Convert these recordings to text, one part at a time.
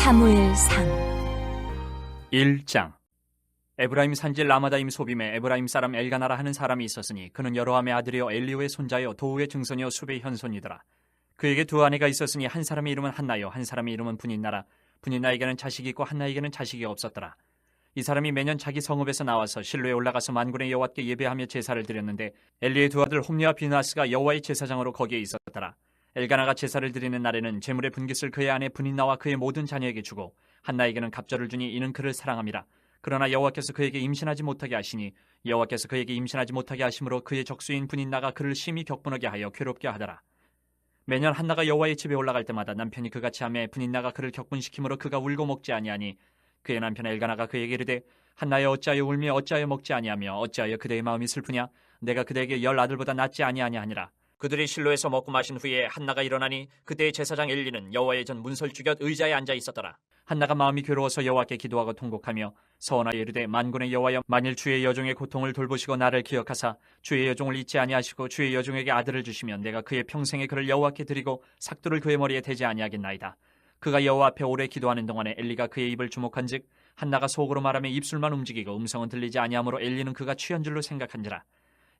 사무엘상 1장. 에브라임 산지 라마다임 소빔에 에브라임 사람 엘가나라 하는 사람이 있었으니 그는 여로함의 아들이요 엘리오의 손자요 도우의 증손이요 숲의 현손이더라. 그에게 두 아내가 있었으니 한 사람의 이름은 한나요 한 사람의 이름은 분인나라. 분인나에게는 자식이 있고 한나에게는 자식이 없었더라. 이 사람이 매년 자기 성읍에서 나와서 실로에 올라가서 만군의 여호와께 예배하며 제사를 드렸는데 엘리의 두 아들 홈리와 비느하스가 여호와의 제사장으로 거기에 있었더라. 엘가나가 제사를 드리는 날에는 제물의 분깃을 그의 아내 분인나와 그의 모든 자녀에게 주고 한나에게는 갑절을 주니 이는 그를 사랑함이라. 그러나 여호와께서 그에게 임신하지 못하게 하시니 여호와께서 그에게 임신하지 못하게 하심으로 그의 적수인 분인나가 그를 심히 격분하게 하여 괴롭게 하더라. 매년 한나가 여호와의 집에 올라갈 때마다 남편이 그같이 하매 분인나가 그를 격분시키므로 그가 울고 먹지 아니하니 그의 남편 엘가나가 그에게 이르되 한나여 어찌하여 울며 어찌하여 먹지 아니하며 어찌하여 그대의 마음이 슬프냐 내가 그대에게 10 아들보다 낫지 아니하냐 하니라. 그들이 실로에서 먹고 마신 후에 한나가 일어나니 그때의 제사장 엘리는 여호와의 전 문설주 곁 의자에 앉아 있었더라. 한나가 마음이 괴로워서 여호와께 기도하고 통곡하며 서원하여 이르되 만군의 여호와여 만일 주의 여종의 고통을 돌보시고 나를 기억하사 주의 여종을 잊지 아니하시고 주의 여종에게 아들을 주시면 내가 그의 평생에 그를 여호와께 드리고 삭두를 그의 머리에 대지 아니하겠나이다. 그가 여호와 앞에 오래 기도하는 동안에 엘리가 그의 입을 주목한즉 한나가 속으로 말하며 입술만 움직이고 음성은 들리지 아니하므로 엘리는 그가 취한 줄로 생각한지라.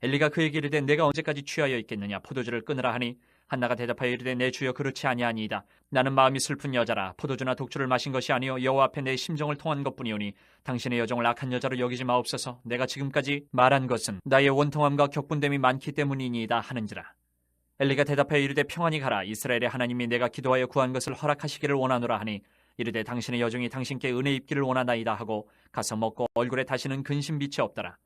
엘리가 그에게 이르되 내가 언제까지 취하여 있겠느냐 포도주를 끊으라 하니 한나가 대답하여 이르되 내 주여 그렇지 아니하니이다. 나는 마음이 슬픈 여자라 포도주나 독주를 마신 것이 아니요 여호와 앞에 내 심정을 통한 것뿐이오니 당신의 여종을 악한 여자로 여기지 마옵소서. 내가 지금까지 말한 것은 나의 원통함과 격분됨이 많기 때문이니이다 하는지라. 엘리가 대답하여 이르되 평안히 가라. 이스라엘의 하나님이 내가 기도하여 구한 것을 허락하시기를 원하노라 하니 이르되 당신의 여종이 당신께 은혜 입기를 원하나이다 하고 가서 먹고 얼굴에 다시는 근심 빛이 없더라.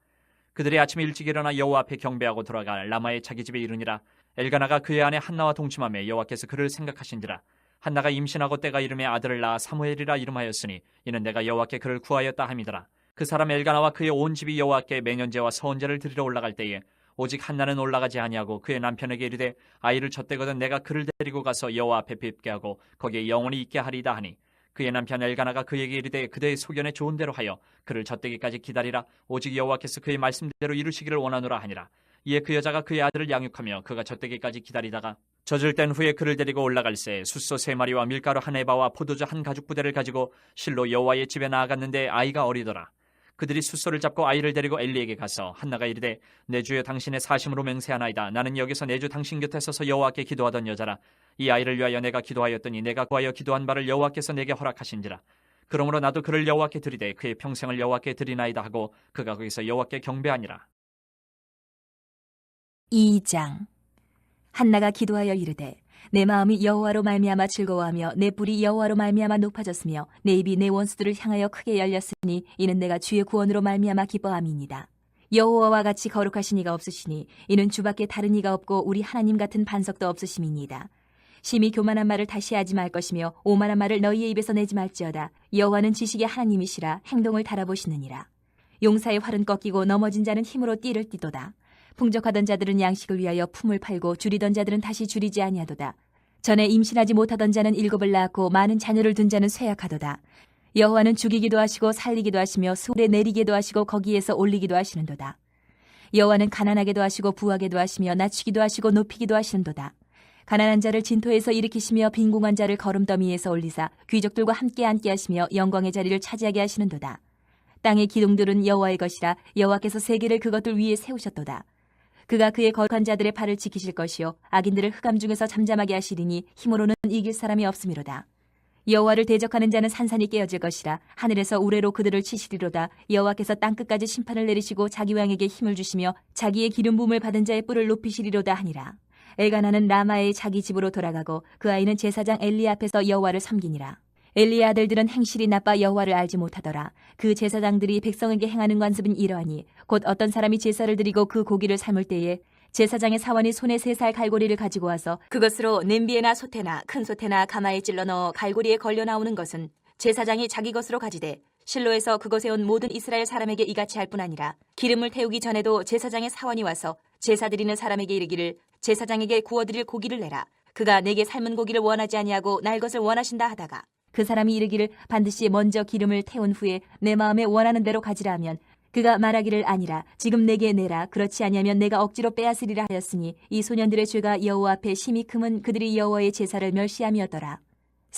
그들이 아침에 일찍 일어나 여호와 앞에 경배하고 돌아가 라마의 자기 집에 이르니라. 엘가나가 그의 아내 한나와 동침하며 여호와께서 그를 생각하신지라. 한나가 임신하고 때가 이름에 아들을 낳아 사무엘이라 이름하였으니 이는 내가 여호와께 그를 구하였다 함이더라. 그 사람 엘가나와 그의 온 집이 여호와께 매년제와 서원제를 드리러 올라갈 때에 오직 한나는 올라가지 아니하고 그의 남편에게 이르되 아이를 젖대거든 내가 그를 데리고 가서 여호와 앞에 뵙게 하고 거기에 영원히 있게 하리이다 하니 그의 남편 엘가나가 그에게 이르되 그대의 소견에 좋은 대로 하여 그를 젖대기까지 기다리라. 오직 여호와께서 그의 말씀대로 이루시기를 원하노라 하니라. 이에 그 여자가 그의 아들을 양육하며 그가 젖대기까지 기다리다가 젖을 땐 후에 그를 데리고 올라갈새 숫소 3마리와 밀가루 1에바와 포도주 1가죽부대를 가지고 실로 여호와의 집에 나아갔는데 아이가 어리더라. 그들이 숫소를 잡고 아이를 데리고 엘리에게 가서 한나가 이르되 내 주여 당신의 사심으로 맹세하나이다. 나는 여기서 내 주 당신 곁에 서서 여호와께 기도하던 여자라. 이 아이를 위하여 내가 기도하였더니 내가 구하여 기도한 바를 여호와께서 내게 허락하신지라. 그러므로 나도 그를 여호와께 드리되 그의 평생을 여호와께 드리나이다 하고 그가 거기서 여호와께 경배하니라. 2장. 한나가 기도하여 이르되 내 마음이 여호와로 말미암아 즐거워하며 내 뿔이 여호와로 말미암아 높아졌으며 내 입이 내 원수들을 향하여 크게 열렸으니 이는 내가 주의 구원으로 말미암아 기뻐함이니이다. 여호와와 같이 거룩하신 이가 없으시니 이는 주밖에 다른 이가 없고 우리 하나님 같은 반석도 없으심이니이다. 심히 교만한 말을 다시 하지 말 것이며 오만한 말을 너희의 입에서 내지 말지어다. 여호와는 지식의 하나님이시라 행동을 달아보시느니라. 용사의 활은 꺾이고 넘어진 자는 힘으로 띠를 띠도다. 풍족하던 자들은 양식을 위하여 품을 팔고 줄이던 자들은 다시 줄이지 아니하도다. 전에 임신하지 못하던 자는 7을 낳았고 많은 자녀를 둔 자는 쇠약하도다. 여호와는 죽이기도 하시고 살리기도 하시며 수레 내리기도 하시고 거기에서 올리기도 하시는도다. 여호와는 가난하게도 하시고 부하게도 하시며 낮추기도 하시고 높이기도 하시는도다. 가난한 자를 진토에서 일으키시며 빈궁한 자를 거름더미에서 올리사 귀족들과 함께 앉게 하시며 영광의 자리를 차지하게 하시는도다. 땅의 기둥들은 여호와의 것이라 여호와께서 세계를 그것들 위에 세우셨도다. 그가 그의 거룩한 자들의 발을 지키실 것이요 악인들을 흑암 중에서 잠잠하게 하시리니 힘으로는 이길 사람이 없음이로다. 여호와를 대적하는 자는 산산이 깨어질 것이라 하늘에서 우레로 그들을 치시리로다. 여호와께서 땅끝까지 심판을 내리시고 자기 왕에게 힘을 주시며 자기의 기름 부음을 받은 자의 뿔을 높이시리로다 하니라. 엘가나는 라마의 자기 집으로 돌아가고 그 아이는 제사장 엘리 앞에서 여호와를 섬기니라. 엘리의 아들들은 행실이 나빠 여호와를 알지 못하더라. 그 제사장들이 백성에게 행하는 관습은 이러하니 곧 어떤 사람이 제사를 드리고 그 고기를 삶을 때에 제사장의 사원이 손에 3살 갈고리를 가지고 와서 그것으로 냄비에나 솥에나 큰 솥에나 가마에 찔러 넣어 갈고리에 걸려 나오는 것은 제사장이 자기 것으로 가지되 실로에서 그것에 온 모든 이스라엘 사람에게 이같이 할 뿐 아니라 기름을 태우기 전에도 제사장의 사원이 와서 제사 드리는 사람에게 이르기를 제사장에게 구워드릴 고기를 내라. 그가 내게 삶은 고기를 원하지 아니하고 날 것을 원하신다 하다가 그 사람이 이르기를 반드시 먼저 기름을 태운 후에 내 마음에 원하는 대로 가지라 하면 그가 말하기를 아니라 지금 내게 내라. 그렇지 아니하면 내가 억지로 빼앗으리라 하였으니 이 소년들의 죄가 여호와 앞에 심히 크면 그들이 여호와의 제사를 멸시함이었더라.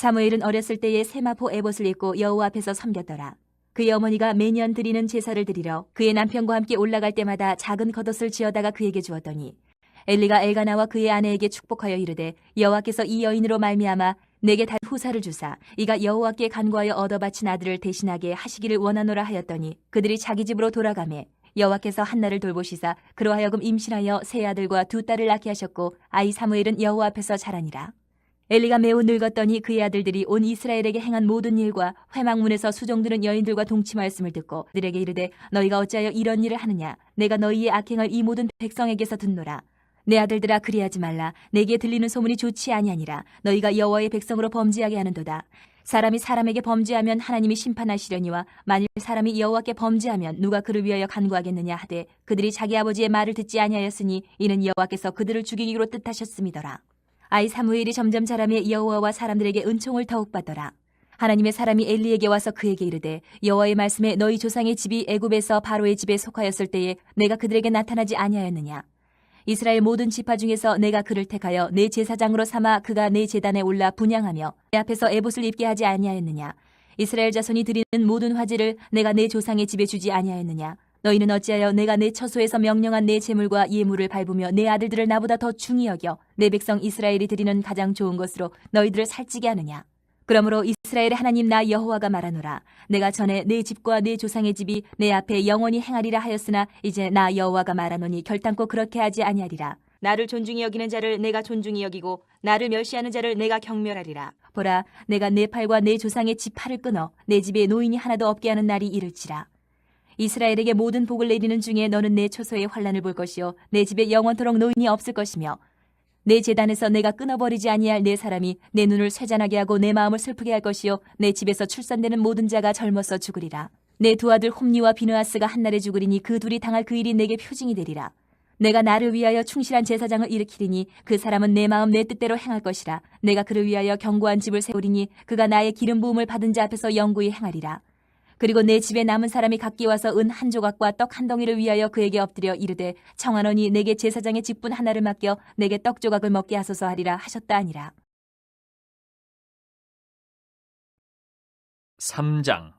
사무엘은 어렸을 때에 세마포 에봇을 입고 여호와 앞에서 섬겼더라. 그의 어머니가 매년 드리는 제사를 드리러 그의 남편과 함께 올라갈 때마다 작은 겉옷을 지어다가 그에게 주었더니 엘리가 엘가나와 그의 아내에게 축복하여 이르되 여호와께서 이 여인으로 말미암아 내게 다 후사를 주사 이가 여호와께 간구하여 얻어 바친 아들을 대신하게 하시기를 원하노라 하였더니 그들이 자기 집으로 돌아가매 여호와께서 한나를 돌보시사 그로 하여금 임신하여 세 아들과 두 딸을 낳게 하셨고 아이 사무엘은 여호와 앞에서 자라니라. 엘리가 매우 늙었더니 그의 아들들이 온 이스라엘에게 행한 모든 일과 회막문에서 수종드는 여인들과 동침하였음을 듣고 그들에게 이르되 너희가 어찌하여 이런 일을 하느냐 내가 너희의 악행을 이 모든 백성에게서 듣노라. 내 아들들아 그리하지 말라. 내게 들리는 소문이 좋지 아니하니라. 너희가 여호와의 백성으로 범죄하게 하는도다. 사람이 사람에게 범죄하면 하나님이 심판하시려니와 만일 사람이 여호와께 범죄하면 누가 그를 위하여 간구하겠느냐 하되 그들이 자기 아버지의 말을 듣지 아니하였으니 이는 여호와께서 그들을 죽이기로 뜻하셨음이더라. 아이 사무엘이 점점 자라매 여호와와 사람들에게 은총을 더욱 받더라. 하나님의 사람이 엘리에게 와서 그에게 이르되 여호와의 말씀에 너희 조상의 집이 애굽에서 바로의 집에 속하였을 때에 내가 그들에게 나타나지 아니하였느냐. 이스라엘 모든 지파 중에서 내가 그를 택하여 내 제사장으로 삼아 그가 내 제단에 올라 분향하며 내 앞에서 에봇을 입게 하지 아니하였느냐. 이스라엘 자손이 드리는 모든 화제를 내가 내 조상의 집에 주지 아니하였느냐. 너희는 어찌하여 내가 내 처소에서 명령한 내 제물과 예물을 밟으며 내 아들들을 나보다 더 중히 여겨 내 백성 이스라엘이 드리는 가장 좋은 것으로 너희들을 살찌게 하느냐. 그러므로 이스라엘의 하나님 나 여호와가 말하노라. 내가 전에 내 집과 내 조상의 집이 내 앞에 영원히 행하리라 하였으나 이제 나 여호와가 말하노니 결단코 그렇게 하지 아니하리라. 나를 존중히 여기는 자를 내가 존중히 여기고 나를 멸시하는 자를 내가 경멸하리라. 보라, 내가 내 팔과 내 조상의 집 팔을 끊어 내 집에 노인이 하나도 없게 하는 날이 이를지라. 이스라엘에게 모든 복을 내리는 중에 너는 내 초소의 환난을 볼 것이요 내 집에 영원토록 노인이 없을 것이며 내 제단에서 내가 끊어버리지 아니할 내 사람이 내 눈을 쇠잔하게 하고 내 마음을 슬프게 할 것이요 내 집에서 출산되는 모든 자가 젊어서 죽으리라. 내 두 아들 홈니와 비느하스가 한날에 죽으리니 그 둘이 당할 그 일이 내게 표징이 되리라. 내가 나를 위하여 충실한 제사장을 일으키리니 그 사람은 내 마음 내 뜻대로 행할 것이라. 내가 그를 위하여 견고한 집을 세우리니 그가 나의 기름 부음을 받은 자 앞에서 영구히 행하리라. 그리고 내 집에 남은 사람이 각기 와서 은 한 조각과 떡 한 덩이를 위하여 그에게 엎드려 이르되 청하노니 내게 제사장의 직분 하나를 맡겨 내게 떡 조각을 먹게 하소서 하리라 하셨다 아니라. 3장.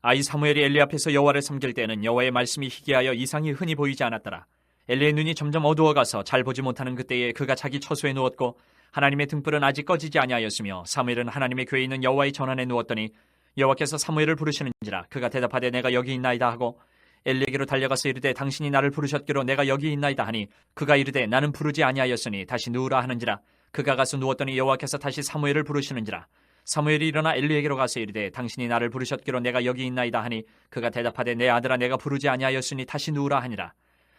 아이 사무엘이 엘리 앞에서 여호와를 섬길 때는 여호와의 말씀이 희귀하여 이상이 흔히 보이지 않았더라. 엘리의 눈이 점점 어두워가서 잘 보지 못하는 그때에 그가 자기 처소에 누웠고 하나님의 등불은 아직 꺼지지 아니하였으며 사무엘은 하나님의 궤에 있는 여호와의 전환에 누웠더니 여호와께서 사무엘을 부르시는지라. 그가 대답하되 내가 여기 있나이다 하고 엘리에게로 달려가서 이르되 당신이 나를 부르셨기로 내가 여기 있나이다 하니 그가 이르되 나는 부르지 아니하였으니 다시 누우라 하는지라. 그가 가서 누웠더니 여호와께서 다시 사무엘을 부르시는지라. 사무엘이 일어나 엘리에게로 가서 이르되 당신이 나를 부르셨기로 내가 여기 있나이다 하니 그가 대답하되 내 아들아 내가 부르지 아니하였으니 다시 누우라 하니라.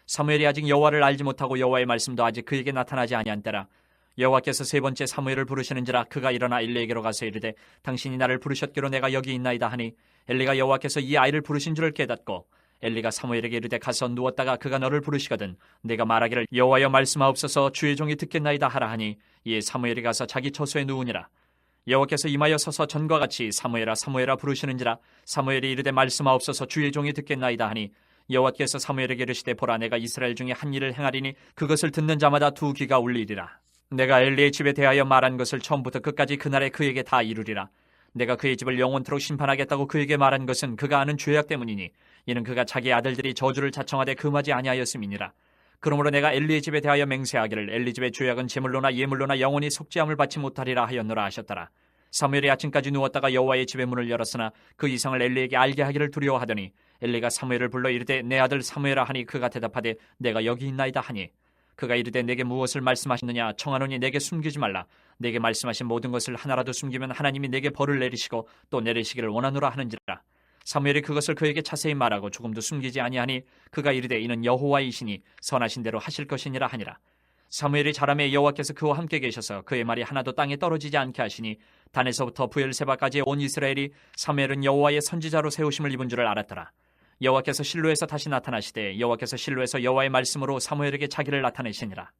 사무엘이 아직 여호와를 알지 못하고 여호와의 말씀도 아직 그에게 나타나지 아니한 때라. 여호와께서 세 번째 사무엘을 부르시는지라. 그가 일어나 엘리에게로 가서 이르되 당신이 나를 부르셨기로 내가 여기 있나이다 하니 엘리가 여호와께서 이 아이를 부르신 줄을 깨닫고 엘리가 사무엘에게 이르되 가서 누웠다가 그가 너를 부르시거든 내가 말하기를 여호와여 말씀하옵소서 주의 종이 듣겠나이다 하라 하니 이에 사무엘이 가서 자기 처소에 누우니라. 여호와께서 임하여 서서 전과 같이 사무엘아 사무엘아 부르시는지라. 사무엘이 이르되 말씀하옵소서 주의 종이 듣겠나이다 하니 여호와께서 사무엘에게 이르시되 보라 내가 이스라엘 중에 한 일을 행하리니 그것을 듣는 자마다 두 귀가 울리리라. 내가 엘리의 집에 대하여 말한 것을 처음부터 끝까지 그날에 그에게 다 이루리라. 내가 그의 집을 영원토록 심판하겠다고 그에게 말한 것은 그가 아는 죄악 때문이니 이는 그가 자기 아들들이 저주를 자청하되 금하지 아니하였음이니라. 그러므로 내가 엘리의 집에 대하여 맹세하기를 엘리 집의 죄악은 제물로나 예물로나 영원히 속죄함을 받지 못하리라 하였노라 하셨더라. 사무엘이 아침까지 누웠다가 여호와의 집의 문을 열었으나 그 이상을 엘리에게 알게 하기를 두려워하더니 엘리가 사무엘을 불러 이르되 내 아들 사무엘아 하니 그가 대답하되 내가 여기 있나이다 하니 그가 이르되 내게 무엇을 말씀하시느냐 청하노니 내게 숨기지 말라. 내게 말씀하신 모든 것을 하나라도 숨기면 하나님이 내게 벌을 내리시고 또 내리시기를 원하노라 하는지라. 사무엘이 그것을 그에게 자세히 말하고 조금도 숨기지 아니하니 그가 이르되 이는 여호와이시니 선하신 대로 하실 것이니라 하니라. 사무엘이 자라매 여호와께서 그와 함께 계셔서 그의 말이 하나도 땅에 떨어지지 않게 하시니 단에서부터 부엘세바까지 온 이스라엘이 사무엘은 여호와의 선지자로 세우심을 입은 줄을 알았더라. 여호와께서 실로에서 다시 나타나시되 여호와께서 실로에서 여호와의 말씀으로 사무엘에게 자기를 나타내시니라.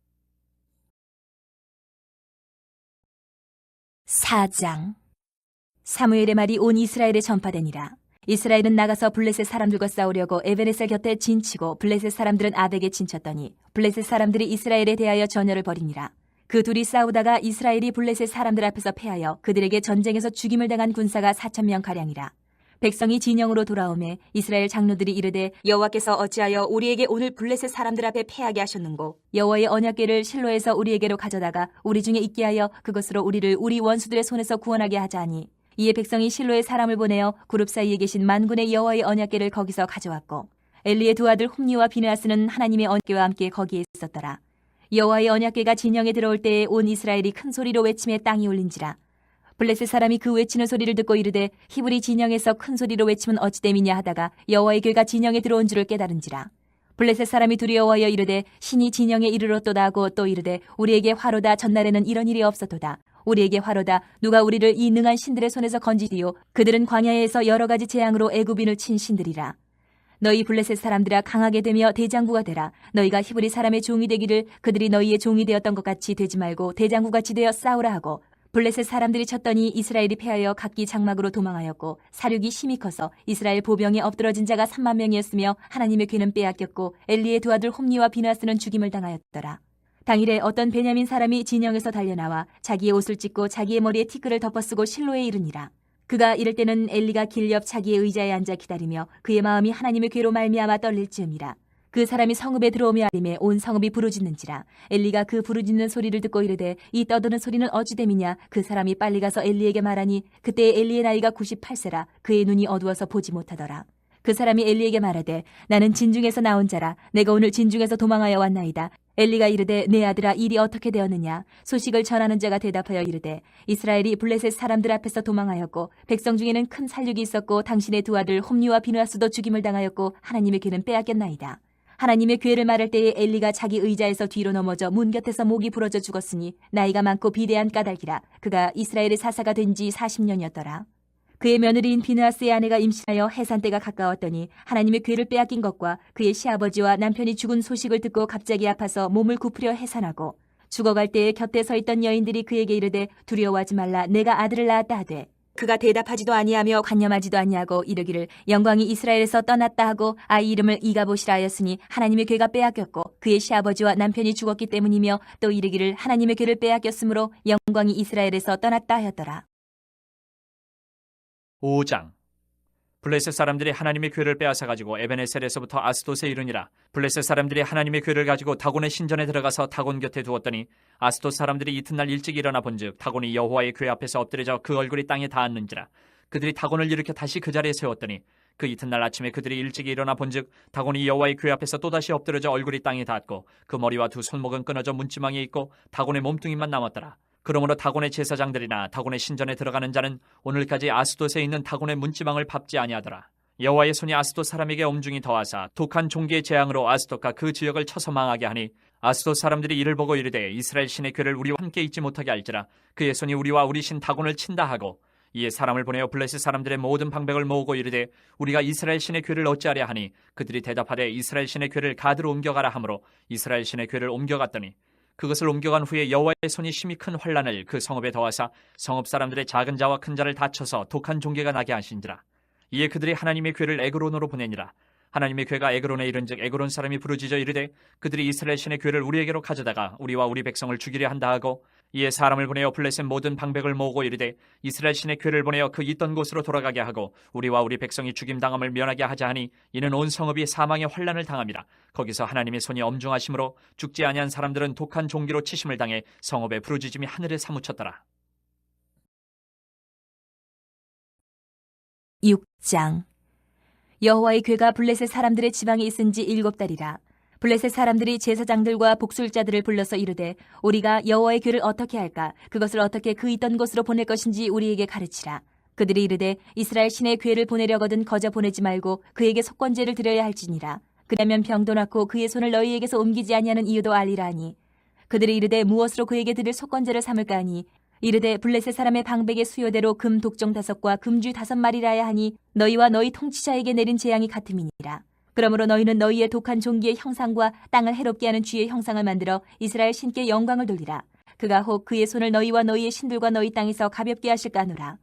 4장. 사무엘의 말이 온 이스라엘에 전파되니라. 이스라엘은 나가서 블레셋 사람들과 싸우려고 에베네셀 곁에 진치고 블레셋 사람들은 아벡에 진쳤더니 블레셋 사람들이 이스라엘에 대하여 전열을 벌이니라. 그 둘이 싸우다가 이스라엘이 블레셋 사람들 앞에서 패하여 그들에게 전쟁에서 죽임을 당한 군사가 4,000명 가량이라. 백성이 진영으로 돌아오매 이스라엘 장로들이 이르되 여호와께서 어찌하여 우리에게 오늘 블레셋 사람들 앞에 패하게 하셨는고 여호와의 언약궤를 실로에서 우리에게로 가져다가 우리 중에 있게 하여 그것으로 우리를 우리 원수들의 손에서 구원하게 하자 하니 이에 백성이 실로에 사람을 보내어 그룹 사이에 계신 만군의 여호와의 언약궤를 거기서 가져왔고 엘리의 두 아들 홈니와 비느하스는 하나님의 언약궤와 함께 거기에 있었더라. 여호와의 언약궤가 진영에 들어올 때에 온 이스라엘이 큰 소리로 외침에 땅이 울린지라. 블레셋 사람이 그 외치는 소리를 듣고 이르되 히브리 진영에서 큰 소리로 외치면 어찌됨이냐 하다가 여호와의 궤가 진영에 들어온 줄을 깨달은지라. 블레셋 사람이 두려워하여 이르되 신이 진영에 이르렀도다 하고 또 이르되 우리에게 화로다. 전날에는 이런 일이 없었도다. 우리에게 화로다. 누가 우리를 이 능한 신들의 손에서 건지디요. 그들은 광야에서 여러 가지 재앙으로 애굽인을 친 신들이라. 너희 블레셋 사람들아 강하게 되며 대장구가 되라. 너희가 히브리 사람의 종이 되기를 그들이 너희의 종이 되었던 것 같이 되지 말고 대장구같이 되어 싸우라 하고 블레셋 사람들이 쳤더니 이스라엘이 패하여 각기 장막으로 도망하였고 사륙이 심히 커서 이스라엘 보병에 엎드러진 자가 3만 명이었으며 하나님의 궤는 빼앗겼고 엘리의 두 아들 홈니와 비느하스는 죽임을 당하였더라. 당일에 어떤 베냐민 사람이 진영에서 달려나와 자기의 옷을 찢고 자기의 머리에 티끌을 덮어쓰고 실로에 이르니라. 그가 이럴 때는 엘리가 길 옆 자기의 의자에 앉아 기다리며 그의 마음이 하나님의 궤로 말미암아 떨릴 즈음이라. 그 사람이 성읍에 들어오며 아림에 온 성읍이 부르짖는지라. 엘리가 그 부르짖는 소리를 듣고 이르되 이 떠드는 소리는 어찌됨이냐. 그 사람이 빨리 가서 엘리에게 말하니 그때 엘리의 나이가 98세라. 그의 눈이 어두워서 보지 못하더라. 그 사람이 엘리에게 말하되 나는 진중에서 나온 자라. 내가 오늘 진중에서 도망하여 왔나이다. 엘리가 이르되 내 아들아 일이 어떻게 되었느냐. 소식을 전하는 자가 대답하여 이르되 이스라엘이 블레셋 사람들 앞에서 도망하였고 백성 중에는 큰 살육이 있었고 당신의 두 아들 홈니와 비느하스도 죽임을 당하였고 하나님의 궤는 빼앗겼나이다. 하나님의 궤를 말할 때에 엘리가 자기 의자에서 뒤로 넘어져 문 곁에서 목이 부러져 죽었으니 나이가 많고 비대한 까닭이라. 그가 이스라엘의 사사가 된 지 40년이었더라. 그의 며느리인 비느하스의 아내가 임신하여 해산 때가 가까웠더니 하나님의 궤를 빼앗긴 것과 그의 시아버지와 남편이 죽은 소식을 듣고 갑자기 아파서 몸을 굽으려 해산하고 죽어갈 때에 곁에 서 있던 여인들이 그에게 이르되 두려워하지 말라. 내가 아들을 낳았다 하되 그가 대답하지도 아니하며 관념하지도 아니하고 이르기를 영광이 이스라엘에서 떠났다 하고 아이 이름을 이가봇이라 하였으니 하나님의 궤가 빼앗겼고 그의 시아버지와 남편이 죽었기 때문이며 또 이르기를 하나님의 궤를 빼앗겼으므로 영광이 이스라엘에서 떠났다 하였더라. 5장. 블레셋 사람들이 하나님의 궤를 빼앗아 가지고 에베네셀에서부터 아스돗에 이르니라. 블레셋 사람들이 하나님의 궤를 가지고 다곤의 신전에 들어가서 다곤 곁에 두었더니 아스돗 사람들이 이튿날 일찍 일어나 본즉 다곤이 여호와의 궤 앞에서 엎드려져 그 얼굴이 땅에 닿았는지라. 그들이 다곤을 일으켜 다시 그 자리에 세웠더니 그 이튿날 아침에 그들이 일찍 일어나 본즉 다곤이 여호와의 궤 앞에서 또다시 엎드려져 얼굴이 땅에 닿았고 그 머리와 두 손목은 끊어져 문지망에 있고 다곤의 몸뚱이만 남았더라. 그러므로 다곤의 제사장들이나 다곤의 신전에 들어가는 자는 오늘까지 아스돗에 있는 다곤의 문지망을 밟지 아니하더라. 여호와의 손이 아스돗 사람에게 엄중히 더하사 독한 종기의 재앙으로 아스돗과 그 지역을 쳐서 망하게 하니 아스돗 사람들이 이를 보고 이르되 이스라엘 신의 궤를 우리와 함께 있지 못하게 할지라. 그의 손이 우리와 우리 신 다곤을 친다 하고 이에 사람을 보내어 블레셋 사람들의 모든 방백을 모으고 이르되 우리가 이스라엘 신의 궤를 어찌하랴 하니 그들이 대답하되 이스라엘 신의 궤를 가드로 옮겨가라 하므로 이스라엘 신의 궤를 옮겨갔더니 그것을 옮겨간 후에 여호와의 손이 심히 큰 환란을 그 성읍에 더하사 성읍 사람들의 작은 자와 큰 자를 다쳐서 독한 종괴가 나게 하신지라. 이에 그들이 하나님의 궤를 에그론으로 보내니라. 하나님의 궤가 에그론에 이른즉 에그론 사람이 부르짖어 이르되 그들이 이스라엘 신의 궤를 우리에게로 가져다가 우리와 우리 백성을 죽이려 한다 하고 이에 사람을 보내어 블레셋 모든 방백을 모으고 이르되 이스라엘 신의 궤를 보내어 그 있던 곳으로 돌아가게 하고 우리와 우리 백성이 죽임당함을 면하게 하자 하니 이는 온 성읍이 사망의 환란을 당함이라. 거기서 하나님의 손이 엄중하심으로 죽지 아니한 사람들은 독한 종기로 치심을 당해 성읍의 부르짖음이 하늘에 사무쳤더라. 6장. 여호와의 궤가 블레셋 사람들의 지방에 있은 지 7달이라. 블레셋 사람들이 제사장들과 복술자들을 불러서 이르되 우리가 여호와의 궤를 어떻게 할까? 그것을 어떻게 그 있던 곳으로 보낼 것인지 우리에게 가르치라. 그들이 이르되 이스라엘 신의 궤를 보내려거든 거저 보내지 말고 그에게 속건제를 드려야 할지니라. 그러면 병도 낫고 그의 손을 너희에게서 옮기지 아니하는 이유도 알리라 하니 그들이 이르되 무엇으로 그에게 드릴 속건제를 삼을까 하니 이르되 블레셋 사람의 방백의 수요대로 금 독종 5과 금쥐 5마리라야 하니 너희와 너희 통치자에게 내린 재앙이 같음이니라. 그러므로 너희는 너희의 독한 종기의 형상과 땅을 해롭게 하는 쥐의 형상을 만들어 이스라엘 신께 영광을 돌리라. 그가 혹 그의 손을 너희와 너희의 신들과 너희 땅에서 가볍게 하실까 하노라.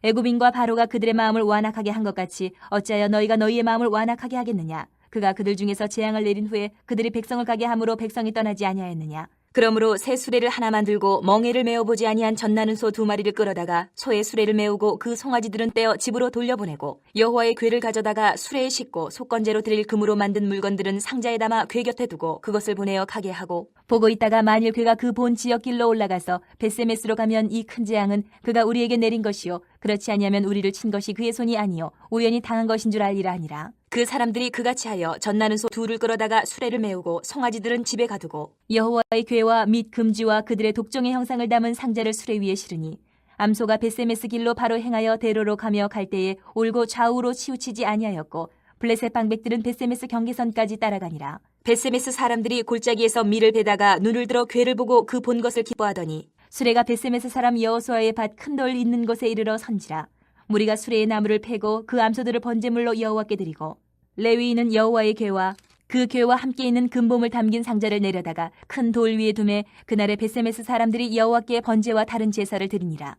애굽인과 바로가 그들의 마음을 완악하게 한 것 같이 어찌하여 너희가 너희의 마음을 완악하게 하겠느냐. 그가 그들 중에서 재앙을 내린 후에 그들이 백성을 가게 함으로 백성이 떠나지 아니하였느냐. 그러므로 새 수레를 하나 만들고 멍에를 메어보지 아니한 젖나는 소 2마리를 끌어다가 소의 수레를 메우고 그 송아지들은 떼어 집으로 돌려보내고 여호와의 궤를 가져다가 수레에 싣고 속건제로 드릴 금으로 만든 물건들은 상자에 담아 궤 곁에 두고 그것을 보내어 가게 하고 보고 있다가 만일 그가 그 본 지역길로 올라가서 벳세메스로 가면 이 큰 재앙은 그가 우리에게 내린 것이요 그렇지 아니하면 우리를 친 것이 그의 손이 아니요 우연히 당한 것인 줄 알리라 하니라. 그 사람들이 그같이 하여 젖나는 소 2를 끌어다가 수레를 메우고 송아지들은 집에 가두고 여호와의 궤와 및 금지와 그들의 독종의 형상을 담은 상자를 수레 위에 실으니 암소가 벳세메스 길로 바로 행하여 대로로 가며 갈 때에 올고 좌우로 치우치지 아니하였고 블레셋 방백들은 벳세메스 경계선까지 따라가니라. 벳세메스 사람들이 골짜기에서 밀을 베다가 눈을 들어 궤를 보고 그 본 것을 기뻐하더니 수레가 벳세메스 사람 여호수아의 밭 큰 돌 있는 곳에 이르러 선지라. 무리가 수레의 나무를 패고 그 암소들을 번제물로 여호와께 드리고 레위인은 여호와의 궤와 그 궤와 함께 있는 금봄을 담긴 상자를 내려다가 큰 돌 위에 두매 그날에 벳세메스 사람들이 여호와께 번제와 다른 제사를 드리니라.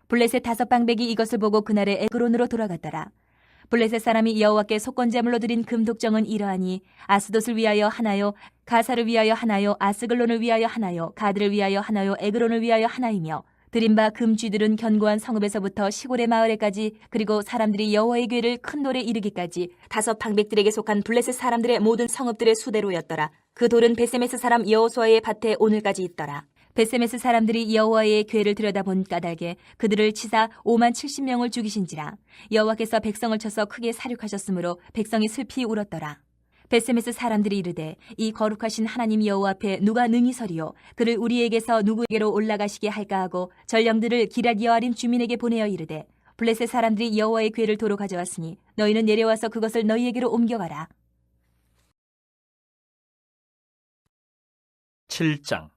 블레셋 5방백이 이것을 보고 그날에 에그론으로 돌아갔더라. 블레셋 사람이 여호와께 속건제물로 드린 금독정은 이러하니 아스돗을 위하여 하나요, 가사를 위하여 하나요, 아스글론을 위하여 하나요, 가드를 위하여 하나요, 에그론을 위하여 하나이며 드린 바 금쥐들은 견고한 성읍에서부터 시골의 마을에까지 그리고 사람들이 여호와의 궤를 큰 돌에 이르기까지 5방백들에게 속한 블레셋 사람들의 모든 성읍들의 수대로였더라. 그 돌은 벳세메스 사람 여호수아의 밭에 오늘까지 있더라. 벳세메스 사람들이 여호와의 궤를 들여다본 까닭에 그들을 치사 50,070명을 죽이신지라. 여호와께서 백성을 쳐서 크게 사륙하셨으므로 백성이 슬피 울었더라. 벳세메스 사람들이 이르되 이 거룩하신 하나님 여호와 앞에 누가 능히 서리요 그를 우리에게서 누구에게로 올라가시게 할까 하고 전령들을 기럇 여아림 주민에게 보내어 이르되 블레셋 사람들이 여호와의 궤를 도로 가져왔으니 너희는 내려와서 그것을 너희에게로 옮겨가라. 7장.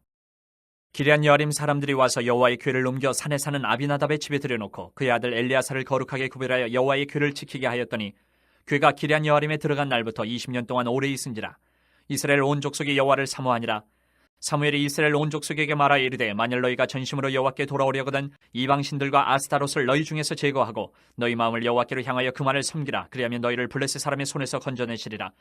기럇 여아림 사람들이 와서 여호와의 궤를 옮겨 산에 사는 아비나답의 집에 들여놓고 그의 아들 엘리야사를 거룩하게 구별하여 여호와의 궤를 지키게 하였더니 궤가 기럇 여아림에 들어간 날부터 20년 동안 오래 있은지라. 이스라엘 온 족속이 여호와를 사모하니라. 사무엘이 이스라엘 온 족속에게 말하여 이르되 만일 너희가 전심으로 여호와께 돌아오려거든 이방 신들과 아스타롯을 너희 중에서 제거하고 너희 마음을 여호와께로 향하여 그만을 섬기라. 그리하면 너희를 블레셋 사람의 손에서 건져내시리라.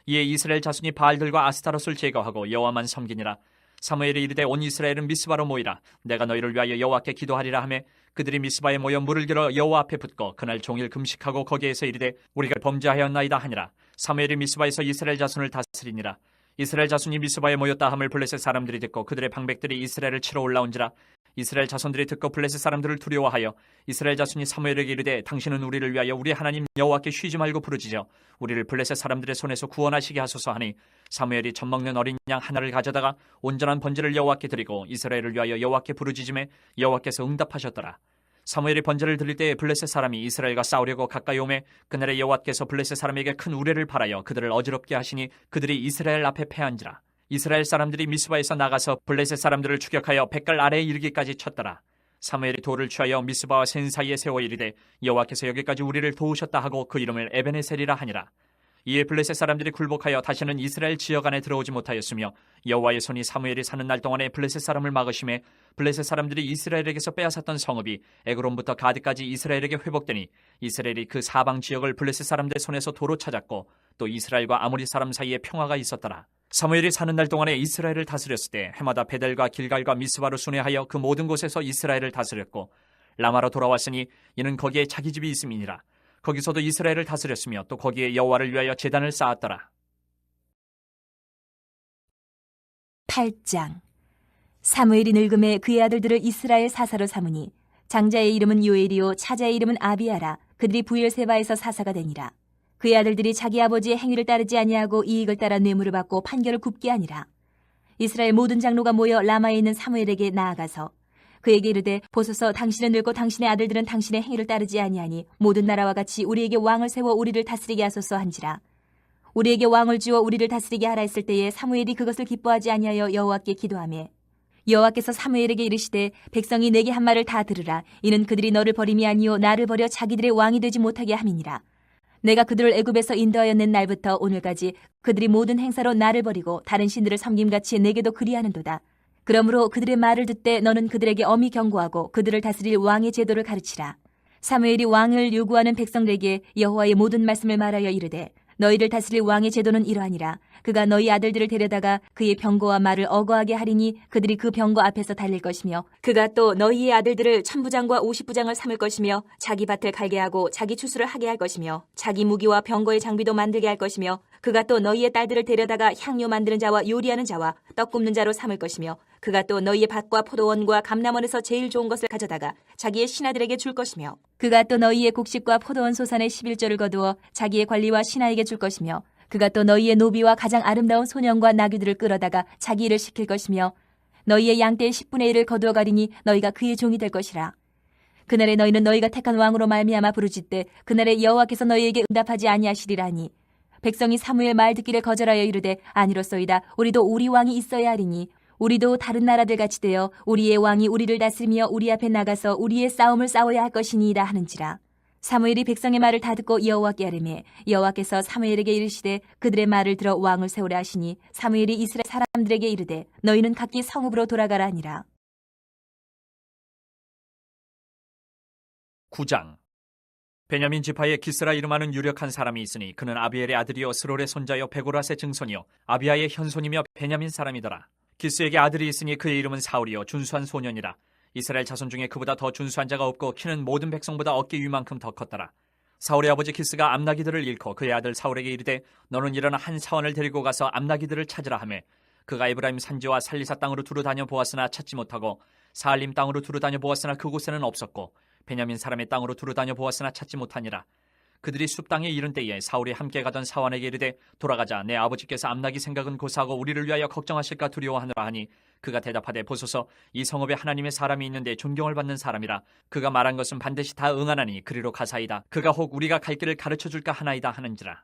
이에 이스라엘 자손이 바알들과 아스타롯을 제거하고 여호와만 섬기니라. 사무엘이 이르되 온 이스라엘은 미스바로 모이라. 내가 너희를 위하여 여호와께 기도하리라 하매 그들이 미스바에 모여 물을 길어 여호와 앞에 붓고 그날 종일 금식하고 거기에서 이르되 우리가 범죄하였나이다 하니라. 사무엘이 미스바에서 이스라엘 자손을 다스리니라. 이스라엘 자손이 미스바에 모였다 함을 블레셋 사람들이 듣고 그들의 방백들이 이스라엘을 치러 올라온지라. 이스라엘 자손들이 듣고 블레셋 사람들을 두려워하여 이스라엘 자손이 사무엘에게 이르되 당신은 우리를 위하여 우리 하나님 여호와께 쉬지 말고 부르짖어 우리를 블레셋 사람들의 손에서 구원하시게 하소서 하니 사무엘이 젖먹는 어린 양 하나를 가져다가 온전한 번제를 여호와께 드리고 이스라엘을 위하여 여호와께 부르짖음에 여호와께서 응답하셨더라. 사무엘이 번제를 드릴 때에 블레셋 사람이 이스라엘과 싸우려고 가까이 오매 그날에 여호와께서 블레셋 사람에게 큰 우레를 발하여 그들을 어지럽게 하시니 그들이 이스라엘 앞에 패한지라. 이스라엘 사람들이 미스바에서 나가서 블레셋 사람들을 추격하여 백갈 아래에 이르기까지 쳤더라. 사무엘이 돌을 취하여 미스바와 센 사이에 세워 이르되 여호와께서 여기까지 우리를 도우셨다 하고 그 이름을 에베네셀이라 하니라. 이에 블레셋 사람들이 굴복하여 다시는 이스라엘 지역 안에 들어오지 못하였으며 여호와의 손이 사무엘이 사는 날 동안에 블레셋 사람을 막으심에 블레셋 사람들이 이스라엘에게서 빼앗았던 성읍이 에그론부터 가드까지 이스라엘에게 회복되니 이스라엘이 그 사방 지역을 블레셋 사람들의 손에서 도로 찾았고 또 이스라엘과 아모리 사람 사이에 평화가 있었더라. 사무엘이 사는 날 동안에 이스라엘을 다스렸을 때 해마다 베델과 길갈과 미스바로 순회하여 그 모든 곳에서 이스라엘을 다스렸고 라마로 돌아왔으니 이는 거기에 자기 집이 있음이니라. 거기서도 이스라엘을 다스렸으며 또 거기에 여호와를 위하여 제단을 쌓았더라. 8장. 사무엘이 늙음에 그의 아들들을 이스라엘 사사로 삼으니 장자의 이름은 요엘이요 차자의 이름은 아비아라. 그들이 부엘세바에서 사사가 되니라. 그의 아들들이 자기 아버지의 행위를 따르지 아니하고 이익을 따라 뇌물을 받고 판결을 굽게 하니라. 이스라엘 모든 장로가 모여 라마에 있는 사무엘에게 나아가서 그에게 이르되 보소서 당신은 늙고 당신의 아들들은 당신의 행위를 따르지 아니하니 모든 나라와 같이 우리에게 왕을 세워 우리를 다스리게 하소서 한지라. 우리에게 왕을 주어 우리를 다스리게 하라 했을 때에 사무엘이 그것을 기뻐하지 아니하여 여호와께 기도하며 여호와께서 사무엘에게 이르시되 백성이 내게 한 말을 다 들으라. 이는 그들이 너를 버림이 아니요 나를 버려 자기들의 왕이 되지 못하게 함이니라. 내가 그들을 애굽에서 인도하여 낸 날부터 오늘까지 그들이 모든 행사로 나를 버리고 다른 신들을 섬김같이 내게도 그리하는도다. 그러므로 그들의 말을 듣되 너는 그들에게 엄히 경고하고 그들을 다스릴 왕의 제도를 가르치라. 사무엘이 왕을 요구하는 백성들에게 여호와의 모든 말씀을 말하여 이르되 너희를 다스릴 왕의 제도는 이러하니라. 그가 너희 아들들을 데려다가 그의 병거와 말을 어거하게 하리니 그들이 그 병거 앞에서 달릴 것이며, 그가 또 너희의 아들들을 1000부장과 50부장을 삼을 것이며, 자기 밭을 갈게 하고 자기 추수를 하게 할 것이며, 자기 무기와 병거의 장비도 만들게 할 것이며, 그가 또 너희의 딸들을 데려다가 향료 만드는 자와 요리하는 자와 떡 굽는 자로 삼을 것이며, 그가 또 너희의 밭과 포도원과 감람원에서 제일 좋은 것을 가져다가 자기의 신하들에게 줄 것이며, 그가 또 너희의 곡식과 포도원 소산의 11조를 거두어 자기의 관리와 신하에게 줄 것이며, 그가 또 너희의 노비와 가장 아름다운 소년과 나귀들을 끌어다가 자기 일을 시킬 것이며, 너희의 양떼의 10분의 1을 거두어 가리니 너희가 그의 종이 될 것이라. 그날에 너희는 너희가 택한 왕으로 말미암아 부르짖되 그날에 여호와께서 너희에게 응답하지 아니하시리라니. 백성이 사무엘 말 듣기를 거절하여 이르되 아니로소이다. 우리도 우리 왕이 있어야 하리니 우리도 다른 나라들 같이 되어 우리의 왕이 우리를 다스리며 우리 앞에 나가서 우리의 싸움을 싸워야 할 것이니이다 하는지라. 사무엘이 백성의 말을 다 듣고 여호와께 아뢰매 여호와께서 사무엘에게 이르시되 그들의 말을 들어 왕을 세우라 하시니, 사무엘이 이스라엘 사람들에게 이르되 너희는 각기 성읍으로 돌아가라 하니라. 9장. 베냐민 지파에 기스라 이름하는 유력한 사람이 있으니 그는 아비엘의 아들이요 스롤의 손자요 베고라스의 증손이요 아비야의 현손이며 베냐민 사람이더라. 기스에게 아들이 있으니 그의 이름은 사울이요 준수한 소년이라. 이스라엘 자손 중에 그보다 더 준수한 자가 없고 키는 모든 백성보다 어깨 위만큼 더 컸더라. 사울의 아버지 기스가 암나기들을 잃고 그의 아들 사울에게 이르되 너는 일어나 한 사원을 데리고 가서 암나기들을 찾으라 하매, 그가 에브라임 산지와 살리사 땅으로 두루 다녀 보았으나 찾지 못하고 사알림 땅으로 두루 다녀 보았으나 그곳에는 없었고 베냐민 사람의 땅으로 두루 다녀 보았으나 찾지 못하니라. 그들이 숲 땅에 이른 때에 사울이 함께 가던 사원에게 이르되 돌아가자. 내 아버지께서 암나기 생각은 고사하고 우리를 위하여 걱정하실까 두려워하노라 하니, 그가 대답하되 보소서, 이 성읍에 하나님의 사람이 있는데 존경을 받는 사람이라. 그가 말한 것은 반드시 다 응하나니 그리로 가사이다. 그가 혹 우리가 갈 길을 가르쳐줄까 하나이다 하는지라.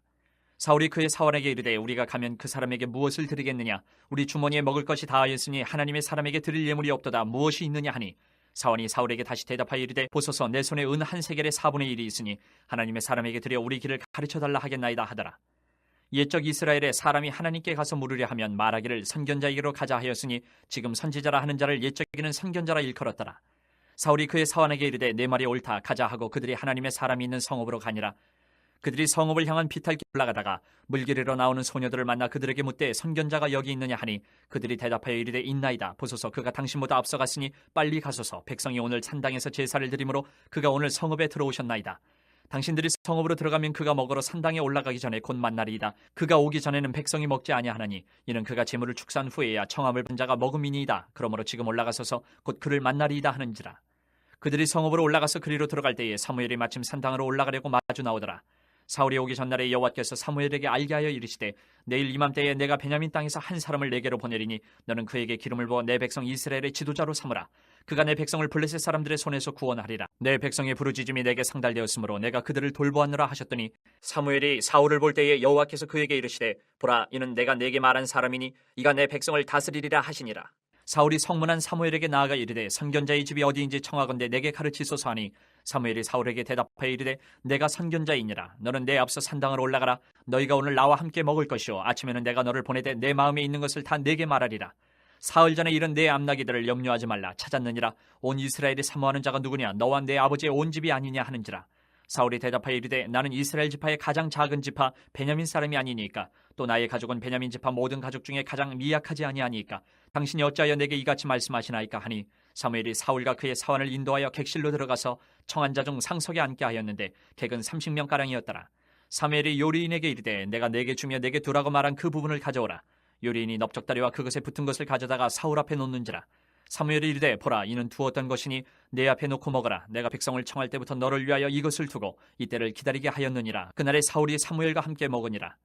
사울이 그의 사원에게 이르되 우리가 가면 그 사람에게 무엇을 드리겠느냐? 우리 주머니에 먹을 것이 다하였으니 하나님의 사람에게 드릴 예물이 없도다. 무엇이 있느냐 하니, 사원이 사울에게 다시 대답하여 이르되 보소서, 내 손에 은 한 세겔의 4분의 1이 있으니 하나님의 사람에게 드려 우리 길을 가르쳐달라 하겠나이다 하더라. 옛적 이스라엘에 사람이 하나님께 가서 물으려 하면 말하기를 선견자에게로 가자 하였으니 지금 선지자라 하는 자를 옛적에는 선견자라 일컬었더라. 사울이 그의 사원에게 이르되 내 말이 옳다. 가자 하고 그들이 하나님의 사람이 있는 성읍으로 가니라. 그들이 성읍을 향한 비탈길 올라가다가 물길으로 나오는 소녀들을 만나 그들에게 묻되 선견자가 여기 있느냐 하니, 그들이 대답하여 이르되 있나이다. 보소서, 그가 당신보다 앞서갔으니 빨리 가소서. 백성이 오늘 산당에서 제사를 드리므로 그가 오늘 성읍에 들어오셨나이다. 당신들이 성읍으로 들어가면 그가 먹으러 산당에 올라가기 전에 곧 만나리이다. 그가 오기 전에는 백성이 먹지 아니하나니 이는 그가 재물을 축사한 후에야 청함을 본 자가 먹음이니이다. 그러므로 지금 올라가소서 곧 그를 만나리이다 하는지라. 그들이 성읍으로 올라가서 그리로 들어갈 때에 사무엘이 마침 산당으로 올라가려고 마주 나오더라. 사울이 오기 전날에 여호와께서 사무엘에게 알게 하여 이르시되 내일 이맘때에 내가 베냐민 땅에서 한 사람을 내게로 보내리니 너는 그에게 기름을 부어 내 백성 이스라엘의 지도자로 삼으라. 그가 내 백성을 블레셋 사람들의 손에서 구원하리라. 내 백성의 부르짖음이 내게 상달되었으므로 내가 그들을 돌보았노라 하셨더니, 사무엘이 사울을 볼 때에 여호와께서 그에게 이르시되 보라, 이는 내가 내게 말한 사람이니 이가 내 백성을 다스리리라 하시니라. 사울이 성문한 사무엘에게 나아가 이르되 선견자의 집이 어디인지 청하건대 내게 가르치소서 하니, 사무엘이 사울에게 대답하여 이르되 내가 선견자이니라. 너는 내 앞서 산당으로 올라가라. 너희가 오늘 나와 함께 먹을 것이요 아침에는 내가 너를 보내되 내 마음에 있는 것을 다 내게 말하리라. 사흘 전에 이른 내 암나기들을 염려하지 말라. 찾았느니라. 온 이스라엘이 사모하는 자가 누구냐? 너와 내 아버지의 온 집이 아니냐 하는지라. 사울이 대답하여 이르되 나는 이스라엘 지파의 가장 작은 지파 베냐민 사람이 아니니까, 또 나의 가족은 베냐민 지파 모든 가족 중에 가장 미약하지 아니하니까 당신이 어찌하여 내게 이같이 말씀하시나이까 하니, 사무엘이 사울과 그의 사원을 인도하여 객실로 들어가서 청한 자 중 상석에 앉게 하였는데 객은 30명가량이었더라. 사무엘이 요리인에게 이르되 내가 내게 주며 내게 두라고 말한 그 부분을 가져오라. 요리인이 넓적다리와 그것에 붙은 것을 가져다가 사울 앞에 놓는지라. 사무엘이 이르되 보라, 이는 두었던 것이니 내 앞에 놓고 먹어라. 내가 백성을 청할 때부터 너를 위하여 이것을 두고 이때를 기다리게 하였느니라. 그날에 사울이 사무엘과 함께 먹으니라.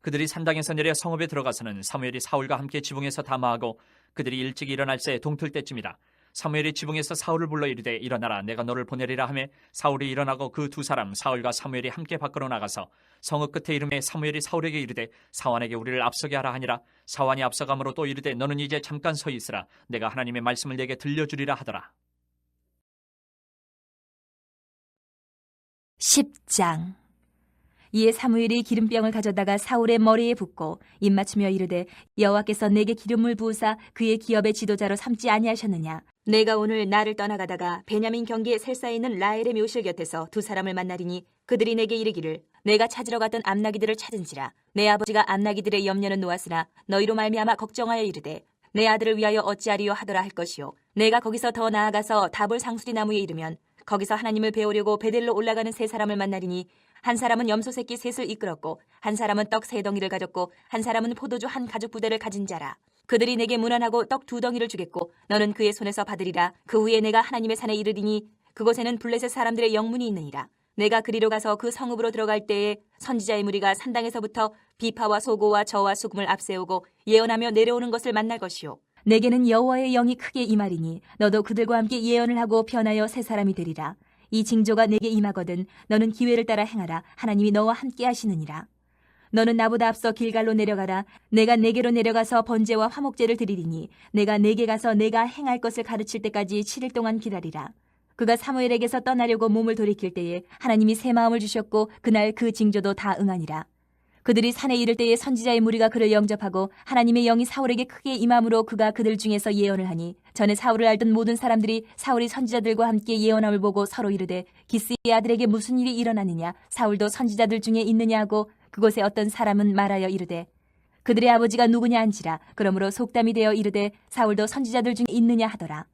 그들이 산당에서 내려 성읍에 들어가서는 사무엘이 사울과 함께 지붕에서 담화하고 그들이 일찍 일어날 새 동틀 때쯤이라. 사무엘이 지붕에서 사울을 불러 이르되 일어나라, 내가 너를 보내리라 하매 사울이 일어나고 그 두 사람 사울과 사무엘이 함께 밖으로 나가서 성읍 끝에 이름에 사무엘이 사울에게 이르되 사환에게 우리를 앞서게 하라 하니라. 사환이 앞서감으로 또 이르되 너는 이제 잠깐 서 있으라. 내가 하나님의 말씀을 내게 들려주리라 하더라. 10장. 이에 사무엘이 기름병을 가져다가 사울의 머리에 붓고 입맞추며 이르되 여호와께서 내게 기름을 부으사 그의 기업의 지도자로 삼지 아니하셨느냐? 내가 오늘 나를 떠나가다가 베냐민 경계에 셀사에 있는 라헬의 묘실 곁에서 두 사람을 만나리니 그들이 내게 이르기를 내가 찾으러 갔던 암나기들을 찾은지라. 내 아버지가 암나기들의 염려는 놓았으나 너희로 말미암아 걱정하여 이르되 내 아들을 위하여 어찌하리요 하더라 할 것이요. 내가 거기서 더 나아가서 다볼 상수리 나무에 이르면 거기서 하나님을 배우려고 베델로 올라가는 세 사람을 만나리니 한 사람은 염소 새끼 셋을 이끌었고 한 사람은 떡 세 덩이를 가졌고 한 사람은 포도주 한 가죽 부대를 가진 자라. 그들이 내게 문안하고 떡 두 덩이를 주겠고 너는 그의 손에서 받으리라. 그 후에 내가 하나님의 산에 이르리니 그곳에는 블레셋 사람들의 영문이 있느니라. 내가 그리로 가서 그 성읍으로 들어갈 때에 선지자의 무리가 산당에서부터 비파와 소고와 저와 수금을 앞세우고 예언하며 내려오는 것을 만날 것이요. 내게는 여호와의 영이 크게 임하리니 너도 그들과 함께 예언을 하고 변하여 새 사람이 되리라. 이 징조가 내게 임하거든 너는 기회를 따라 행하라. 하나님이 너와 함께 하시느니라. 너는 나보다 앞서 길갈로 내려가라. 내가 네게로 내려가서 번제와 화목제를 드리리니 내가 네게 가서 내가 행할 것을 가르칠 때까지 7일 동안 기다리라. 그가 사무엘에게서 떠나려고 몸을 돌이킬 때에 하나님이 새 마음을 주셨고 그날 그 징조도 다 응하니라. 그들이 산에 이를 때에 선지자의 무리가 그를 영접하고 하나님의 영이 사울에게 크게 임함으로 그가 그들 중에서 예언을 하니 전에 사울을 알던 모든 사람들이 사울이 선지자들과 함께 예언함을 보고 서로 이르되 기스의 아들에게 무슨 일이 일어나느냐 사울도 선지자들 중에 있느냐 하고 그곳에 어떤 사람은 말하여 이르되 그들의 아버지가 누구냐 한지라. 그러므로 속담이 되어 이르되 사울도 선지자들 중에 있느냐 하더라.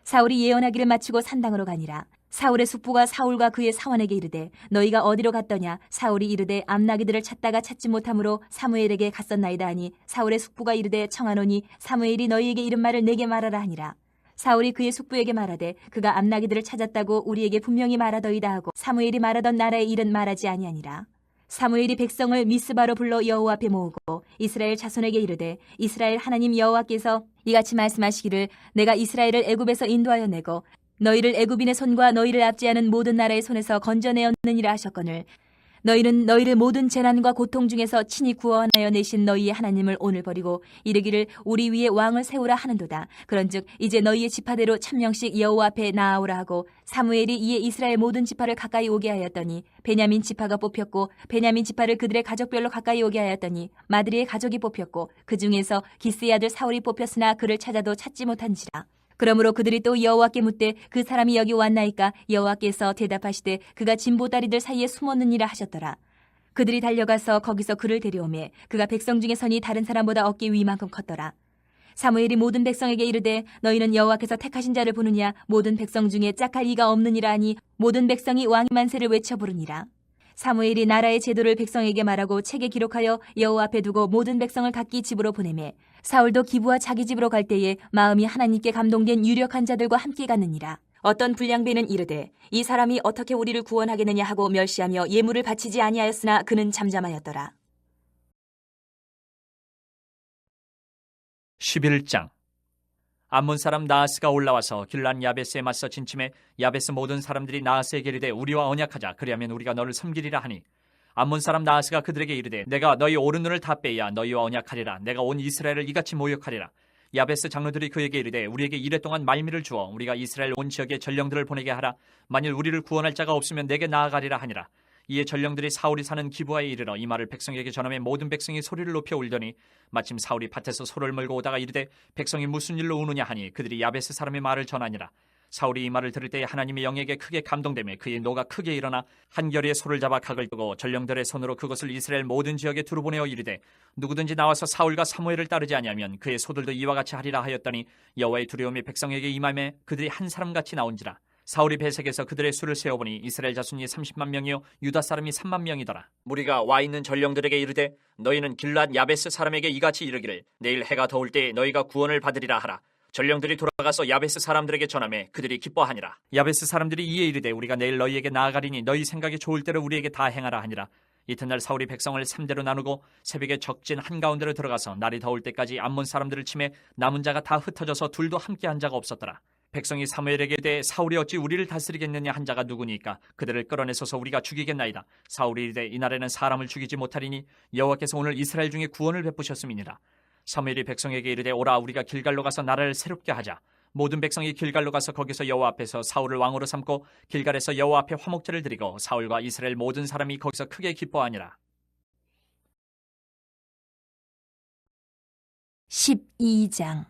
사울이 예언하기를 마치고 산당으로 가니라. 사울의 숙부가 사울과 그의 사원에게 이르되 너희가 어디로 갔더냐. 사울이 이르되 암나기들을 찾다가 찾지 못함으로 사무엘에게 갔었나이다 하니 사울의 숙부가 이르되 청하노니 사무엘이 너희에게 이른 말을 내게 말하라 하니라. 사울이 그의 숙부에게 말하되 그가 암나기들을 찾았다고 우리에게 분명히 말하더이다 하고 사무엘이 말하던 나라의 일은 말하지 아니하니라. 사무엘이 백성을 미스바로 불러 여호와 앞에 모으고 이스라엘 자손에게 이르되 이스라엘 하나님 여호와께서 이같이 말씀하시기를 내가 이스라엘을 애굽에서 인도하여 내고 너희를 애굽인의 손과 너희를 압제하는 모든 나라의 손에서 건져내었느니라 하셨거늘 너희는 너희를 모든 재난과 고통 중에서 친히 구원하여 내신 너희의 하나님을 오늘 버리고 이르기를 우리 위에 왕을 세우라 하는도다. 그런즉 이제 너희의 지파대로 1000명씩 여호와 앞에 나아오라 하고 사무엘이 이에 이스라엘 모든 지파를 가까이 오게 하였더니 베냐민 지파가 뽑혔고 베냐민 지파를 그들의 가족별로 가까이 오게 하였더니 마드리의 가족이 뽑혔고 그 중에서 기스의 아들 사울이 뽑혔으나 그를 찾아도 찾지 못한지라. 그러므로 그들이 또 여호와께 묻되 그 사람이 여기 왔나이까. 여호와께서 대답하시되 그가 진보다리들 사이에 숨었느니라 하셨더라. 그들이 달려가서 거기서 그를 데려오매 그가 백성 중에 선이 다른 사람보다 어깨 위만큼 컸더라. 사무엘이 모든 백성에게 이르되 너희는 여호와께서 택하신 자를 보느냐. 모든 백성 중에 짝할 이가 없느니라 하니 모든 백성이 왕의 만세를 외쳐 부르니라. 사무엘이 나라의 제도를 백성에게 말하고 책에 기록하여 여호와 앞에 두고 모든 백성을 각기 집으로 보내매 사울도 기브와 자기 집으로 갈 때에 마음이 하나님께 감동된 유력한 자들과 함께 갔느니라. 어떤 불량배는 이르되 이 사람이 어떻게 우리를 구원하겠느냐 하고 멸시하며 예물을 바치지 아니하였으나 그는 잠잠하였더라. 11장. 암몬 사람 나하스가 올라와서 길란 야베스에 맞서 진침해 야베스 모든 사람들이 나하스에게 이르되 우리와 언약하자. 그리하면 우리가 너를 섬기리라 하니 암몬 사람 나하스가 그들에게 이르되 내가 너희 오른눈을 다 빼야 너희와 언약하리라. 내가 온 이스라엘을 이같이 모욕하리라. 야베스 장로들이 그에게 이르되 우리에게 이래 동안 말미를 주어 우리가 이스라엘 온 지역에 전령들을 보내게 하라. 만일 우리를 구원할 자가 없으면 내게 나아가리라 하니라. 이에 전령들이 사울이 사는 기브아에 이르러 이 말을 백성에게 전하매 모든 백성이 소리를 높여 울더니 마침 사울이 밭에서 소를 몰고 오다가 이르되 백성이 무슨 일로 우느냐 하니 그들이 야베스 사람의 말을 전하니라. 사울이 이 말을 들을 때에 하나님의 영에게 크게 감동되며 그의 노가 크게 일어나 한결의 소를 잡아 각을 뜨고 전령들의 손으로 그것을 이스라엘 모든 지역에 두루 보내어 이르되 누구든지 나와서 사울과 사무엘을 따르지 아니하면 그의 소들도 이와 같이 하리라 하였더니 여호와의 두려움이 백성에게 임하매 그들이 한 사람같이 나온지라. 사울이 배색에서 그들의 수를 세어보니 이스라엘 자손이 30만 명이요 유다 사람이 3만 명이더라. 무리가 와 있는 전령들에게 이르되 너희는 길랏 야베스 사람에게 이같이 이르기를 내일 해가 더울 때에 너희가 구원을 받으리라 하라. 전령들이 돌아가서 야베스 사람들에게 전하매 그들이 기뻐하니라. 야베스 사람들이 이에 이르되 우리가 내일 너희에게 나아가리니 너희 생각이 좋을 대로 우리에게 다 행하라 하니라. 이튿날 사울이 백성을 3대로 나누고 새벽에 적진 한가운데로 들어가서 날이 더울 때까지 암몬 사람들을 치매 남은 자가 다 흩어져서 둘도 함께 한 자가 없었더라. 백성이 사무엘에게 대해 사울이 어찌 우리를 다스리겠느냐 한 자가 누구니까 그들을 끌어내서서 우리가 죽이겠나이다. 사울이 이르되 이날에는 사람을 죽이지 못하리니 여호와께서 오늘 이스라엘 중에 구원을 베푸셨음이니라. 사무엘이 백성에게 이르되 오라 우리가 길갈로 가서 나라를 새롭게 하자. 모든 백성이 길갈로 가서 거기서 여호와 앞에서 사울을 왕으로 삼고 길갈에서 여호와 앞에 화목제를 드리고 사울과 이스라엘 모든 사람이 거기서 크게 기뻐하니라. 12장.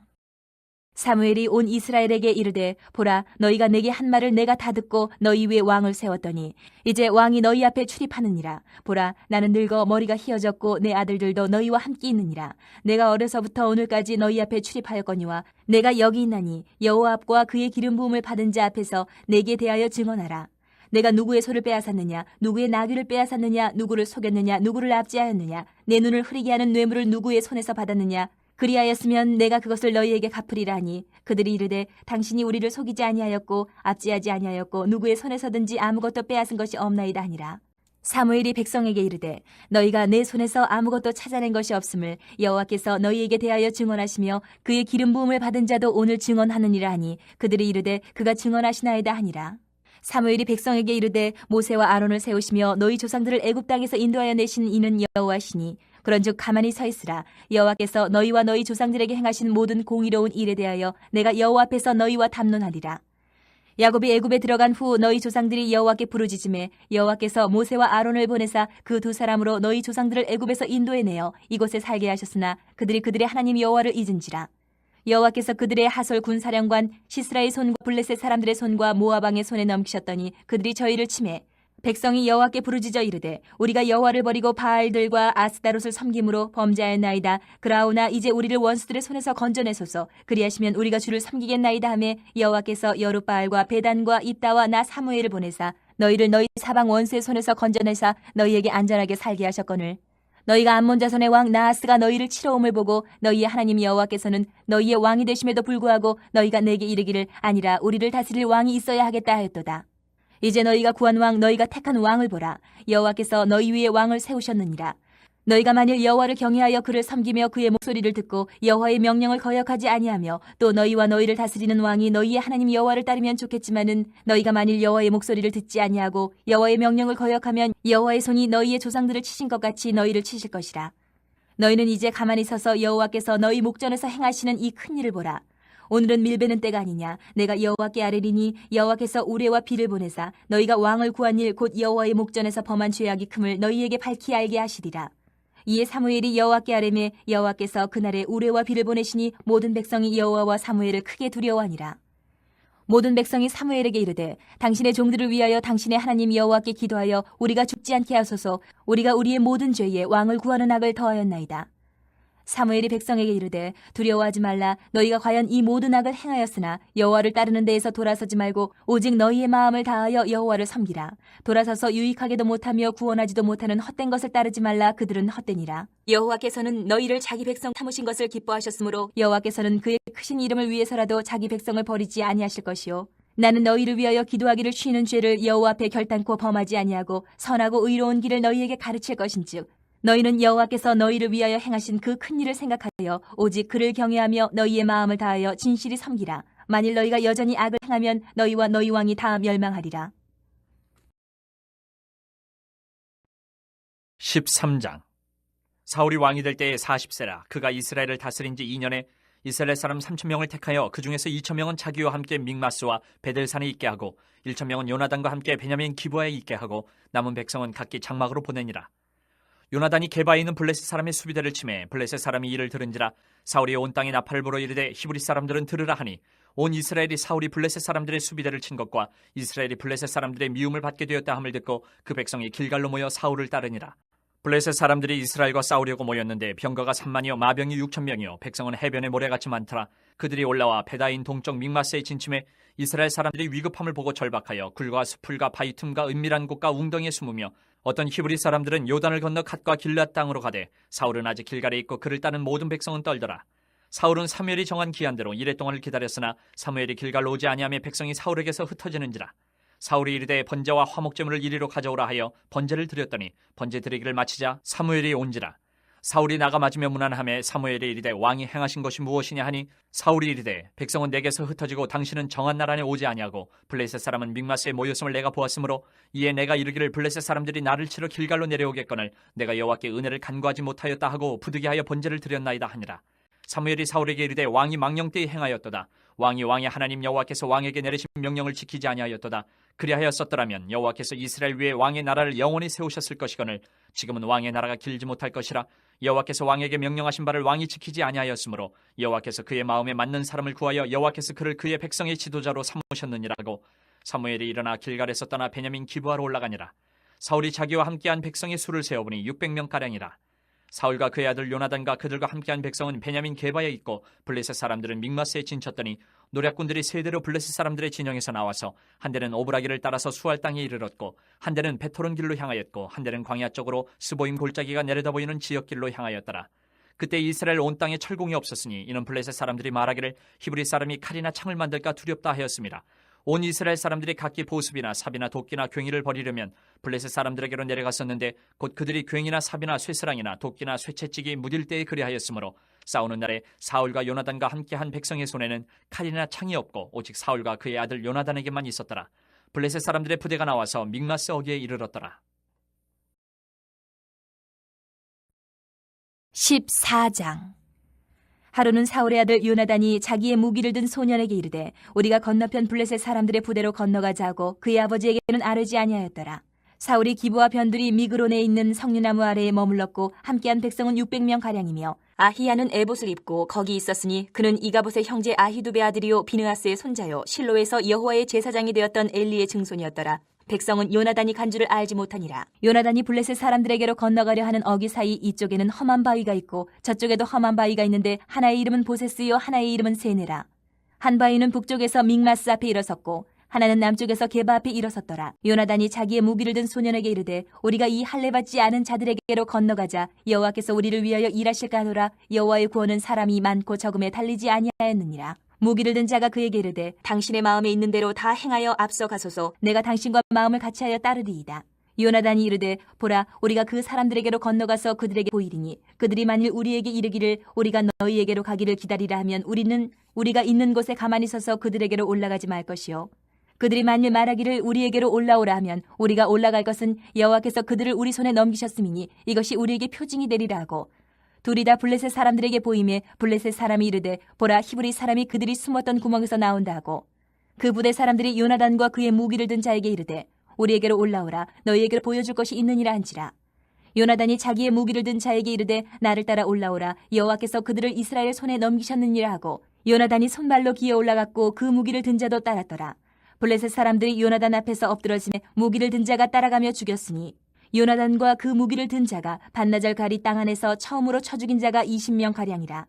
사무엘이 온 이스라엘에게 이르되 보라 너희가 내게 한 말을 내가 다 듣고 너희 위에 왕을 세웠더니 이제 왕이 너희 앞에 출입하느니라. 보라 나는 늙어 머리가 희어졌고 내 아들들도 너희와 함께 있느니라. 내가 어려서부터 오늘까지 너희 앞에 출입하였거니와 내가 여기 있나니 여호와 앞과 그의 기름 부음을 받은 자 앞에서 내게 대하여 증언하라. 내가 누구의 소를 빼앗았느냐, 누구의 나귀를 빼앗았느냐, 누구를 속였느냐, 누구를 압제하였느냐, 내 눈을 흐리게 하는 뇌물을 누구의 손에서 받았느냐. 그리하였으면 내가 그것을 너희에게 갚으리라 하니 그들이 이르되 당신이 우리를 속이지 아니하였고 압제하지 아니하였고 누구의 손에서든지 아무것도 빼앗은 것이 없나이다 하니라. 사무엘이 백성에게 이르되 너희가 내 손에서 아무것도 찾아낸 것이 없음을 여호와께서 너희에게 대하여 증언하시며 그의 기름 부음을 받은 자도 오늘 증언하느니라 하니 그들이 이르되 그가 증언하시나이다 하니라. 사무엘이 백성에게 이르되 모세와 아론을 세우시며 너희 조상들을 애굽 땅에서 인도하여 내신 이는 여호와시니 그런즉 가만히 서 있으라. 여호와께서 너희와 너희 조상들에게 행하신 모든 공의로운 일에 대하여 내가 여호와 앞에서 너희와 담론하리라. 야곱이 애굽에 들어간 후 너희 조상들이 여호와께 부르짖음에 여호와께서 모세와 아론을 보내사 그 두 사람으로 너희 조상들을 애굽에서 인도해내어 이곳에 살게 하셨으나 그들이 그들의 하나님 여호와를 잊은지라. 여호와께서 그들의 하솔 군사령관 시스라의 손과 블레셋 사람들의 손과 모압 왕의 손에 넘기셨더니 그들이 저희를 치매 백성이 여호와께 부르짖어 이르되 우리가 여호와를 버리고 바알들과 아스다롯을 섬김으로 범죄하였나이다. 그라오나 이제 우리를 원수들의 손에서 건져내소서. 그리하시면 우리가 주를 섬기겠나이다 하며 여호와께서 여룻바알과 베단과 입다와 나 사무엘을 보내사 너희를 너희 사방 원수의 손에서 건져내사 너희에게 안전하게 살게 하셨거늘 너희가 암몬 자손의 왕 나하스가 너희를 치러 옴을 보고 너희의 하나님 여호와께서는 너희의 왕이 되심에도 불구하고 너희가 내게 이르기를 아니라 우리를 다스릴 왕이 있어야 하겠다 하였도다. 이제 너희가 구한 왕 너희가 택한 왕을 보라. 여호와께서 너희 위에 왕을 세우셨느니라. 너희가 만일 여호와를 경외하여 그를 섬기며 그의 목소리를 듣고 여호와의 명령을 거역하지 아니하며 또 너희와 너희를 다스리는 왕이 너희의 하나님 여호와를 따르면 좋겠지만은 너희가 만일 여호와의 목소리를 듣지 아니하고 여호와의 명령을 거역하면 여호와의 손이 너희의 조상들을 치신 것 같이 너희를 치실 것이라. 너희는 이제 가만히 서서 여호와께서 너희 목전에서 행하시는 이 큰 일을 보라. 오늘은 밀베는 때가 아니냐. 내가 여호와께 아뢰리니 여호와께서 우레와 비를 보내사 너희가 왕을 구한 일 곧 여호와의 목전에서 범한 죄악이 큼을 너희에게 밝히 알게 하시리라. 이에 사무엘이 여호와께 아뢰매 여호와께서 그날에 우레와 비를 보내시니 모든 백성이 여호와와 사무엘을 크게 두려워하니라. 모든 백성이 사무엘에게 이르되 당신의 종들을 위하여 당신의 하나님 여호와께 기도하여 우리가 죽지 않게 하소서. 우리가 우리의 모든 죄에 왕을 구하는 악을 더하였나이다. 사무엘이 백성에게 이르되 두려워하지 말라. 너희가 과연 이 모든 악을 행하였으나 여호와를 따르는 데에서 돌아서지 말고 오직 너희의 마음을 다하여 여호와를 섬기라. 돌아서서 유익하게도 못하며 구원하지도 못하는 헛된 것을 따르지 말라. 그들은 헛되니라. 여호와께서는 너희를 자기 백성 삼으신 것을 기뻐하셨으므로 여호와께서는 그의 크신 이름을 위해서라도 자기 백성을 버리지 아니하실 것이요. 나는 너희를 위하여 기도하기를 쉬는 죄를 여호와 앞에 결단코 범하지 아니하고 선하고 의로운 길을 너희에게 가르칠 것인즉 너희는 여호와께서 너희를 위하여 행하신 그 큰 일을 생각하여 오직 그를 경외하며 너희의 마음을 다하여 진실이 섬기라. 만일 너희가 여전히 악을 행하면 너희와 너희 왕이 다 멸망하리라. 13장. 사울이 왕이 될 때에 40세라. 그가 이스라엘을 다스린 지 2년에 이스라엘 사람 3,000명을 택하여 그 중에서 2,000명은 자기와 함께 믹마스와 베델산에 있게 하고 1,000명은 요나단과 함께 베냐민 기브아에 있게 하고 남은 백성은 각기 장막으로 보내니라. 요나단이 게바에 있는 블레셋 사람의 수비대를 치매 블레셋 사람이 이를 들은지라. 사울이 온 땅에 나팔을 불어 이르되 히브리 사람들은 들으라 하니 온 이스라엘이 사울이 블레셋 사람들의 수비대를 친 것과 이스라엘이 블레셋 사람들의 미움을 받게 되었다 함을 듣고 그 백성이 길갈로 모여 사울을 따르니라. 블레셋 사람들이 이스라엘과 싸우려고 모였는데 병거가 3만이요 마병이 6,000명이요 백성은 해변에 모래같이 많더라. 그들이 올라와 베다인 동쪽 믹마스에 진침해 이스라엘 사람들이 위급함을 보고 절박하여 굴과 수풀과 바위 틈과 은밀한 곳과 웅덩이에 숨으며 어떤 히브리 사람들은 요단을 건너 갓과 길앗 땅으로 가되 사울은 아직 길갈에 있고 그를 따른 모든 백성은 떨더라. 사울은 사무엘이 정한 기한대로 이레 동안을 기다렸으나 사무엘이 길갈로 오지 아니하며 백성이 사울에게서 흩어지는지라. 사울이 이르되 번제와 화목제물을 이리로 가져오라 하여 번제를 드렸더니 번제 드리기를 마치자 사무엘이 온지라. 사울이 나가 맞으며 문안하며 사무엘이 이르되 왕이 행하신 것이 무엇이냐 하니 사울이 이르되 백성은 내게서 흩어지고 당신은 정한 날 안에 오지 아니하고 블레셋 사람은 믹마스에 모였음을 내가 보았으므로 이에 내가 이르기를 블레셋 사람들이 나를 치러 길갈로 내려오겠거늘 내가 여호와께 은혜를 간구하지 못하였다 하고 부득이하여 번제를 드렸나이다 하니라. 사무엘이 사울에게 이르되 왕이 망령되이 행하였도다. 왕이 왕의 하나님 여호와께서 왕에게 내리신 명령을 지키지 아니하였도다. 그리하였었더라면 여호와께서 이스라엘 위에 왕의 나라를 영원히 세우셨을 것이거늘 지금은 왕의 나라가 길지 못할 것이라. 여호와께서 왕에게 명령하신 바를 왕이 지키지 아니하였으므로 여호와께서 그의 마음에 맞는 사람을 구하여 여호와께서 그를 그의 백성의 지도자로 삼으셨느니라고. 사무엘이 일어나 길갈에서 떠나 베냐민 기브아로 올라가니라. 사울이 자기와 함께한 백성의 수를 세어보니 600명가량이라. 사울과 그의 아들 요나단과 그들과 함께한 백성은 베냐민 게바에 있고 블레셋 사람들은 믹마스에 진쳤더니 노략군들이 세대로 블레셋 사람들의 진영에서 나와서 한 대는 오브라기를 따라서 수알 땅에 이르렀고 한 대는 베토론 길로 향하였고 한 대는 광야 쪽으로 스보임 골짜기가 내려다 보이는 지역길로 향하였더라. 그때 이스라엘 온 땅에 철공이 없었으니 이는 블레셋 사람들이 말하기를 히브리 사람이 칼이나 창을 만들까 두렵다 하였습니다. 온 이스라엘 사람들이 각기 보습이나 삽이나 도끼나 괭이를 버리려면 블레셋 사람들에게로 내려갔었는데 곧 그들이 괭이나 삽이나 쇠스랑이나 도끼나 쇠채찍이 무딜 때에 그리하였으므로 싸우는 날에 사울과 요나단과 함께한 백성의 손에는 칼이나 창이 없고 오직 사울과 그의 아들 요나단에게만 있었더라. 블레셋 사람들의 부대가 나와서 믹마스 어귀에 이르렀더라. 14장. 하루는 사울의 아들 요나단이 자기의 무기를 든 소년에게 이르되 우리가 건너편 블레셋 사람들의 부대로 건너가자 하고 그의 아버지에게는 아뢰지 아니하였더라. 사울이 기브와 변두리 미그론에 있는 석류나무 아래에 머물렀고 함께한 백성은 600명 가량이며 아히야는 에봇을 입고 거기 있었으니 그는 이가봇의 형제 아히두베 아들이요 비느하스의 손자요 실로에서 여호와의 제사장이 되었던 엘리의 증손이었더라. 백성은 요나단이 간 줄을 알지 못하니라. 요나단이 블레셋 사람들에게로 건너가려 하는 어귀 사이 이쪽에는 험한 바위가 있고 저쪽에도 험한 바위가 있는데 하나의 이름은 보세스요 하나의 이름은 세네라. 한 바위는 북쪽에서 믹마스 앞에 일어섰고 하나는 남쪽에서 게바 앞에 일어섰더라. 요나단이 자기의 무기를 든 소년에게 이르되 우리가 이 할례받지 않은 자들에게로 건너가자. 여호와께서 우리를 위하여 일하실까 하노라. 여호와의 구원은 사람이 많고 적음에 달리지 아니하였느니라. 무기를 든 자가 그에게 이르되 당신의 마음에 있는 대로 다 행하여 앞서가소서. 내가 당신과 마음을 같이하여 따르리이다. 요나단이 이르되 보라 우리가 그 사람들에게로 건너가서 그들에게 보이리니 그들이 만일 우리에게 이르기를 우리가 너희에게로 가기를 기다리라 하면 우리는 우리가 있는 곳에 가만히 서서 그들에게로 올라가지 말 것이요 그들이 만일 말하기를 우리에게로 올라오라 하면 우리가 올라갈 것은 여호와께서 그들을 우리 손에 넘기셨음이니 이것이 우리에게 표징이 되리라 하고 둘이 다 블레셋 사람들에게 보임에 블레셋 사람이 이르되 보라 히브리 사람이 그들이 숨었던 구멍에서 나온다 하고 그 부대 사람들이 요나단과 그의 무기를 든 자에게 이르되 우리에게로 올라오라 너희에게로 보여줄 것이 있느니라 한지라. 요나단이 자기의 무기를 든 자에게 이르되 나를 따라 올라오라 여호와께서 그들을 이스라엘 손에 넘기셨느니라 하고 요나단이 손발로 기어 올라갔고 그 무기를 든 자도 따랐더라. 블레셋 사람들이 요나단 앞에서 엎드러지매 무기를 든 자가 따라가며 죽였으니 요나단과 그 무기를 든 자가 반나절 가리 땅 안에서 처음으로 쳐 죽인 자가 20명 가량이라.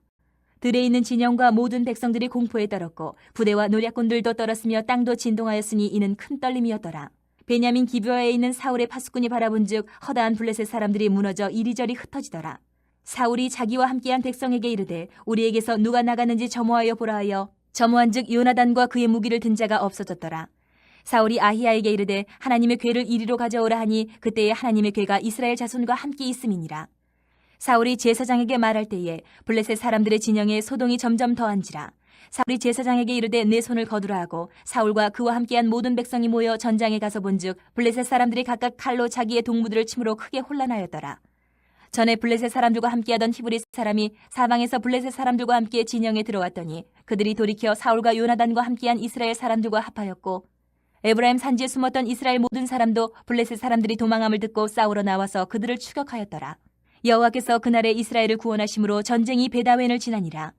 들에 있는 진영과 모든 백성들이 공포에 떨었고 부대와 노략군들도 떨었으며 땅도 진동하였으니 이는 큰 떨림이었더라. 베냐민 기브아에 있는 사울의 파수꾼이 바라본즉 허다한 블레셋 사람들이 무너져 이리저리 흩어지더라. 사울이 자기와 함께한 백성에게 이르되 우리에게서 누가 나가는지 점호하여 보라 하여 점호한즉 요나단과 그의 무기를 든 자가 없어졌더라. 사울이 아히야에게 이르되 하나님의 궤를 이리로 가져오라 하니 그때에 하나님의 궤가 이스라엘 자손과 함께 있음이니라. 사울이 제사장에게 말할 때에 블레셋 사람들의 진영에 소동이 점점 더한지라. 사울이 제사장에게 이르되 내 손을 거두라 하고 사울과 그와 함께한 모든 백성이 모여 전장에 가서 본즉 블레셋 사람들이 각각 칼로 자기의 동무들을 침으로 크게 혼란하였더라. 전에 블레셋 사람들과 함께하던 히브리 사람이 사방에서 블레셋 사람들과 함께 진영에 들어왔더니 그들이 돌이켜 사울과 요나단과 함께한 이스라엘 사람들과 합하였고 에브라임 산지에 숨었던 이스라엘 모든 사람도 블레셋 사람들이 도망함을 듣고 싸우러 나와서 그들을 추격하였더라. 여호와께서 그날에 이스라엘을 구원하심으로 전쟁이 베다웬을 지나니라.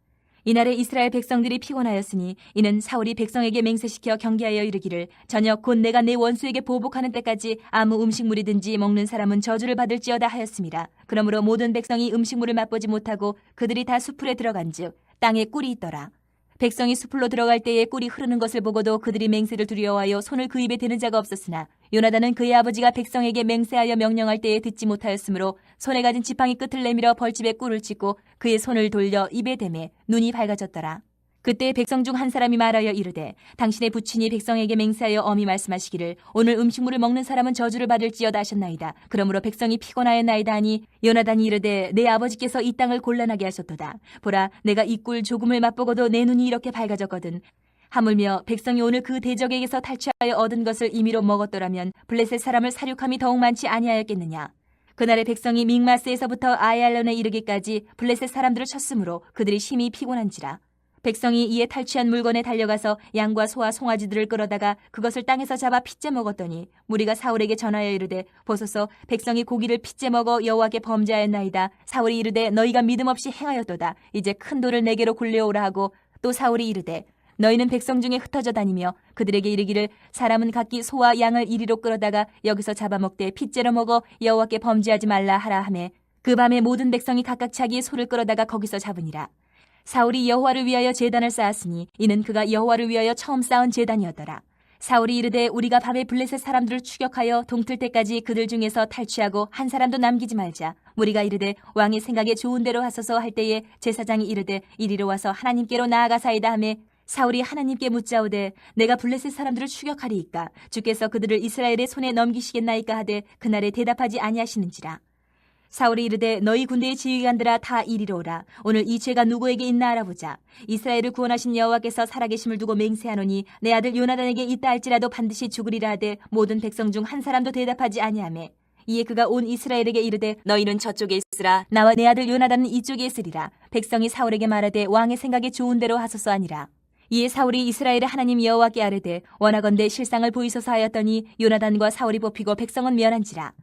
이날에 이스라엘 백성들이 피곤하였으니 이는 사울이 백성에게 맹세시켜 경계하여 이르기를 저녁 곧 내가 내 원수에게 보복하는 때까지 아무 음식물이든지 먹는 사람은 저주를 받을지어다 하였습니다. 그러므로 모든 백성이 음식물을 맛보지 못하고 그들이 다 수풀에 들어간즉 땅에 꿀이 있더라. 백성이 수풀로 들어갈 때에 꿀이 흐르는 것을 보고도 그들이 맹세를 두려워하여 손을 그 입에 대는 자가 없었으나 요나단은 그의 아버지가 백성에게 맹세하여 명령할 때에 듣지 못하였으므로 손에 가진 지팡이 끝을 내밀어 벌집에 꿀을 찍고 그의 손을 돌려 입에 대매 눈이 밝아졌더라. 그때 백성 중 한 사람이 말하여 이르되 당신의 부친이 백성에게 맹세하여 엄히 말씀하시기를 오늘 음식물을 먹는 사람은 저주를 받을지어다 하셨나이다. 그러므로 백성이 피곤하였나이다 하니 요나단이 이르되 내 아버지께서 이 땅을 곤란하게 하셨도다. 보라 내가 이 꿀 조금을 맛보고도 내 눈이 이렇게 밝아졌거든. 하물며 백성이 오늘 그 대적에게서 탈취하여 얻은 것을 임의로 먹었더라면 블레셋 사람을 사륙함이 더욱 많지 아니하였겠느냐. 그날의 백성이 믹마스에서부터 아얄론에 이르기까지 블레셋 사람들을 쳤으므로 그들이 심히 피곤한지라. 백성이 이에 탈취한 물건에 달려가서 양과 소와 송아지들을 끌어다가 그것을 땅에서 잡아 핏째 먹었더니 무리가 사울에게 전하여 이르되 보소서 백성이 고기를 핏째 먹어 여호와께 범죄하였나이다. 사울이 이르되 너희가 믿음 없이 행하였도다. 이제 큰 돌을 내게로 굴려오라 하고 또 사울이 이르되 너희는 백성 중에 흩어져 다니며 그들에게 이르기를 사람은 각기 소와 양을 이리로 끌어다가 여기서 잡아먹되 핏째로 먹어 여호와께 범죄하지 말라 하라 하매 그 밤에 모든 백성이 각각 자기의 소를 끌어다가 거기서 잡으니라. 사울이 여호와를 위하여 제단을 쌓았으니 이는 그가 여호와를 위하여 처음 쌓은 제단이었더라. 사울이 이르되 우리가 밤에 블레셋 사람들을 추격하여 동틀 때까지 그들 중에서 탈취하고 한 사람도 남기지 말자. 무리가 이르되 왕의 생각에 좋은 대로 하소서 할 때에 제사장이 이르되 이리로 와서 하나님께로 나아가사이다 하매 사울이 하나님께 묻자오되 내가 블레셋 사람들을 추격하리이까 주께서 그들을 이스라엘의 손에 넘기시겠나이까 하되 그날에 대답하지 아니하시는지라. 사울이 이르되 너희 군대의 지휘관들아 다 이리로 오라. 오늘 이 죄가 누구에게 있나 알아보자. 이스라엘을 구원하신 여호와께서 살아계심을 두고 맹세하노니 내 아들 요나단에게 있다 할지라도 반드시 죽으리라 하되 모든 백성 중 한 사람도 대답하지 아니하매 이에 그가 온 이스라엘에게 이르되 너희는 저쪽에 있으라. 나와 내 아들 요나단은 이쪽에 있으리라. 백성이 사울에게 말하되 왕의 생각에 좋은 대로 하소서 하니라. 이에 사울이 이스라엘의 하나님 여호와께 아뢰되 원하건대 실상을 보이소서 하였더니 요나단과 사울이 뽑히고 백성은 멸한지라.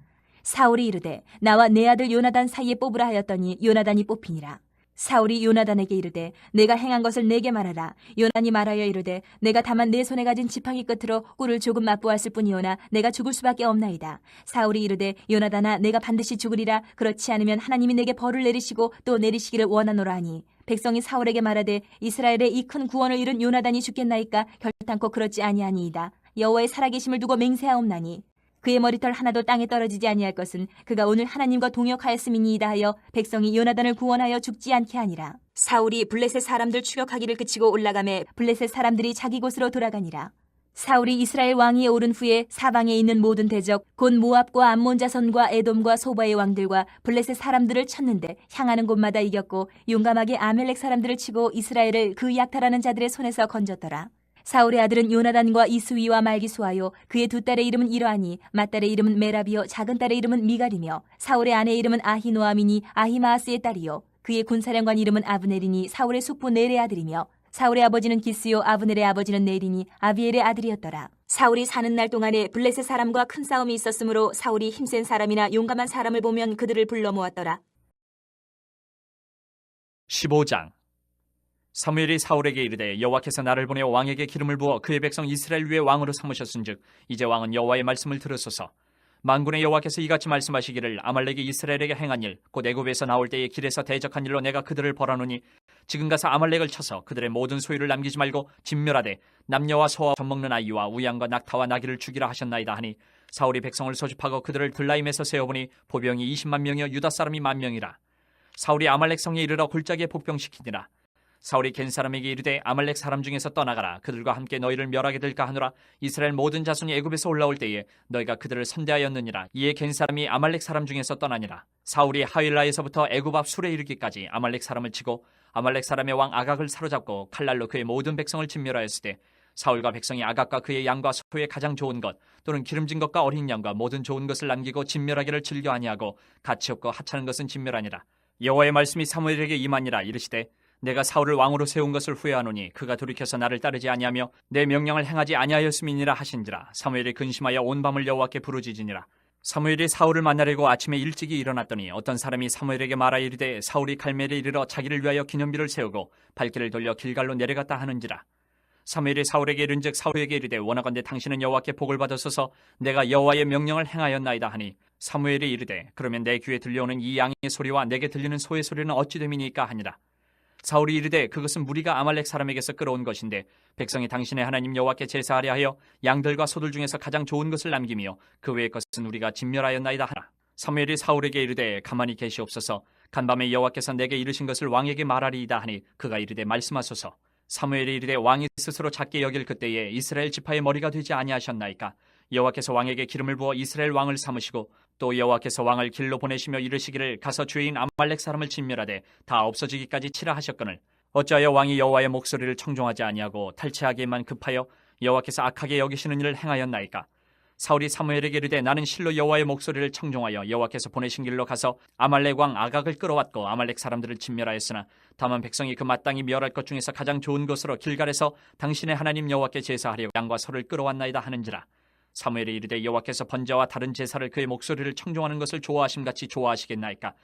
사울이 이르되 나와 내 아들 요나단 사이에 뽑으라 하였더니 요나단이 뽑히니라. 사울이 요나단에게 이르되 내가 행한 것을 내게 말하라. 요나단이 말하여 이르되 내가 다만 내 손에 가진 지팡이 끝으로 꿀을 조금 맛보았을 뿐이오나 내가 죽을 수밖에 없나이다. 사울이 이르되 요나단아 내가 반드시 죽으리라. 그렇지 않으면 하나님이 내게 벌을 내리시고 또 내리시기를 원하노라 하니 백성이 사울에게 말하되 이스라엘의 이 큰 구원을 이룬 요나단이 죽겠나이까 결단코 그렇지 아니하니이다. 여호와의 살아계심을 두고 맹세하옵나니 그의 머리털 하나도 땅에 떨어지지 아니할 것은 그가 오늘 하나님과 동역하였음이니이다 하여 백성이 요나단을 구원하여 죽지 않게 하니라. 사울이 블레셋 사람들 추격하기를 그치고 올라가매 블레셋 사람들이 자기 곳으로 돌아가니라. 사울이 이스라엘 왕위에 오른 후에 사방에 있는 모든 대적 곧 모압과 암몬 자손과 에돔과 소바의 왕들과 블레셋 사람들을 쳤는데 향하는 곳마다 이겼고 용감하게 아멜렉 사람들을 치고 이스라엘을 그 약탈하는 자들의 손에서 건졌더라. 사울의 아들은 요나단과 이스위와 말기수하요 그의 두 딸의 이름은 이러하니 맏딸의 이름은 메라비요 작은 딸의 이름은 미갈이며 사울의 아내의 이름은 아히노아미니 아히마아스의 딸이요 그의 군사령관 이름은 아브넬이니 사울의 숙부 넬의 아들이며 사울의 아버지는 기스요 아브넬의 아버지는 넬이니 아비엘의 아들이었더라. 사울이 사는 날 동안에 블레셋 사람과 큰 싸움이 있었으므로 사울이 힘센 사람이나 용감한 사람을 보면 그들을 불러 모았더라. 15장. 사무엘이 사울에게 이르되 여호와께서 나를 보내 왕에게 기름을 부어 그의 백성 이스라엘 위에 왕으로 삼으셨은즉 이제 왕은 여호와의 말씀을 들으소서. 만군의 여호와께서 이같이 말씀하시기를 아말렉이 이스라엘에게 행한 일 곧 애굽에서 나올 때에 길에서 대적한 일로 내가 그들을 벌하노니 지금 가서 아말렉을 쳐서 그들의 모든 소유를 남기지 말고 진멸하되 남녀와 소와 젖먹는 아이와 우양과 낙타와 나귀를 죽이라 하셨나이다 하니 사울이 백성을 소집하고 그들을 들라임에서 세어보니 보병이 20만 명이요 유다 사람이 10,000명이라. 사울이 아말렉 성에 이르러 골짜기에 복병시키니라. 사울이 겐 사람에게 이르되 아말렉 사람 중에서 떠나가라. 그들과 함께 너희를 멸하게 될까 하노라. 이스라엘 모든 자손이 애굽에서 올라올 때에 너희가 그들을 선대하였느니라. 이에 겐 사람이 아말렉 사람 중에서 떠나니라. 사울이 하윌라에서부터 애굽 앞 술에 이르기까지 아말렉 사람을 치고 아말렉 사람의 왕 아각을 사로잡고 칼날로 그의 모든 백성을 진멸하였을 때 사울과 백성이 아각과 그의 양과 소의 가장 좋은 것 또는 기름진 것과 어린 양과 모든 좋은 것을 남기고 진멸하기를 즐겨 아니하고 가치 없고 하찮은 것은 진멸하니라. 여호와의 말씀이 사무엘에게 임하니라. 이르시되 내가 사울을 왕으로 세운 것을 후회하노니 그가 돌이켜서 나를 따르지 아니하며 내 명령을 행하지 아니하였음이니라 하신지라. 사무엘이 근심하여 온 밤을 여호와께 부르짖으니라. 사무엘이 사울을 만나려고 아침에 일찍이 일어났더니 어떤 사람이 사무엘에게 말하여 이르되 사울이 갈멜에 이르러 자기를 위하여 기념비를 세우고 발길을 돌려 길갈로 내려갔다 하는지라. 사무엘이 사울에게 이른즉 사울에게 이르되 원하건대 당신은 여호와께 복을 받으소서. 내가 여호와의 명령을 행하였나이다 하니 사무엘이 이르되 그러면 내 귀에 들려오는 이 양의 소리와 내게 들리는 소의 소리는 어찌 됨이니까 하니라. 사울이 이르되 그것은 무리가 아말렉 사람에게서 끌어온 것인데 백성이 당신의 하나님 여호와께 제사하려 하여 양들과 소들 중에서 가장 좋은 것을 남기며 그 외의 것은 우리가 진멸하였나이다 하라. 사무엘이 사울에게 이르되 가만히 계시옵소서. 간밤에 여호와께서 내게 이르신 것을 왕에게 말하리이다 하니 그가 이르되 말씀하소서. 사무엘이 이르되 왕이 스스로 작게 여길 그때에 이스라엘 지파의 머리가 되지 아니하셨나이까. 여호와께서 왕에게 기름을 부어 이스라엘 왕을 삼으시고 또 여호와께서 왕을 길로 보내시며 이르시기를 가서 주인 아말렉 사람을 진멸하되 다 없어지기까지 치라 하셨거늘 어찌하여 왕이 여호와의 목소리를 청종하지 아니하고 탈취하기에만 급하여 여호와께서 악하게 여기시는 일을 행하였나이까. 사울이 사무엘에게 이르되 나는 실로 여호와의 목소리를 청종하여 여호와께서 보내신 길로 가서 아말렉 왕 아각을 끌어왔고 아말렉 사람들을 진멸하였으나 다만 백성이 그 마땅히 멸할 것 중에서 가장 좋은 것으로 길갈에서 당신의 하나님 여호와께 제사하려 양과 소를 끌어왔나이다 하는지라. 사무엘이 이르되 여호와께서 번제와 다른 제사를 그의 목소리를 청종하는 것을 좋아하심같이 좋아하시겠나이까.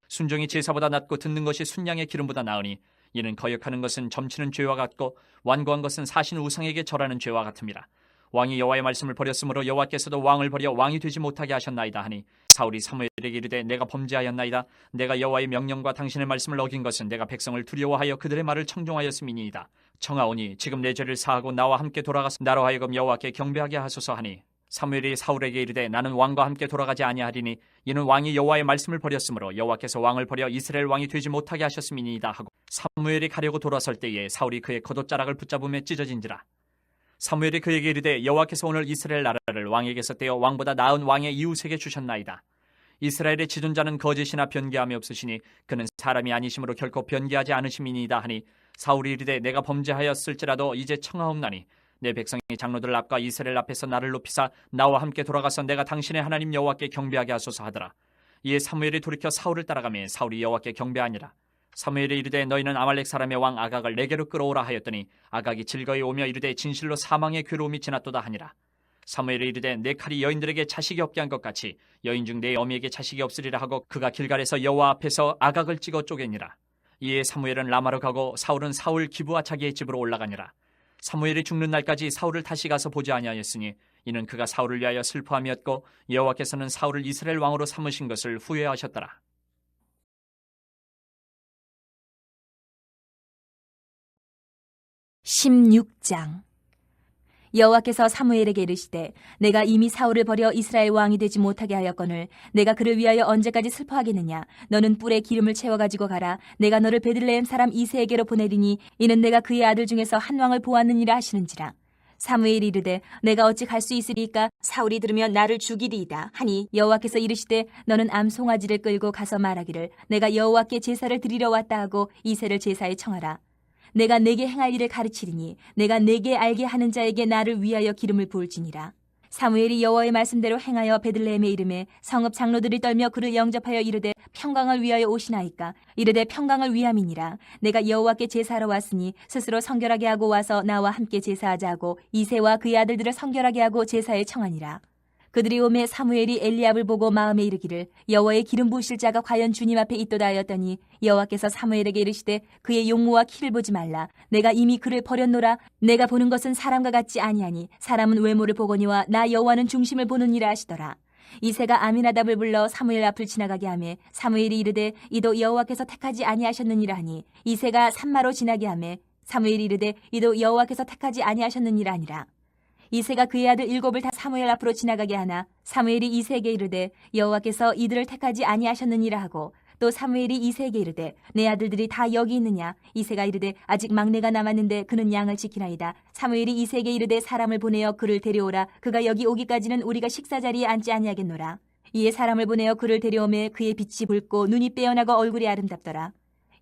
순종이 제사보다 낫고 듣는 것이 순양의 기름보다 나으니 이는 거역하는 것은 점치는 죄와 같고 완고한 것은 사신 우상에게 절하는 죄와 같음이라. 왕이 여호와의 말씀을 버렸으므로 여호와께서도 왕을 버려 왕이 되지 못하게 하셨나이다 하니 사울이 사무엘에게 이르되 내가 범죄하였나이다. 내가 여호와의 명령과 당신의 말씀을 어긴 것은 내가 백성을 두려워하여 그들의 말을 청종하였음이니이다. 청하오니 지금 내 죄를 사하고 나와 함께 돌아가서 나로 하여금 여호와께 경배하게 하소서 하니 사무엘이 사울에게 이르되 나는 왕과 함께 돌아가지 아니하리니 이는 왕이 여호와의 말씀을 버렸으므로 여호와께서 왕을 버려 이스라엘 왕이 되지 못하게 하셨음이니이다 하고 사무엘이 가려고 돌아설 때에 사울이 그의 겉옷자락을 붙잡으며 찢어진지라. 사무엘이 그에게 이르되 여호와께서 오늘 이스라엘 나라를 왕에게서 떼어 왕보다 나은 왕의 이웃에게 주셨나이다. 이스라엘의 지존자는 거짓이나 변개함이 없으시니 그는 사람이 아니심으로 결코 변개하지 않으심이니이다 하니 사울이 이르되 내가 범죄하였을지라도 이제 청하옵나니 내 백성이 장로들 앞과 이스라엘 앞에서 나를 높이사 나와 함께 돌아가서 내가 당신의 하나님 여호와께 경배하게 하소서 하더라. 이에 사무엘이 돌이켜 사울을 따라가매 사울이 여호와께 경배하니라. 사무엘이 이르되 너희는 아말렉 사람의 왕 아각을 내게로 끌어오라 하였더니 아각이 즐거이 오며 이르되 진실로 사망의 괴로움이 지났도다 하니라. 사무엘이 이르되 내 칼이 여인들에게 자식이 없게 한 것 같이 여인 중 내 어미에게 자식이 없으리라 하고 그가 길갈에서 여호와 앞에서 아각을 찍어 쪼개니라. 이에 사무엘은 라마로 가고 사울은 사울 기브와 자기의 집으로 올라가니라. 사무엘이 죽는 날까지 사울을 다시 가서 보지 아니하였으니 이는 그가 사울을 위하여 슬퍼함이었고 여호와께서는 사울을 이스라엘 왕으로 삼으신 것을 후회하셨더라. 16장. 여호와께서 사무엘에게 이르시되 내가 이미 사울을 버려 이스라엘 왕이 되지 못하게 하였거늘 내가 그를 위하여 언제까지 슬퍼하겠느냐. 너는 뿔에 기름을 채워가지고 가라. 내가 너를 베들레헴 사람 이새에게로 보내리니 이는 내가 그의 아들 중에서 한 왕을 보았느니라 하시는지라. 사무엘이 이르되 내가 어찌 갈 수 있으리이까. 사울이 들으면 나를 죽이리이다 하니 여호와께서 이르시되 너는 암송아지를 끌고 가서 말하기를 내가 여호와께 제사를 드리러 왔다 하고 이새를 제사에 청하라. 내가 내게 행할 일을 가르치리니 내가 내게 알게 하는 자에게 나를 위하여 기름을 부을지니라. 사무엘이 여호와의 말씀대로 행하여 베들레헴에 이르매 성읍 장로들이 떨며 그를 영접하여 이르되 평강을 위하여 오시나이까. 이르되 평강을 위함이니라. 내가 여호와께 제사하러 왔으니 스스로 성결하게 하고 와서 나와 함께 제사하자 하고 이새와 그의 아들들을 성결하게 하고 제사에 청하니라. 그들이 오매 사무엘이 엘리압을 보고 마음에 이르기를 여호와의 기름 부으실 자가 과연 주님 앞에 있도다 하였더니 여호와께서 사무엘에게 이르시되 그의 용모와 키를 보지 말라. 내가 이미 그를 버렸노라. 내가 보는 것은 사람과 같지 아니하니 사람은 외모를 보거니와 나 여호와는 중심을 보느니라 하시더라. 이새가 아미나답을 불러 사무엘 앞을 지나가게 하매 사무엘이 이르되 이도 여호와께서 택하지 아니하셨느니라 하니 이새가 산마로 지나게 하매 사무엘이 이르되 이도 여호와께서 택하지 아니하셨느니라 하니라. 이새가 그의 아들 7을 다 사무엘 앞으로 지나가게 하나 사무엘이 이새에게 이르되 여호와께서 이들을 택하지 아니하셨느니라 하고 또 사무엘이 이새에게 이르되 내 아들들이 다 여기 있느냐. 이새가 이르되 아직 막내가 남았는데 그는 양을 지키나이다. 사무엘이 이새에게 이르되 사람을 보내어 그를 데려오라. 그가 여기 오기까지는 우리가 식사 자리에 앉지 아니하겠노라. 이에 사람을 보내어 그를 데려오매 그의 빛이 붉고 눈이 빼어나고 얼굴이 아름답더라.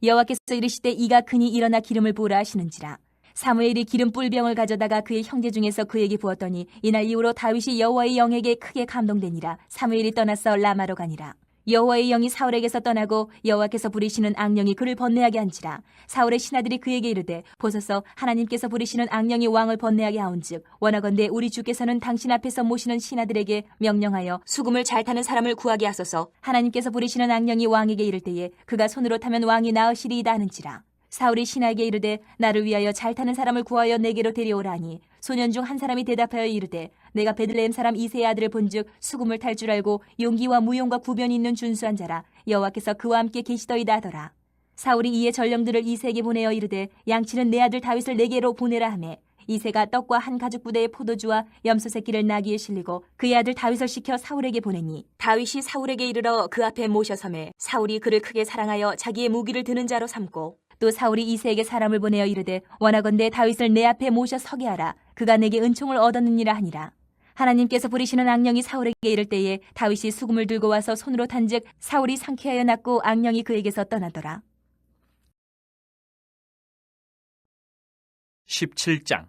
여호와께서 이르시되 이가 크니 일어나 기름을 부으라 하시는지라. 사무엘이 기름 뿔병을 가져다가 그의 형제 중에서 그에게 부었더니 이날 이후로 다윗이 여호와의 영에게 크게 감동되니라. 사무엘이 떠나서 라마로 가니라. 여호와의 영이 사울에게서 떠나고 여호와께서 부리시는 악령이 그를 번뇌하게 한지라. 사울의 신하들이 그에게 이르되 보소서 하나님께서 부리시는 악령이 왕을 번뇌하게 하온즉 원하건대 우리 주께서는 당신 앞에서 모시는 신하들에게 명령하여 수금을 잘 타는 사람을 구하게 하소서. 하나님께서 부리시는 악령이 왕에게 이를 때에 그가 손으로 타면 왕이 나으시리이다 하는지라. 사울이 신하에게 이르되 나를 위하여 잘 타는 사람을 구하여 내게로 데려오라니 소년 중 한 사람이 대답하여 이르되 내가 베들레헴 사람 이새의 아들을 본즉 수금을 탈 줄 알고 용기와 무용과 구변이 있는 준수한 자라. 여호와께서 그와 함께 계시더이다 하더라. 사울이 이에 전령들을 이새에게 보내어 이르되 양치는 내 아들 다윗을 내게로 보내라 하매 이새가 떡과 한 가죽 부대의 포도주와 염소 새끼를 나귀에 실리고 그의 아들 다윗을 시켜 사울에게 보내니 다윗이 사울에게 이르러 그 앞에 모셔섬에 사울이 그를 크게 사랑하여 자기의 무기를 드는 자로 삼고 또 사울이 이새에게 사람을 보내어 이르되 원하건대 다윗을 내 앞에 모셔 서게 하라. 그가 내게 은총을 얻었느니라 하니라. 하나님께서 부리시는 악령이 사울에게 이를 때에 다윗이 수금을 들고 와서 손으로 탄즉 사울이 상쾌하여 났고 악령이 그에게서 떠나더라. 17장.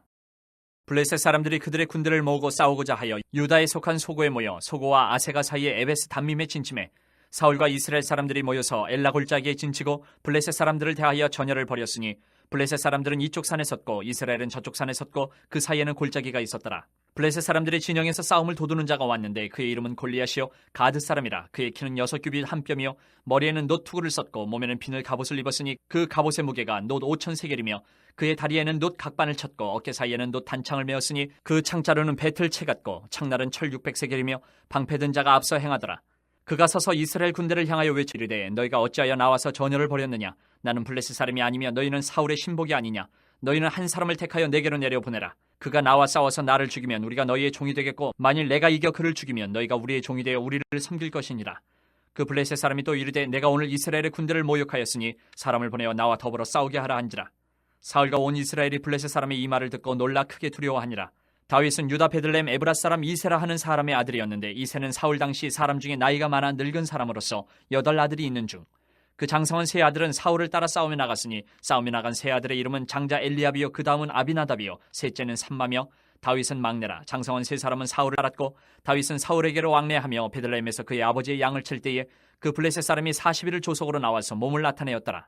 블레셋 사람들이 그들의 군대를 모으고 싸우고자 하여 유다에 속한 소고에 모여 소고와 아세가 사이의 에베스 담밈에 진침해 사울과 이스라엘 사람들이 모여서 엘라 골짜기에 진치고 블레셋 사람들을 대하여 전열을 벌였으니 블레셋 사람들은 이쪽 산에 섰고 이스라엘은 저쪽 산에 섰고 그 사이에는 골짜기가 있었더라. 블레셋 사람들의 진영에서 싸움을 도두는 자가 왔는데 그의 이름은 골리앗이요 가드 사람이라. 그의 키는 6규빗 한 뼘이요 머리에는 놋 투구를 썼고 몸에는 비늘 갑옷을 입었으니 그 갑옷의 무게가 놋 5,000세겔이며 그의 다리에는 놋 각반을 쳤고 어깨 사이에는 놋 단창을 메었으니 그 창자루는 배틀채 같고 창날은 철 600세겔이며 방패든 자가 앞서 행하더라. 그가 서서 이스라엘 군대를 향하여 외치리되 너희가 어찌하여 나와서 전열을 벌였느냐. 나는 블레셋 사람이 아니며 너희는 사울의 신복이 아니냐. 너희는 한 사람을 택하여 내게로 내려보내라. 그가 나와 싸워서 나를 죽이면 우리가 너희의 종이 되겠고 만일 내가 이겨 그를 죽이면 너희가 우리의 종이 되어 우리를 섬길 것이니라. 그 블레셋 사람이 또 이르되 내가 오늘 이스라엘의 군대를 모욕하였으니 사람을 보내어 나와 더불어 싸우게 하라 한지라. 사울과 온 이스라엘이 블레셋 사람의 이 말을 듣고 놀라 크게 두려워하니라. 다윗은 유다 베들레헴 에브라 사람 이세라 하는 사람의 아들이었는데 이세는 사울 당시 사람 중에 나이가 많아 늙은 사람으로서 8 아들이 있는 중 그 장성한 세 아들은 사울을 따라 싸움에 나갔으니 싸움에 나간 세 아들의 이름은 장자 엘리압이요 그 다음은 아비나답이요 셋째는 삼마며 다윗은 막내라. 장성한 세 사람은 사울을 알았고 다윗은 사울에게로 왕래하며 베들레헴에서 그의 아버지의 양을 칠 때에 그 블레셋 사람이 40일을 조속으로 나와서 몸을 나타내었더라.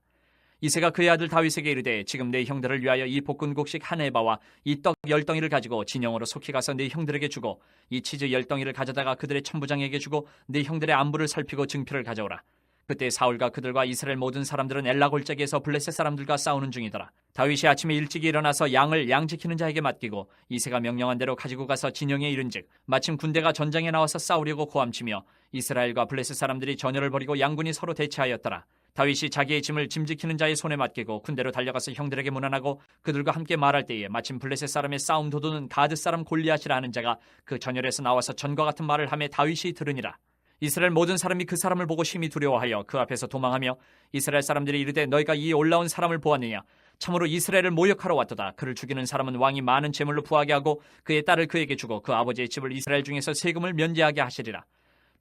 이새가 그의 아들 다윗에게 이르되 지금 내 형들을 위하여 이 볶은곡식 한 에바와 이 떡 10덩이를 가지고 진영으로 속히 가서 네 형들에게 주고 이 치즈 10덩이를 가져다가 그들의 천부장에게 주고 네 형들의 안부를 살피고 증표를 가져오라. 그때 사울과 그들과 이스라엘 모든 사람들은 엘라 골짜기에서 블레셋 사람들과 싸우는 중이더라. 다윗이 아침에 일찍 일어나서 양을 양 지키는 자에게 맡기고 이새가 명령한 대로 가지고 가서 진영에 이른즉 마침 군대가 전장에 나와서 싸우려고 고함치며 이스라엘과 블레셋 사람들이 전열을 벌이고 양군이 서로 대치하였더라. 다윗이 자기의 짐을 짐 지키는 자의 손에 맡기고 군대로 달려가서 형들에게 문안하고 그들과 함께 말할 때에 마침 블레셋 사람의 싸움 도두는 가드 사람 골리앗이라 하는 자가 그 전열에서 나와서 전과 같은 말을 하며 다윗이 들으니라. 이스라엘 모든 사람이 그 사람을 보고 심히 두려워하여 그 앞에서 도망하며 이스라엘 사람들이 이르되 너희가 이 올라온 사람을 보았느냐. 참으로 이스라엘을 모욕하러 왔도다. 그를 죽이는 사람은 왕이 많은 재물로 부하게 하고 그의 딸을 그에게 주고 그 아버지의 집을 이스라엘 중에서 세금을 면제하게 하시리라.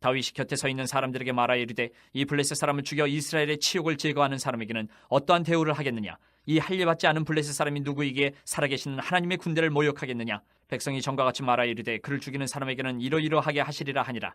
다윗이 곁에 서 있는 사람들에게 말하여 이르되 이 블레셋 사람을 죽여 이스라엘의 치욕을 제거하는 사람에게는 어떠한 대우를 하겠느냐. 이 할례받지 않은 블레셋 사람이 누구이기에 살아계시는 하나님의 군대를 모욕하겠느냐. 백성이 전과 같이 말하여 이르되 그를 죽이는 사람에게는 이러이러하게 하시리라 하니라.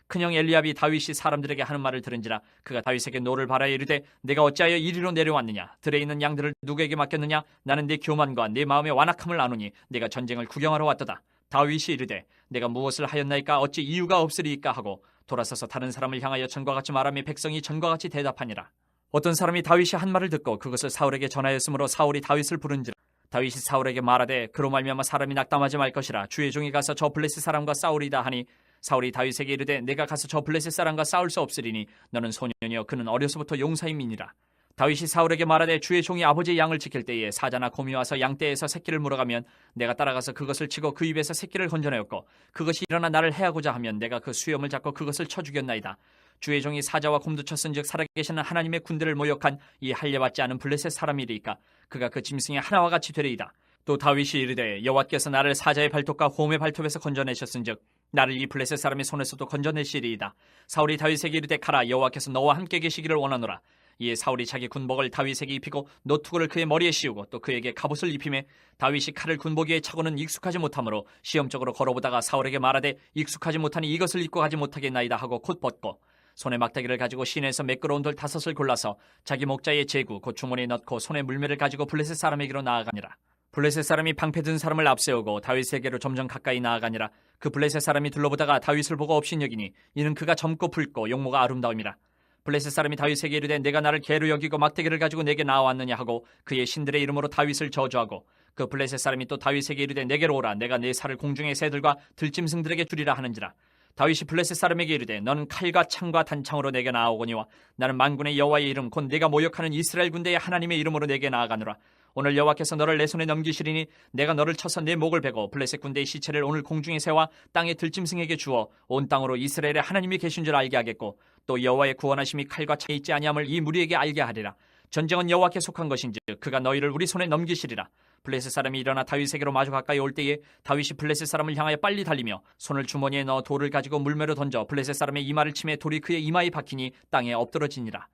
큰형 엘리압이 다윗이 사람들에게 하는 말을 들은지라 그가 다윗에게 노를 바라여 이르되 내가 어찌하여 이리로 내려왔느냐. 들에 있는 양들을 누구에게 맡겼느냐. 나는 네 교만과 네 마음의 완악함을 아노니 내가 전쟁을 구경하러 왔도다. 다윗이 이르되 내가 무엇을 하였나이까 어찌 이유가 없으리이까 하고 돌아서서 다른 사람을 향하여 전과 같이 말하며 백성이 전과 같이 대답하니라. 어떤 사람이 다윗이 한 말을 듣고 그것을 사울에게 전하였으므로 사울이 다윗을 부른지라. 다윗이 사울에게 말하되 그로 말미암아 사람이 낙담하지 말 것이라. 주의 종이 가서 저 블레셋 사람과 싸우리다 하니 사울이 다윗에게 이르되 내가 가서 저 블레셋 사람과 싸울 수 없으리니 너는 소년이여 그는 어려서부터 용사임이니라. 다윗이 사울에게 말하되 주의 종이 아버지의 양을 지킬 때에 사자나 곰이 와서 양떼에서 새끼를 물어가면 내가 따라가서 그것을 치고 그 입에서 새끼를 건져내었고 그것이 일어나 나를 해하고자 하면 내가 그 수염을 잡고 그것을 쳐 죽였나이다. 주의 종이 사자와 곰도 쳤은즉 살아계시는 하나님의 군대를 모욕한 이 할례받지 않은 블레셋 사람이리이까 그가 그 짐승의 하나와 같이 되리이다. 또 다윗이 이르되 여호와께서 나를 사자의 발톱과 곰의 발톱에서 건져내셨은즉 나를 이 블레셋 사람의 손에서도 건져내시리이다. 사울이 다윗에게 이르되 가라. 여호와께서 너와 함께 계시기를 원하노라. 이에 사울이 자기 군복을 다윗에게 입히고 노투구를 그의 머리에 씌우고 또 그에게 갑옷을 입히매 다윗이 칼을 군복에 차고는 익숙하지 못하므로 시험적으로 걸어보다가 사울에게 말하되 익숙하지 못하니 이것을 입고 가지 못하겠나이다 하고 곧 벗고 손에 막대기를 가지고 시내에서 매끄러운 돌 5을 골라서 자기 목자의 제구 곧 주머니에 넣고 손에 물매를 가지고 블레셋 사람에게로 나아가니라. 블레셋 사람이 방패 든 사람을 앞세우고 다윗에게로 점점 가까이 나아가니라. 그 블레셋 사람이 둘러보다가 다윗을 보고 업신여기니 이는 그가 젊고 붉고 용모가 아름다움이라. 블레셋 사람이 다윗에게 이르되 내가 나를 개로 여기고 막대기를 가지고 내게 나왔느냐 하고 그의 신들의 이름으로 다윗을 저주하고 그 블레셋 사람이 또 다윗에게 이르되 내게로 오라. 내가 내 살을 공중의 새들과 들짐승들에게 주리라 하는지라. 다윗이 블레셋 사람에게 이르되 너는 칼과 창과 단창으로 내게 나아오거니와 나는 만군의 여호와의 이름 곧 내가 모욕하는 이스라엘 군대의 하나님의 이름으로 내게 나아가노라. 오늘 여호와께서 너를 내 손에 넘기시리니 내가 너를 쳐서 내 목을 베고 블레셋 군대의 시체를 오늘 공중의 새와 땅의 들짐승에게 주어 온 땅으로 이스라엘의 하나님이 계신 줄 알게 하겠고 또 여호와의 구원하심이 칼과 창에 있지 아니함을 이 무리에게 알게 하리라. 전쟁은 여호와께 속한 것인지 그가 너희를 우리 손에 넘기시리라. 블레셋 사람이 일어나 다윗에게로 마주 가까이 올 때에 다윗이 블레셋 사람을 향하여 빨리 달리며 손을 주머니에 넣어 돌을 가지고 물매로 던져 블레셋 사람의 이마를 치매 돌이 그의 이마에 박히니 땅에 엎드러지니라.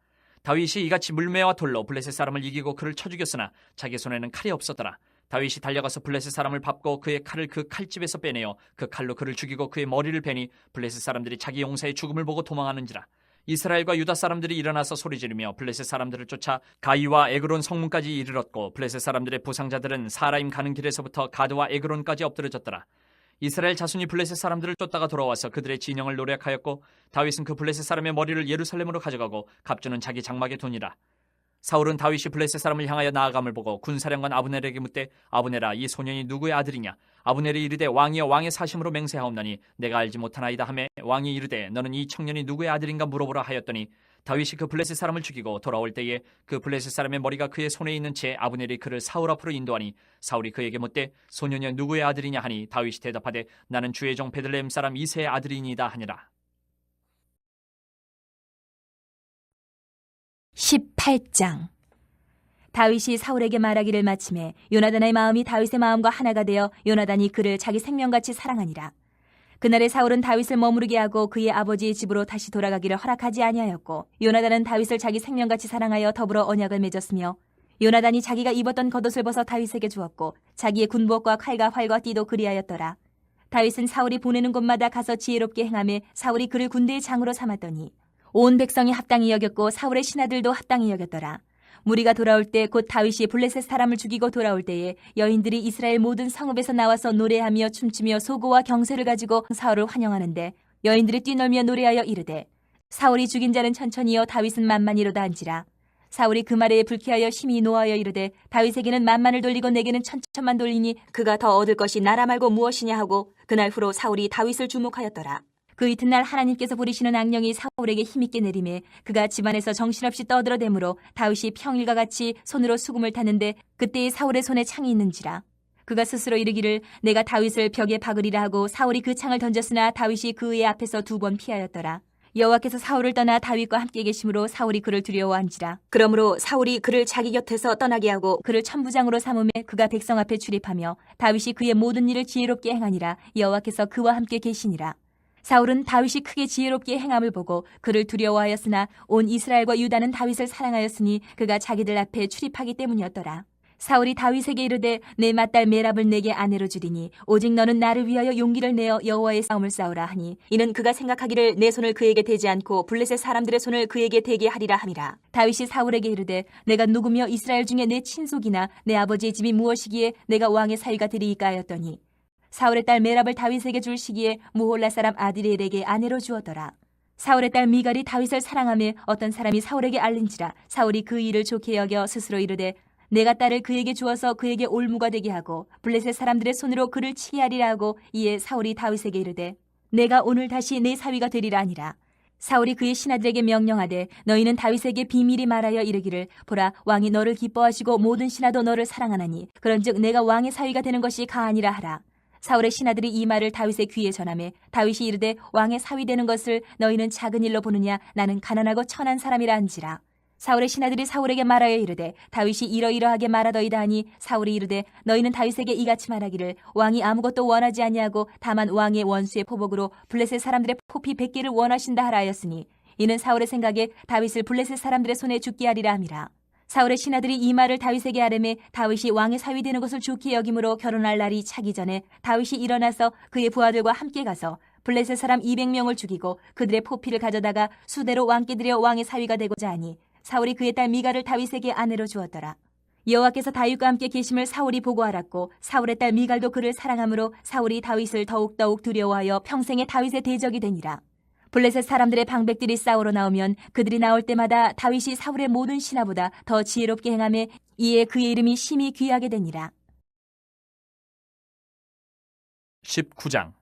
다윗이 이같이 물매와 돌로 블레셋 사람을 이기고 그를 쳐 죽였으나 자기 손에는 칼이 없었더라. 다윗이 달려가서 블레셋 사람을 밟고 그의 칼을 그 칼집에서 빼내어 그 칼로 그를 죽이고 그의 머리를 베니 블레셋 사람들이 자기 용사의 죽음을 보고 도망하는지라. 이스라엘과 유다 사람들이 일어나서 소리지르며 블레셋 사람들을 쫓아 가이와 에그론 성문까지 이르렀고 블레셋 사람들의 부상자들은 사라임 가는 길에서부터 가드와 에그론까지 엎드러졌더라. 이스라엘 자손이 블레셋 사람들을 쫓다가 돌아와서 그들의 진영을 노략하였고 다윗은 그 블레셋 사람의 머리를 예루살렘으로 가져가고 갑주는 자기 장막에 두니라. 사울은 다윗이 블레셋 사람을 향하여 나아감을 보고 군사령관 아브넬에게 묻되 아브넬아 이 소년이 누구의 아들이냐? 아브넬이 이르되 왕이여 왕의 사심으로 맹세하옵나니 내가 알지 못하나이다 하매 왕이 이르되 너는 이 청년이 누구의 아들인가 물어보라 하였더니 다윗이 그 블레셋 사람을 죽이고 돌아올 때에 그 블레셋 사람의 머리가 그의 손에 있는 채 아브넬이 그를 사울 앞으로 인도하니 사울이 그에게 묻되 소년이 누구의 아들이냐 하니 다윗이 대답하되 나는 주의 종 베들레헴 사람 이새의 아들이니이다 하니라. 18장. 다윗이 사울에게 말하기를 마침에 요나단의 마음이 다윗의 마음과 하나가 되어 요나단이 그를 자기 생명같이 사랑하니라. 그날에 사울은 다윗을 머무르게 하고 그의 아버지의 집으로 다시 돌아가기를 허락하지 아니하였고 요나단은 다윗을 자기 생명같이 사랑하여 더불어 언약을 맺었으며 요나단이 자기가 입었던 겉옷을 벗어 다윗에게 주었고 자기의 군복과 칼과 활과 띠도 그리하였더라. 다윗은 사울이 보내는 곳마다 가서 지혜롭게 행하며 사울이 그를 군대의 장으로 삼았더니 온 백성이 합당히 여겼고 사울의 신하들도 합당히 여겼더라. 무리가 돌아올 때 곧 다윗이 블레셋 사람을 죽이고 돌아올 때에 여인들이 이스라엘 모든 성읍에서 나와서 노래하며 춤추며 소고와 경쇠를 가지고 사울을 환영하는데 여인들이 뛰놀며 노래하여 이르되 사울이 죽인 자는 천천히요 다윗은 만만이로다 한지라. 사울이 그 말에 불쾌하여 심히 노하여 이르되 다윗에게는 만만을 돌리고 내게는 천천만 돌리니 그가 더 얻을 것이 나라 말고 무엇이냐 하고 그날 후로 사울이 다윗을 주목하였더라. 그 이튿날 하나님께서 부리시는 악령이 사울에게 힘있게 내림에 그가 집안에서 정신없이 떠들어대므로 다윗이 평일과 같이 손으로 수금을 탔는데 그때에 사울의 손에 창이 있는지라. 그가 스스로 이르기를 내가 다윗을 벽에 박으리라 하고 사울이 그 창을 던졌으나 다윗이 그의 앞에서 2번 피하였더라. 여호와께서 사울을 떠나 다윗과 함께 계심으로 사울이 그를 두려워한지라. 그러므로 사울이 그를 자기 곁에서 떠나게 하고 그를 천부장으로 삼음에 그가 백성 앞에 출입하며 다윗이 그의 모든 일을 지혜롭게 행하니라. 여호와께서 그와 함께 계시니라. 사울은 다윗이 크게 지혜롭게 행함을 보고 그를 두려워하였으나 온 이스라엘과 유다는 다윗을 사랑하였으니 그가 자기들 앞에 출입하기 때문이었더라. 사울이 다윗에게 이르되 내 맏딸 메랍을 내게 아내로 주리니 오직 너는 나를 위하여 용기를 내어 여호와의 싸움을 싸우라 하니 이는 그가 생각하기를 내 손을 그에게 대지 않고 블레셋 사람들의 손을 그에게 대게 하리라 함이라. 다윗이 사울에게 이르되 내가 누구며 이스라엘 중에 내 친속이나 내 아버지의 집이 무엇이기에 내가 왕의 사위가 되리이까 하였더니 사울의 딸 메랍을 다윗에게 줄 시기에 무홀라 사람 아드리엘에게 아내로 주었더라. 사울의 딸 미갈이 다윗을 사랑하며 어떤 사람이 사울에게 알린지라. 사울이 그 일을 좋게 여겨 스스로 이르되 내가 딸을 그에게 주어서 그에게 올무가 되게 하고 블레셋 사람들의 손으로 그를 치게 하리라 하고 이에 사울이 다윗에게 이르되 내가 오늘 다시 내 사위가 되리라 하니라. 사울이 그의 신하들에게 명령하되 너희는 다윗에게 비밀히 말하여 이르기를 보라 왕이 너를 기뻐하시고 모든 신하도 너를 사랑하나니 그런즉 내가 왕의 사위가 되는 것이 가하니라 하라. 사울의 신하들이 이 말을 다윗의 귀에 전하매 다윗이 이르되 왕의 사위 되는 것을 너희는 작은 일로 보느냐 나는 가난하고 천한 사람이라 한지라. 사울의 신하들이 사울에게 말하여 이르되 다윗이 이러이러하게 말하더이다 하니 사울이 이르되 너희는 다윗에게 이같이 말하기를 왕이 아무것도 원하지 아니하고 다만 왕의 원수의 포복으로 블레셋 사람들의 포피 100개를 원하신다 하라 하였으니 이는 사울의 생각에 다윗을 블레셋 사람들의 손에 죽게 하리라 함이라. 사울의 신하들이 이 말을 다윗에게 하려매 다윗이 왕의 사위 되는 것을 좋게 여김으로 결혼할 날이 차기 전에 다윗이 일어나서 그의 부하들과 함께 가서 블레셋 사람 200명을 죽이고 그들의 포피를 가져다가 수대로 왕께 드려 왕의 사위가 되고자 하니 사울이 그의 딸 미갈을 다윗에게 아내로 주었더라. 여호와께서 다윗과 함께 계심을 사울이 보고 알았고 사울의 딸 미갈도 그를 사랑하므로 사울이 다윗을 더욱더욱 두려워하여 평생에 다윗의 대적이 되니라. 블레셋 사람들의 방백들이 싸우러 나오면 그들이 나올 때마다 다윗이 사울의 모든 신하보다 더 지혜롭게 행하며 이에 그의 이름이 심히 귀하게 되니라. 19장.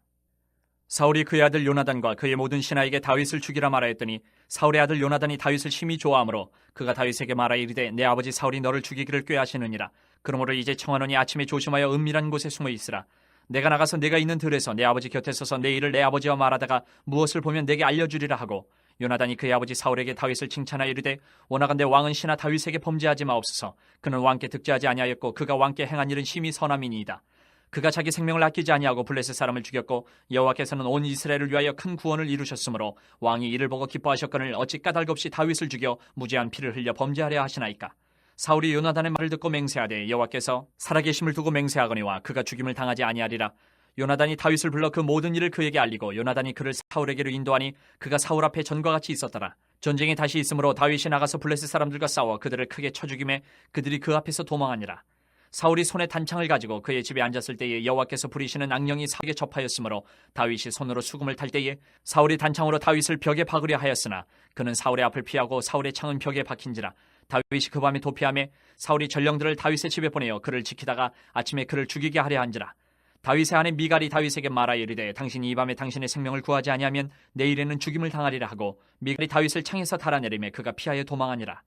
사울이 그의 아들 요나단과 그의 모든 신하에게 다윗을 죽이라 말하였더니 사울의 아들 요나단이 다윗을 심히 좋아하므로 그가 다윗에게 말하여 이르되 내 아버지 사울이 너를 죽이기를 꾀하시느니라. 그러므로 이제 청하노니 아침에 조심하여 은밀한 곳에 숨어 있으라. 내가 나가서 내가 있는 들에서 내 아버지 곁에 서서 내 일을 내 아버지와 말하다가 무엇을 보면 내게 알려주리라 하고 요나단이 그의 아버지 사울에게 다윗을 칭찬하여 이르되 원하건대 왕은 신하 다윗에게 범죄하지 마옵소서. 그는 왕께 득죄하지 아니하였고 그가 왕께 행한 일은 심히 선함이니이다. 그가 자기 생명을 아끼지 아니하고 블레셋 사람을 죽였고 여호와께서는 온 이스라엘을 위하여 큰 구원을 이루셨으므로 왕이 이를 보고 기뻐하셨거늘 어찌 까닭없이 다윗을 죽여 무죄한 피를 흘려 범죄하려 하시나이까. 사울이 요나단의 말을 듣고 맹세하되 여호와께서 살아계심을 두고 맹세하거니와 그가 죽임을 당하지 아니하리라. 요나단이 다윗을 불러 그 모든 일을 그에게 알리고 요나단이 그를 사울에게로 인도하니 그가 사울 앞에 전과 같이 있었더라. 전쟁이 다시 있으므로 다윗이 나가서 블레셋 사람들과 싸워 그들을 크게 쳐 죽이매 그들이 그 앞에서 도망하니라. 사울이 손에 단창을 가지고 그의 집에 앉았을 때에 여호와께서 부리시는 악령이 사울에게 접하였으므로 다윗이 손으로 수금을 탈 때에 사울이 단창으로 다윗을 벽에 박으려 하였으나 그는 사울의 앞을 피하고 사울의 창은 벽에 박힌지라. 다윗이 그 밤에 도피하매 사울이 전령들을 다윗의 집에 보내어 그를 지키다가 아침에 그를 죽이게 하려 한지라. 다윗의 아내 미갈이 다윗에게 말하여 이르되 당신이 이 밤에 당신의 생명을 구하지 아니하면 내일에는 죽임을 당하리라 하고 미갈이 다윗을 창에서 달아내리매 그가 피하여 도망하니라.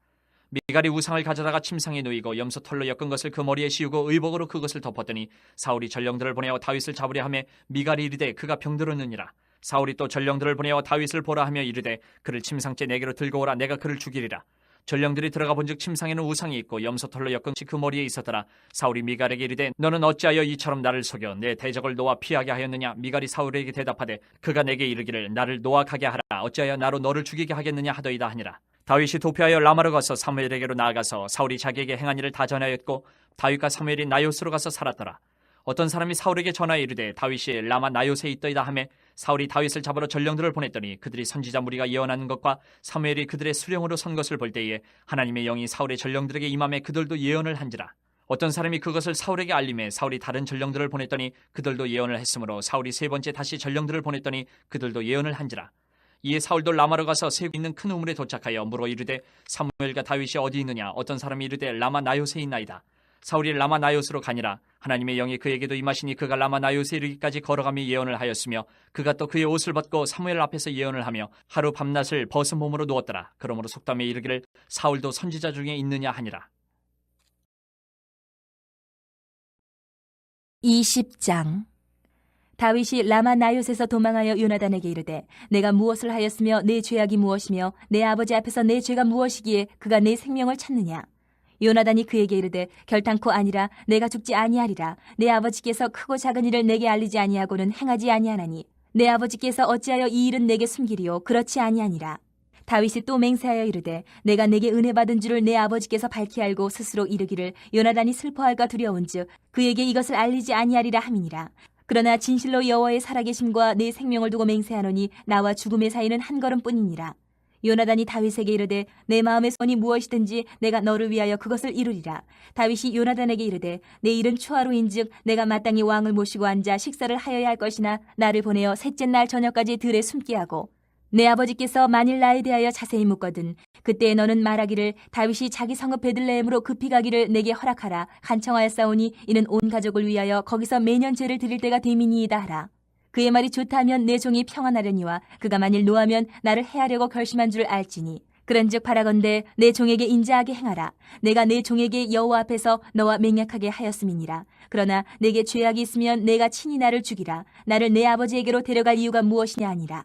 미갈이 우상을 가져다가 침상에 누이고 염소 털로 엮은 것을 그 머리에 씌우고 의복으로 그것을 덮었더니 사울이 전령들을 보내어 다윗을 잡으려 하매 미갈이 이르되 그가 병들었느니라. 사울이 또 전령들을 보내어 다윗을 보라 하며 이르되 그를 침상째 내게로 들고 오라. 내가 그를 죽이리라. 전령들이 들어가 본즉 침상에는 우상이 있고 염소털로 엮은 것이 그 머리에 있었더라. 사울이 미갈에게 이르되 너는 어찌하여 이처럼 나를 속여 내 대적을 놓아 피하게 하였느냐. 미갈이 사울에게 대답하되 그가 내게 이르기를 나를 놓아 가게 하라. 어찌하여 나로 너를 죽이게 하겠느냐 하더이다 하니라. 다윗이 도피하여 라마로 가서 사무엘에게로 나아가서 사울이 자기에게 행한 일을 다 전하였고 다윗과 사무엘이 나요스로 가서 살았더라. 어떤 사람이 사울에게 전하여 이르되 다윗이 라마 나요스에 있더이다 하매 사울이 다윗을 잡으러 전령들을 보냈더니 그들이 선지자 무리가 예언하는 것과 사무엘이 그들의 수령으로 선 것을 볼 때에 하나님의 영이 사울의 전령들에게 임함에 그들도 예언을 한지라. 어떤 사람이 그것을 사울에게 알림해 사울이 다른 전령들을 보냈더니 그들도 예언을 했으므로 사울이 세 번째 다시 전령들을 보냈더니 그들도 예언을 한지라. 이에 사울도 라마로 가서 세고 있는 큰 우물에 도착하여 물어 이르되 사무엘과 다윗이 어디 있느냐. 어떤 사람이 이르되 라마 나요스에 있나이다. 사울이 라마 나요스로 가니라. 하나님의 영이 그에게도 임하시니 그가 라마 나요스에 이르기까지 걸어가며 예언을 하였으며 그가 또 그의 옷을 벗고 사무엘 앞에서 예언을 하며 하루 밤낮을 벗은 몸으로 누웠더라. 그러므로 속담에 이르기를 사울도 선지자 중에 있느냐 하니라. 20장. 다윗이 라마 나요스에서 도망하여 요나단에게 이르되 내가 무엇을 하였으며 내 죄악이 무엇이며 내 아버지 앞에서 내 죄가 무엇이기에 그가 내 생명을 찾느냐. 요나단이 그에게 이르되 결단코 아니라 내가 죽지 아니하리라. 내 아버지께서 크고 작은 일을 내게 알리지 아니하고는 행하지 아니하나니 내 아버지께서 어찌하여 이 일은 내게 숨기리요. 그렇지 아니하니라. 다윗이 또 맹세하여 이르되 내가 내게 은혜 받은 줄을 내 아버지께서 밝히 알고 스스로 이르기를 요나단이 슬퍼할까 두려운즉 그에게 이것을 알리지 아니하리라 함이니라. 그러나 진실로 여호와의 살아계심과 내 생명을 두고 맹세하노니 나와 죽음의 사이는 한 걸음뿐이니라. 요나단이 다윗에게 이르되 내 마음의 소원이 무엇이든지 내가 너를 위하여 그것을 이루리라. 다윗이 요나단에게 이르되 내일은 초하루인즉 내가 마땅히 왕을 모시고 앉아 식사를 하여야 할 것이나 나를 보내어 셋째 날 저녁까지 들에 숨게 하고 내 아버지께서 만일 나에 대하여 자세히 묻거든 그때 너는 말하기를 다윗이 자기 성읍 베들레헴으로 급히 가기를 내게 허락하라. 간청하였사오니 이는 온 가족을 위하여 거기서 매년 제를 드릴 때가 되미니이다 하라. 그의 말이 좋다면 내 종이 평안하려니와 그가 만일 노하면 나를 해하려고 결심한 줄 알지니 그런즉 바라건대 내 종에게 인자하게 행하라. 내가 내 종에게 여호와 앞에서 너와 맹약하게 하였음이니라. 그러나 내게 죄악이 있으면 내가 친히 나를 죽이라. 나를 내 아버지에게로 데려갈 이유가 무엇이냐 하니라.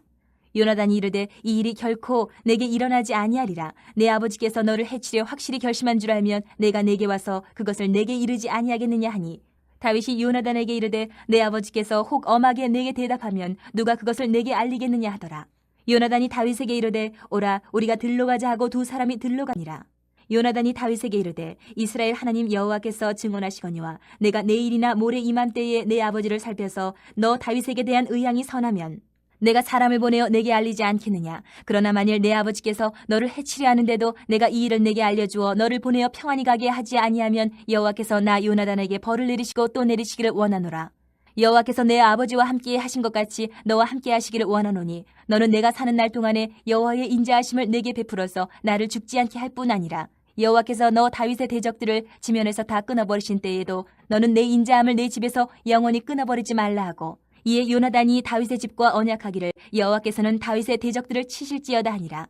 요나단이 이르되 이 일이 결코 내게 일어나지 아니하리라. 내 아버지께서 너를 해치려 확실히 결심한 줄 알면 내가 내게 와서 그것을 내게 이르지 아니하겠느냐 하니 다윗이 요나단에게 이르되 내 아버지께서 혹 엄하게 내게 대답하면 누가 그것을 내게 알리겠느냐 하더라. 요나단이 다윗에게 이르되 오라 우리가 들로 가자 하고 두 사람이 들로 가니라. 요나단이 다윗에게 이르되 이스라엘 하나님 여호와께서 증언하시거니와 내가 내일이나 모레 이맘때에 내 아버지를 살펴서 너 다윗에게 대한 의향이 선하면 내가 사람을 보내어 내게 알리지 않겠느냐. 그러나 만일 내 아버지께서 너를 해치려 하는데도 내가 이 일을 내게 알려주어 너를 보내어 평안히 가게 하지 아니하면 여호와께서 나 요나단에게 벌을 내리시고 또 내리시기를 원하노라. 여호와께서 내 아버지와 함께 하신 것 같이 너와 함께 하시기를 원하노니 너는 내가 사는 날 동안에 여호와의 인자하심을 내게 베풀어서 나를 죽지 않게 할 뿐 아니라 여호와께서 너 다윗의 대적들을 지면에서 다 끊어버리신 때에도 너는 내 인자함을 내 집에서 영원히 끊어버리지 말라 하고 이에 요나단이 다윗의 집과 언약하기를 여호와께서는 다윗의 대적들을 치실지어다 하니라.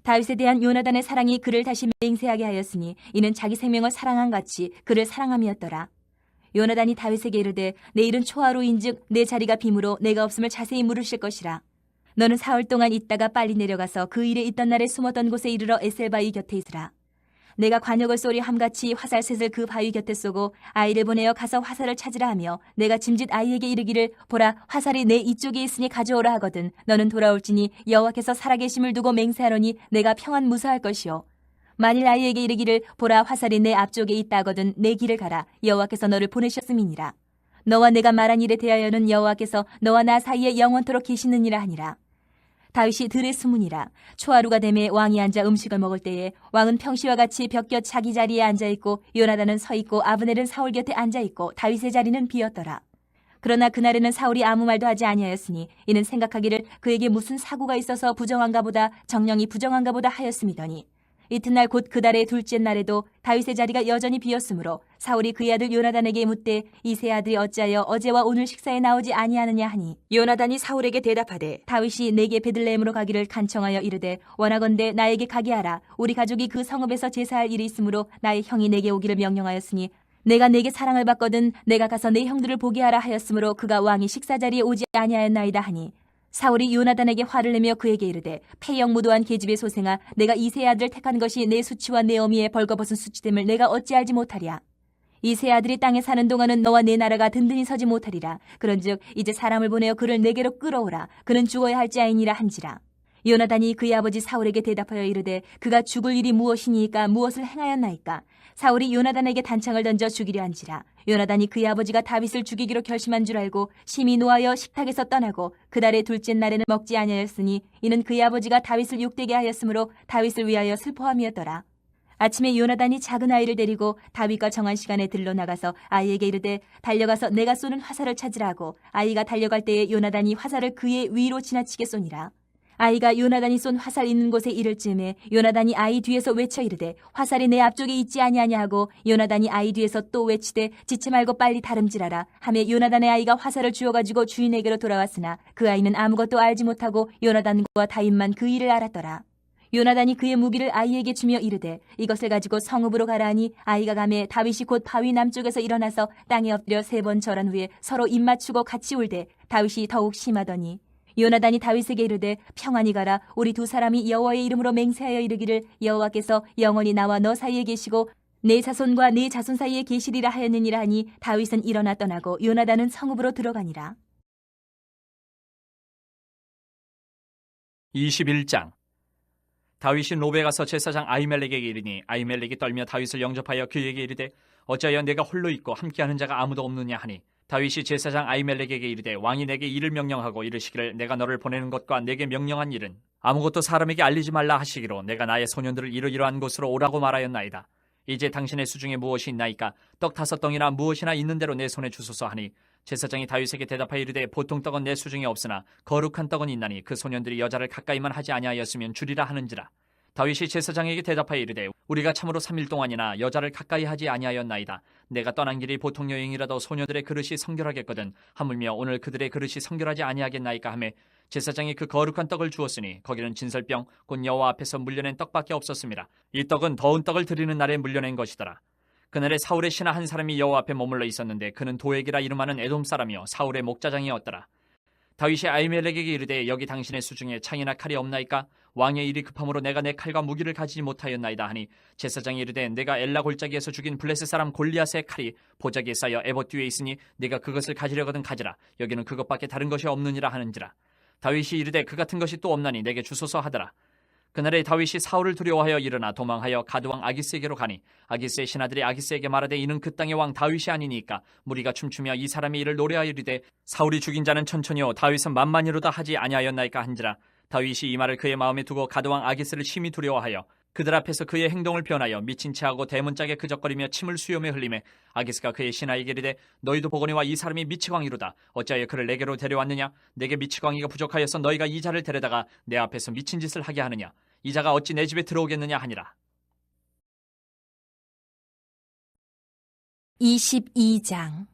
다윗에 대한 요나단의 사랑이 그를 다시 맹세하게 하였으니 이는 자기 생명을 사랑한 같이 그를 사랑함이었더라. 요나단이 다윗에게 이르되 내일은 초하루인즉 내 자리가 빔으로 내가 없음을 자세히 물으실 것이라. 너는 사흘 동안 있다가 빨리 내려가서 그 일에 있던 날에 숨었던 곳에 이르러 에셀바위 곁에 있으라. 내가 관역을 쏘리 함같이 화살셋을 그 바위 곁에 쏘고 아이를 보내어 가서 화살을 찾으라 하며 내가 짐짓 아이에게 이르기를 보라 화살이 내 이쪽에 있으니 가져오라 하거든 너는 돌아올지니 여호와께서 살아계심을 두고 맹세하노니 내가 평안 무사할 것이요 만일 아이에게 이르기를 보라 화살이 내 앞쪽에 있다거든 내 길을 가라 여호와께서 너를 보내셨음이니라. 너와 내가 말한 일에 대하여는 여호와께서 너와 나 사이에 영원토록 계시느니라 하니라. 다윗이 들에 숨으니라. 초하루가 되매 왕이 앉아 음식을 먹을 때에 왕은 평시와 같이 벽곁 자기 자리에 앉아있고 요나단은 서있고 아브넬은 사울 곁에 앉아있고 다윗의 자리는 비었더라. 그러나 그날에는 사울이 아무 말도 하지 아니하였으니 이는 생각하기를 그에게 무슨 사고가 있어서 부정한가 보다 정령이 부정한가 보다 하였음이더니 이튿날 곧 그 달의 둘째 날에도 다윗의 자리가 여전히 비었으므로 사울이 그의 아들 요나단에게 묻되 이 세 아들이 어찌하여 어제와 오늘 식사에 나오지 아니하느냐 하니 요나단이 사울에게 대답하되 다윗이 내게 베들레헴으로 가기를 간청하여 이르되 원하건대 나에게 가게 하라. 우리 가족이 그 성읍에서 제사할 일이 있으므로 나의 형이 내게 오기를 명령하였으니 내가 내게 사랑을 받거든 내가 가서 내 형들을 보게 하라 하였으므로 그가 왕이 식사 자리에 오지 아니하였나이다 하니 사울이 요나단에게 화를 내며 그에게 이르되 패역무도한 계집의 소생아 내가 이 세 아들을 택한 것이 내 수치와 내 어미의 벌거벗은 수치됨을 내가 어찌 알지 못하랴. 이 세 아들이 땅에 사는 동안은 너와 내 나라가 든든히 서지 못하리라. 그런즉 이제 사람을 보내어 그를 내게로 끌어오라. 그는 죽어야 할지아이니라 한지라. 요나단이 그의 아버지 사울에게 대답하여 이르되 그가 죽을 일이 무엇이니까 무엇을 행하였나이까. 사울이 요나단에게 단창을 던져 죽이려 한지라. 요나단이 그의 아버지가 다윗을 죽이기로 결심한 줄 알고 심히 노하여 식탁에서 떠나고 그 달의 둘째 날에는 먹지 아니하였으니 이는 그의 아버지가 다윗을 욕되게 하였으므로 다윗을 위하여 슬퍼함이었더라. 아침에 요나단이 작은 아이를 데리고 다윗과 정한 시간에 들러 나가서 아이에게 이르되 달려가서 내가 쏘는 화살을 찾으라 하고 아이가 달려갈 때에 요나단이 화살을 그의 위로 지나치게 쏘니라. 아이가 요나단이 쏜 화살 있는 곳에 이를 즈음에 요나단이 아이 뒤에서 외쳐 이르되 화살이 내 앞쪽에 있지 아니하냐 하고 요나단이 아이 뒤에서 또 외치되 지체 말고 빨리 다름질하라 하며 요나단의 아이가 화살을 주워가지고 주인에게로 돌아왔으나 그 아이는 아무것도 알지 못하고 요나단과 다윗만 그 일을 알았더라. 요나단이 그의 무기를 아이에게 주며 이르되 이것을 가지고 성읍으로 가라 하니 아이가 가매 다윗이 곧 바위 남쪽에서 일어나서 땅에 엎드려 3번 절한 후에 서로 입맞추고 같이 울되 다윗이 더욱 심하더니 요나단이 다윗에게 이르되 평안히 가라. 우리 두 사람이 여호와의 이름으로 맹세하여 이르기를 여호와께서 영원히 나와 너 사이에 계시고 내 자손과 내 자손 사이에 계시리라 하였느니라 하니 다윗은 일어나 떠나고 요나단은 성읍으로 들어가니라. 21장. 다윗이 노베 가서 제사장 아히멜렉에게 이르니 아히멜렉이 떨며 다윗을 영접하여 그에게 이르되 어찌하여 내가 홀로 있고 함께하는 자가 아무도 없느냐 하니 다윗이 제사장 아히멜렉에게 이르되 왕이 내게 일을 명령하고 이르시기를 내가 너를 보내는 것과 내게 명령한 일은 아무것도 사람에게 알리지 말라 하시기로 내가 나의 소년들을 이러이러한 곳으로 오라고 말하였나이다. 이제 당신의 수중에 무엇이 있나이까? 떡 5덩이나 무엇이나 있는 대로 내 손에 주소서 하니 제사장이 다윗에게 대답하여 이르되 보통 떡은 내 수중에 없으나 거룩한 떡은 있나니 그 소년들이 여자를 가까이만 하지 아니하였으면 주리라 하는지라. 다윗이 제사장에게 대답하여 이르되 우리가 참으로 3일 동안이나 여자를 가까이 하지 아니하였나이다. 내가 떠난 길이 보통 여행이라도 소녀들의 그릇이 성결하겠거든 하물며 오늘 그들의 그릇이 성결하지 아니하겠나이까 하매 제사장이 그 거룩한 떡을 주었으니 거기는 진설병 곧 여호와 앞에서 물려낸 떡밖에 없었습니다. 이 떡은 더운 떡을 드리는 날에 물려낸 것이더라. 그날에 사울의 신하 한 사람이 여호와 앞에 머물러 있었는데 그는 도액이라 이름하는 에돔 사람이요 사울의 목자장이었더라. 다윗이 아히멜렉에게 이르되 여기 당신의 수중에 창이나 칼이 없나이까? 왕의 일이 급함으로 내가 내 칼과 무기를 가지지 못하였나이다 하니 제사장이 이르되 내가 엘라 골짜기에서 죽인 블레셋 사람 골리앗의 칼이 보자기에 쌓여 에봇 뒤에 있으니 네가 그것을 가지려거든 가지라. 여기는 그것밖에 다른 것이 없느니라 하는지라. 다윗이 이르되 그 같은 것이 또 없나니 내게 주소서 하더라. 그날에 다윗이 사울을 두려워하여 일어나 도망하여 가드왕 아기스에게로 가니 아기스의 신하들이 아기스에게 말하되 이는 그 땅의 왕 다윗이 아니니까 무리가 춤추며 이 사람이 이를 노래하여 이르되 사울이 죽인 자는 천천히요 다윗은 만만이로다 하지 아니하였나이까 한지라. 다윗이 이 말을 그의 마음에 두고 가드왕 아기스를 심히 두려워하여 그들 앞에서 그의 행동을 변하여 미친 체하고 대문짝에 그적거리며 침을 수염에 흘리매 아기스가 그의 신하에게 이르되 너희도 보거니와 이 사람이 미치광이로다. 어찌하여 그를 내게로 데려왔느냐? 내게 미치광이가 부족하여서 너희가 이 자를 데려다가 내 앞에서 미친 짓을 하게 하느냐? 이 자가 어찌 내 집에 들어오겠느냐 하니라. 22장.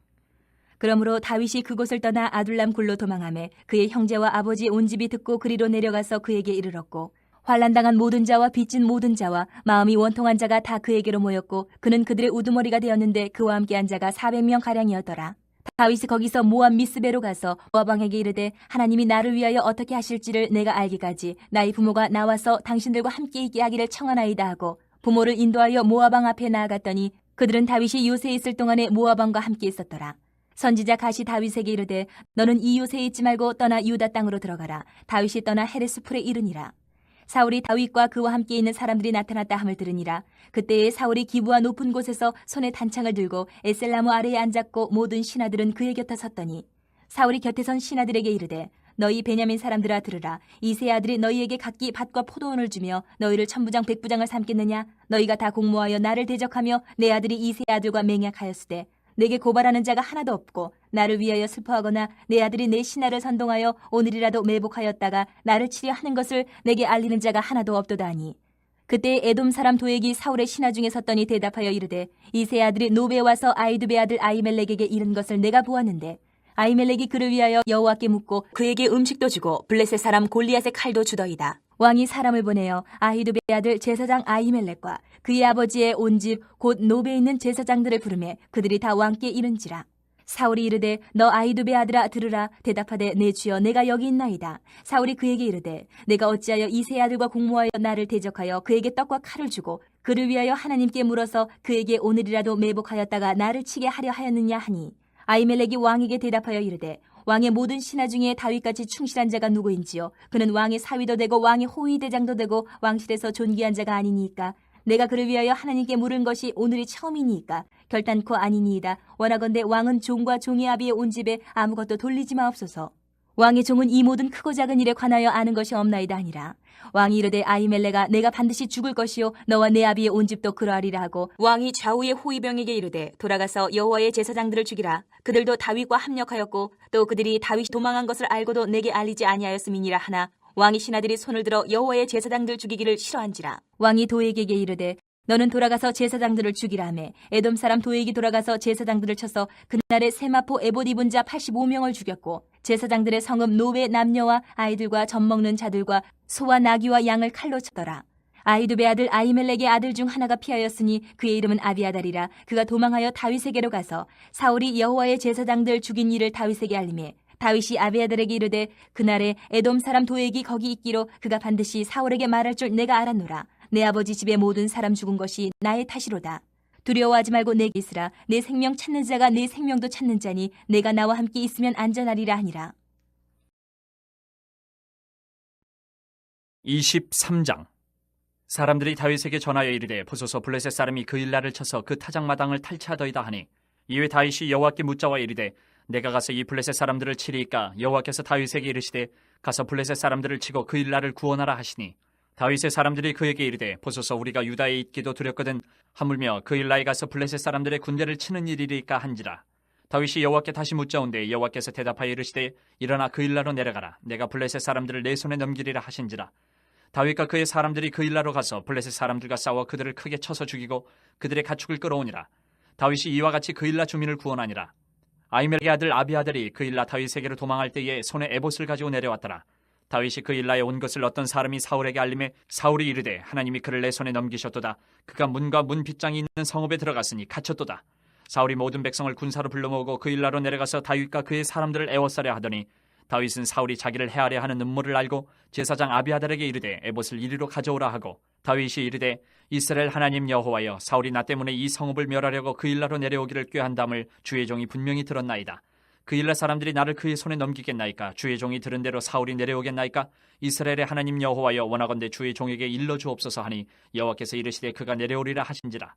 그러므로 다윗이 그곳을 떠나 아둘람 굴로 도망하매 그의 형제와 아버지 온 집이 듣고 그리로 내려가서 그에게 이르렀고 환난당한 모든 자와 빚진 모든 자와 마음이 원통한 자가 다 그에게로 모였고 그는 그들의 우두머리가 되었는데 그와 함께한 자가 400명가량이었더라. 다윗이 거기서 모압 미스베로 가서 모압 왕에게 이르되 하나님이 나를 위하여 어떻게 하실지를 내가 알기까지 나의 부모가 나와서 당신들과 함께 있게 하기를 청하나이다 하고 부모를 인도하여 모압 왕 앞에 나아갔더니 그들은 다윗이 요새에 있을 동안에 모압 왕과 함께 있었더라. 선지자 갓이 다윗에게 이르되 너는 이 요새에 있지 말고 떠나 유다 땅으로 들어가라. 다윗이 떠나 헤레스풀에 이르니라. 사울이 다윗과 그와 함께 있는 사람들이 나타났다 함을 들으니라. 그때에 사울이 기브와 높은 곳에서 손에 단창을 들고 에셀나무 아래에 앉았고 모든 신하들은 그의 곁에 섰더니 사울이 곁에 선 신하들에게 이르되 너희 베냐민 사람들아 들으라. 이세 아들이 너희에게 각기 밭과 포도원을 주며 너희를 천부장 백부장을 삼겠느냐. 너희가 다 공모하여 나를 대적하며 내 아들이 이세 아들과 맹약하였으되 내게 고발하는 자가 하나도 없고 나를 위하여 슬퍼하거나 내 아들이 내 신하를 선동하여 오늘이라도 매복하였다가 나를 치려 하는 것을 내게 알리는 자가 하나도 없도다 하니 그때 에돔 사람 도액이 사울의 신하 중에 섰더니 대답하여 이르되 이세 아들이 노베에 와서 아이두베 아들 아히멜렉에게 이른 것을 내가 보았는데 아히멜렉이 그를 위하여 여호와께 묻고 그에게 음식도 주고 블레셋 사람 골리앗의 칼도 주더이다. 왕이 사람을 보내어 아히두베 아들 제사장 아히멜렉과 그의 아버지의 온 집 곧 노베에 있는 제사장들을 부르매 그들이 다 왕께 이른지라. 사울이 이르되 너 아히두베 아들아 들으라. 대답하되 내 주여 내가 여기 있나이다. 사울이 그에게 이르되 내가 어찌하여 이세 아들과 공모하여 나를 대적하여 그에게 떡과 칼을 주고 그를 위하여 하나님께 물어서 그에게 오늘이라도 매복하였다가 나를 치게 하려 하였느냐 하니 아히멜렉이 왕에게 대답하여 이르되 왕의 모든 신하 중에 다윗같이 충실한 자가 누구인지요. 그는 왕의 사위도 되고 왕의 호위 대장도 되고 왕실에서 존귀한 자가 아니니까 내가 그를 위하여 하나님께 물은 것이 오늘이 처음이니까 결단코 아니니이다. 원하건대 왕은 종과 종의 아비의 온 집에 아무것도 돌리지 마옵소서. 왕의 종은 이 모든 크고 작은 일에 관하여 아는 것이 없나이다 하니라. 왕이 이르되 아히멜렉아 내가 반드시 죽을 것이요 너와 내 아비의 온 집도 그러하리라 하고 왕이 좌우의 호위병에게 이르되 돌아가서 여호와의 제사장들을 죽이라. 그들도 다윗과 합력하였고 또 그들이 다윗이 도망한 것을 알고도 내게 알리지 아니하였음이니라 하나 왕이 신하들이 손을 들어 여호와의 제사장들 죽이기를 싫어한지라. 왕이 도액에게 이르되 너는 돌아가서 제사장들을 죽이라 하매 에돔 사람 도액이 돌아가서 제사장들을 쳐서 그날에 세마포 에봇 입은 자 85명을 죽였고 제사장들의 성읍 노베 남녀와 아이들과 젖 먹는 자들과 소와 나귀와 양을 칼로 쳤더라. 아히두베 아들 아히멜렉의 아들 중 하나가 피하였으니 그의 이름은 아비아달이라. 그가 도망하여 다윗에게로 가서 사울이 여호와의 제사장들 죽인 일을 다윗에게 알리매 다윗이 아비아달에게 이르되 그날에 에돔 사람 도액이 거기 있기로 그가 반드시 사울에게 말할 줄 내가 알았노라. 내 아버지 집의 모든 사람 죽은 것이 나의 탓이로다. 두려워하지 말고 내게 있으라. 내 생명 찾는 자가 내 생명도 찾는 자니 내가 나와 함께 있으면 안전하리라 하니라. 23장. 사람들이 다윗에게 전하여 이르되 보소서 블레셋 사람이 그 일날을 쳐서 그 타작마당을 탈취하더이다 하니 이에 다윗이 여호와께 묻자와 이르되 내가 가서 이 블레셋 사람들을 치리이까. 여호와께서 다윗에게 이르시되 가서 블레셋 사람들을 치고 그 일날을 구원하라 하시니 다윗의 사람들이 그에게 이르되 보소서 우리가 유다에 있기도 두렵거든 하물며 그 일라에 가서 블레셋 사람들의 군대를 치는 일이리까 한지라. 다윗이 여호와께 다시 묻자온데 여호와께서 대답하여 이르시되 일어나 그 일라로 내려가라. 내가 블레셋 사람들을 내 손에 넘기리라 하신지라. 다윗과 그의 사람들이 그 일라로 가서 블레셋 사람들과 싸워 그들을 크게 쳐서 죽이고 그들의 가축을 끌어오니라. 다윗이 이와 같이 그 일라 주민을 구원하니라. 아히멜렉의 아들 아비아달이 그 일라 다윗에게로 도망할 때에 손에 에봇을 가지고 내려왔더라. 다윗이 그 일라에 온 것을 어떤 사람이 사울에게 알림해 사울이 이르되 하나님이 그를 내 손에 넘기셨도다. 그가 문과 문 빗장이 있는 성읍에 들어갔으니 갇혔도다. 사울이 모든 백성을 군사로 불러모으고 그 일라로 내려가서 다윗과 그의 사람들을 애워싸려 하더니 다윗은 사울이 자기를 해하려 하는 음모를 알고 제사장 아비아달에게 이르되 에봇을 이리로 가져오라 하고 다윗이 이르되 이스라엘 하나님 여호와여 사울이 나 때문에 이 성읍을 멸하려고 그 일라로 내려오기를 꾀한담을 주의 종이 분명히 들었나이다. 그 일라 사람들이 나를 그의 손에 넘기겠나이까? 주의 종이 들은 대로 사울이 내려오겠나이까? 이스라엘의 하나님 여호와여 원하건대 주의 종에게 일러 주옵소서 하니 여호와께서 이르시되 그가 내려오리라 하신지라.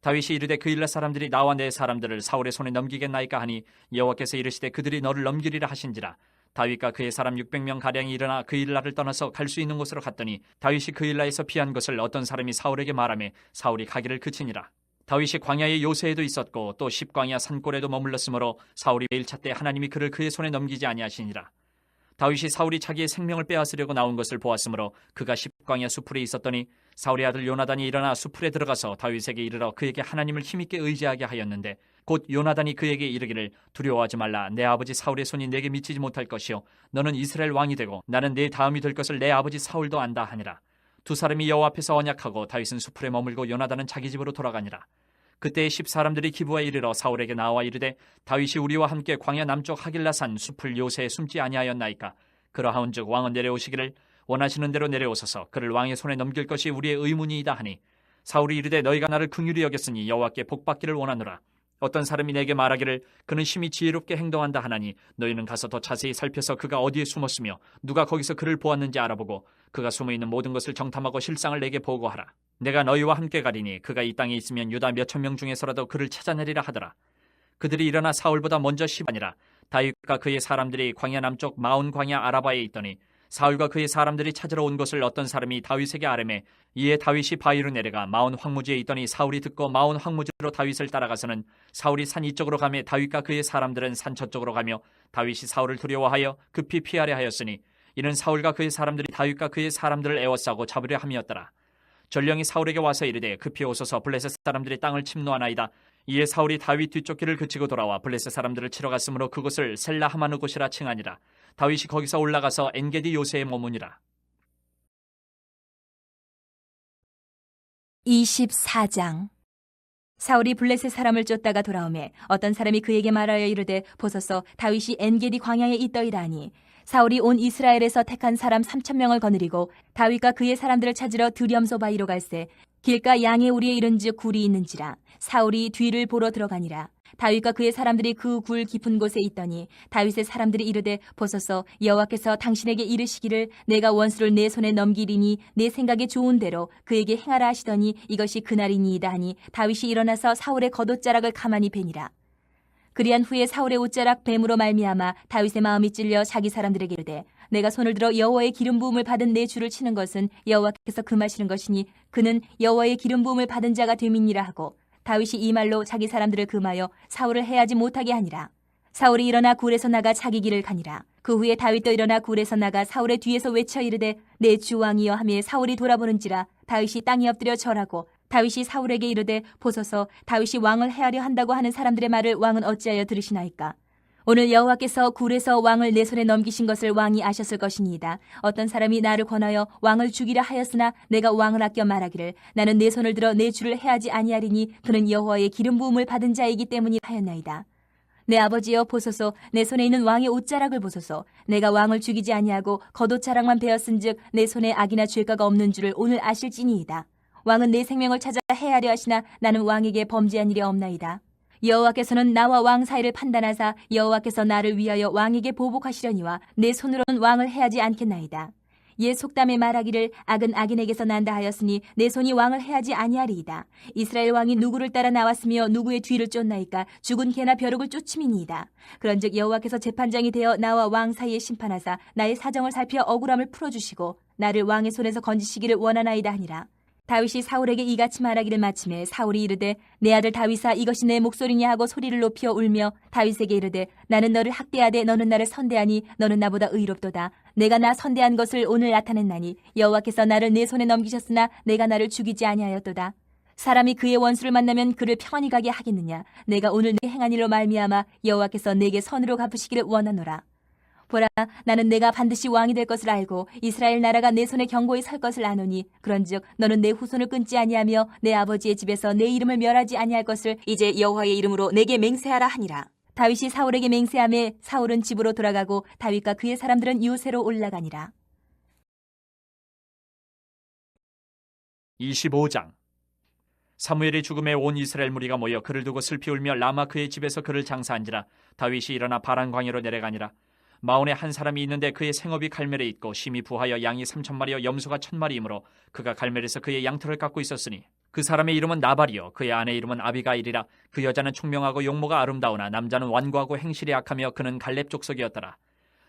다윗이 이르되 그 일라 사람들이 나와 내 사람들을 사울의 손에 넘기겠나이까 하니 여호와께서 이르시되 그들이 너를 넘기리라 하신지라. 다윗과 그의 사람 600명 가량이 일어나 그 일라를 떠나서 갈 수 있는 곳으로 갔더니 다윗이 그 일라에서 피한 것을 어떤 사람이 사울에게 말하며 사울이 가기를 그치니라. 다윗이 광야의 요새에도 있었고 또 십광야 산골에도 머물렀으므로 사울이 매일 찾되 하나님이 그를 그의 손에 넘기지 아니하시니라. 다윗이 사울이 자기의 생명을 빼앗으려고 나온 것을 보았으므로 그가 십광야 수풀에 있었더니 사울의 아들 요나단이 일어나 수풀에 들어가서 다윗에게 이르러 그에게 하나님을 힘있게 의지하게 하였는데 곧 요나단이 그에게 이르기를 두려워하지 말라. 내 아버지 사울의 손이 내게 미치지 못할 것이요 너는 이스라엘 왕이 되고 나는 내 다음이 될 것을 내 아버지 사울도 안다 하니라. 두 사람이 여호와 앞에서 언약하고 다윗은 수풀에 머물고 요나단은 자기 집으로 돌아가니라. 그때에 10사람들이 기브아에 이르러 사울에게 나와 이르되 다윗이 우리와 함께 광야 남쪽 하길라산 수풀 요새에 숨지 아니하였나이까? 그러하온즉 왕은 내려오시기를 원하시는 대로 내려오소서. 그를 왕의 손에 넘길 것이 우리의 의문이이다 하니 사울이 이르되 너희가 나를 긍휼히 여겼으니 여호와께 복받기를 원하노라. 어떤 사람이 내게 말하기를 그는 심히 지혜롭게 행동한다 하나니 너희는 가서 더 자세히 살펴서 그가 어디에 숨었으며 누가 거기서 그를 보았는지 알아보고 그가 숨어있는 모든 것을 정탐하고 실상을 내게 보고하라. 내가 너희와 함께 가리니 그가 이 땅에 있으면 유다 몇천 명 중에서라도 그를 찾아내리라 하더라. 그들이 일어나 사울보다 먼저 시바니라 다윗과 그의 사람들이 광야 남쪽 마온 광야 아라바에 있더니 사울과 그의 사람들이 찾으러 온 것을 어떤 사람이 다윗에게 아뢰매 이에 다윗이 바위로 내려가 마온 황무지에 있더니 사울이 듣고 마온 황무지로 다윗을 따라가서는 사울이 산 이쪽으로 가며 다윗과 그의 사람들은 산 저쪽으로 가며 다윗이 사울을 두려워하여 급히 피하려 하였으니 이는 사울과 그의 사람들이 다윗과 그의 사람들을 에워싸고 잡으려 함이었더라. 전령이 사울에게 와서 이르되 급히 오소서 블레셋 사람들이 땅을 침노하나이다. 이에 사울이 다윗 뒤쫓기를 그치고 돌아와 블레셋 사람들을 치러 갔으므로 그곳을 셀라 하마느 곳이라 칭하니라. 다윗이 거기서 올라가서 엔게디 요새에 머무니라. 24장. 사울이 블레셋 사람을 쫓다가 돌아오매 어떤 사람이 그에게 말하여 이르되 보소서 다윗이 엔게디 광야에 있더이다 하니 사울이 온 이스라엘에서 택한 사람 3,000명을 거느리고 다윗과 그의 사람들을 찾으러 드렴소 바위로 갈새 길가 양의 우리에 이른즉 굴이 있는지라. 사울이 뒤를 보러 들어가니라. 다윗과 그의 사람들이 그 굴 깊은 곳에 있더니 다윗의 사람들이 이르되 보소서 여호와께서 당신에게 이르시기를 내가 원수를 내 손에 넘기리니 내 생각에 좋은 대로 그에게 행하라 하시더니 이것이 그날이니이다 하니 다윗이 일어나서 사울의 겉옷자락을 가만히 베니라. 그리한 후에 사울의 옷자락 뱀으로 말미암아 다윗의 마음이 찔려 자기 사람들에게 이르되 내가 손을 들어 여호와의 기름 부음을 받은 내 주를 치는 것은 여호와께서 금하시는 것이니 그는 여호와의 기름 부음을 받은 자가 됨이니라 하고 다윗이 이 말로 자기 사람들을 금하여 사울을 해하지 못하게 하니라. 사울이 일어나 굴에서 나가 자기 길을 가니라. 그 후에 다윗도 일어나 굴에서 나가 사울의 뒤에서 외쳐 이르되 내 주 왕이여 하며 사울이 돌아보는지라. 다윗이 땅에 엎드려 절하고 다윗이 사울에게 이르되 보소서 다윗이 왕을 해하려 한다고 하는 사람들의 말을 왕은 어찌하여 들으시나이까. 오늘 여호와께서 굴에서 왕을 내 손에 넘기신 것을 왕이 아셨을 것이니이다. 어떤 사람이 나를 권하여 왕을 죽이라 하였으나 내가 왕을 아껴 말하기를 나는 내 손을 들어 내 주를 해하지 아니하리니 그는 여호와의 기름 부음을 받은 자이기 때문이 하였나이다. 내 아버지여 보소서 내 손에 있는 왕의 옷자락을 보소서. 내가 왕을 죽이지 아니하고 겉옷자락만 베었은즉 내 손에 악이나 죄가가 없는 줄을 오늘 아실지니이다. 왕은 내 생명을 찾아 해하려 하시나 나는 왕에게 범죄한 일이 없나이다. 여호와께서는 나와 왕 사이를 판단하사 여호와께서 나를 위하여 왕에게 보복하시려니와 내 손으로는 왕을 해하지 않겠나이다. 옛 속담에 말하기를 악은 악인에게서 난다 하였으니 내 손이 왕을 해하지 아니하리이다. 이스라엘 왕이 누구를 따라 나왔으며 누구의 뒤를 쫓나이까. 죽은 개나 벼룩을 쫓음이니이다. 그런즉 여호와께서 재판장이 되어 나와 왕 사이에 심판하사 나의 사정을 살피어 억울함을 풀어주시고 나를 왕의 손에서 건지시기를 원하나이다 하니라. 다윗이 사울에게 이같이 말하기를 마침에 사울이 이르되 내 아들 다윗아 이것이 내 목소리냐 하고 소리를 높여 울며 다윗에게 이르되 나는 너를 학대하되 너는 나를 선대하니 너는 나보다 의롭도다. 내가 나 선대한 것을 오늘 나타냈나니 여호와께서 나를 내 손에 넘기셨으나 내가 나를 죽이지 아니하였도다. 사람이 그의 원수를 만나면 그를 평안히 가게 하겠느냐. 내가 오늘 내 행한 일로 말미암아 여호와께서 내게 선으로 갚으시기를 원하노라. 보라 나는 내가 반드시 왕이 될 것을 알고 이스라엘 나라가 내 손에 견고히 설 것을 아노니 그런즉 너는 내 후손을 끊지 아니하며 내 아버지의 집에서 내 이름을 멸하지 아니할 것을 이제 여호와의 이름으로 내게 맹세하라 하니라. 다윗이 사울에게 맹세하매 사울은 집으로 돌아가고 다윗과 그의 사람들은 요새로 올라가니라. 25장. 사무엘의 죽음에 온 이스라엘 무리가 모여 그를 두고 슬피 울며 라마 그의 집에서 그를 장사한지라. 다윗이 일어나 바란 광야로 내려가니라. 마온에 한 사람이 있는데 그의 생업이 갈멜에 있고 심히 부하여 양이 3,000마리여 염소가 1,000마리이므로 그가 갈멜에서 그의 양털을 깎고 있었으니 그 사람의 이름은 나발이요 그의 아내 이름은 아비가일이라. 그 여자는 총명하고 용모가 아름다우나 남자는 완고하고 행실이 악하며 그는 갈렙 족속이었더라.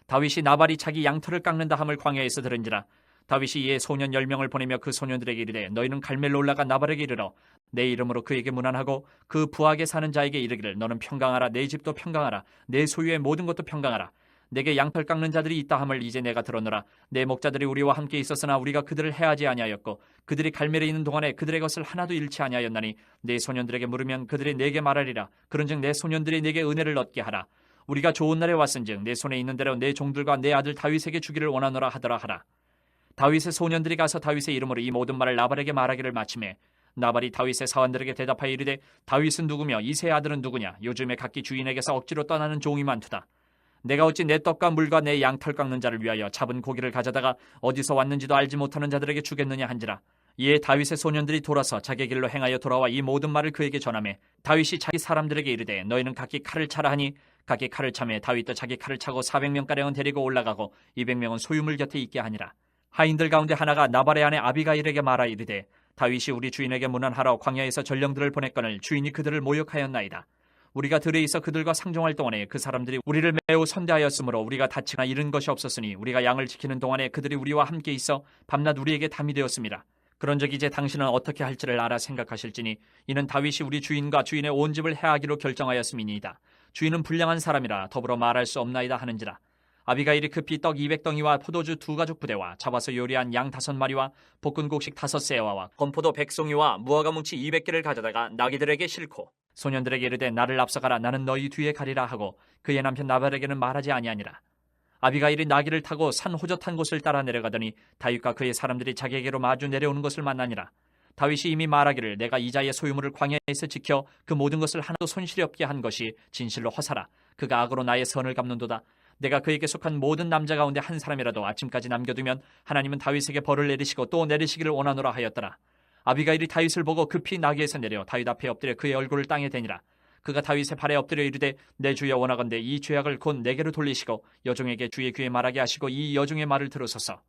다윗이 나발이 자기 양털을 깎는다 함을 광야에서 들은지라. 다윗이 이에 소년 10명을 보내며 그 소년들에게 이르되 너희는 갈멜로 올라가 나발에게 이르러 내 이름으로 그에게 문안하고 그 부하게 사는 자에게 이르기를 너는 평강하라. 내 집도 평강하라. 내 소유의 모든 것도 평강하라. 내게 양털 깎는 자들이 있다 함을 이제 내가 들었노라. 내 목자들이 우리와 함께 있었으나 우리가 그들을 해하지 아니하였고 그들이 갈멜에 있는 동안에 그들의 것을 하나도 잃지 아니하였나니 내 소년들에게 물으면 그들이 내게 말하리라. 그런즉 내 소년들이 내게 은혜를 얻게 하라. 우리가 좋은 날에 왔은즉 내 손에 있는 대로 내 종들과 내 아들 다윗에게 주기를 원하노라 하더라 하라. 다윗의 소년들이 가서 다윗의 이름으로 이 모든 말을 나발에게 말하기를 마침에 나발이 다윗의 사원들에게 대답하여 이르되 다윗은 누구며 이새의 아들은 누구냐. 요즘에 각기 주인에게서 억지로 떠나는 종이 많도다. 내가 어찌 내 떡과 물과 내 양털 깎는 자를 위하여 잡은 고기를 가져다가 어디서 왔는지도 알지 못하는 자들에게 주겠느냐 한지라. 이에 다윗의 소년들이 돌아서 자기 길로 행하여 돌아와 이 모든 말을 그에게 전하매 다윗이 자기 사람들에게 이르되 너희는 각기 칼을 차라 하니 각기 칼을 차매 다윗도 자기 칼을 차고 400명가량은 데리고 올라가고 200명은 소유물 곁에 있게 하니라. 하인들 가운데 하나가 나발의 아내 아비가일에게 말하 이르되 다윗이 우리 주인에게 문안하러 광야에서 전령들을 보냈거늘 주인이 그들을 모욕하였나이다. 우리가 들에 있어 그들과 상종할 동안에 그 사람들이 우리를 매우 선대하였으므로 우리가 다치거나 잃은 것이 없었으니 우리가 양을 지키는 동안에 그들이 우리와 함께 있어 밤낮 우리에게 담이 되었습니다. 그런즉 이제 당신은 어떻게 할지를 알아 생각하실지니 이는 다윗이 우리 주인과 주인의 온 집을 해하기로 결정하였음이니이다. 주인은 불량한 사람이라 더불어 말할 수 없나이다 하는지라. 아비가일이 급히 떡 200덩이와 포도주 2가죽 부대와 잡아서 요리한 양 5마리와 볶은 곡식 5세와와 건포도 100송이와 무화과 뭉치 200개를 가져다가 나귀들에게 싣고 소년들에게 이르되 나를 앞서가라 나는 너희 뒤에 가리라 하고 그의 남편 나발에게는 말하지 아니하니라. 아비가일이 나귀를 타고 산 호젓한 곳을 따라 내려가더니 다윗과 그의 사람들이 자기에게로 마주 내려오는 것을 만나니라. 다윗이 이미 말하기를 내가 이자의 소유물을 광야에서 지켜 그 모든 것을 하나도 손실이 없게 한 것이 진실로 허사라. 그가 악으로 나의 선을 갚는도다. 내가 그에게 속한 모든 남자 가운데 한 사람이라도 아침까지 남겨두면 하나님은 다윗에게 벌을 내리시고 또 내리시기를 원하노라 하였더라. 아비가일이 다윗을 보고 급히 나귀에서 내려 다윗 앞에 엎드려 그의 얼굴을 땅에 대니라. 그가 다윗의 발에 엎드려 이르되 내 주여 원하건대 이 죄악을 곧 내게로 돌리시고 여종에게 주의 귀에 말하게 하시고 이 여종의 말을 들으소서.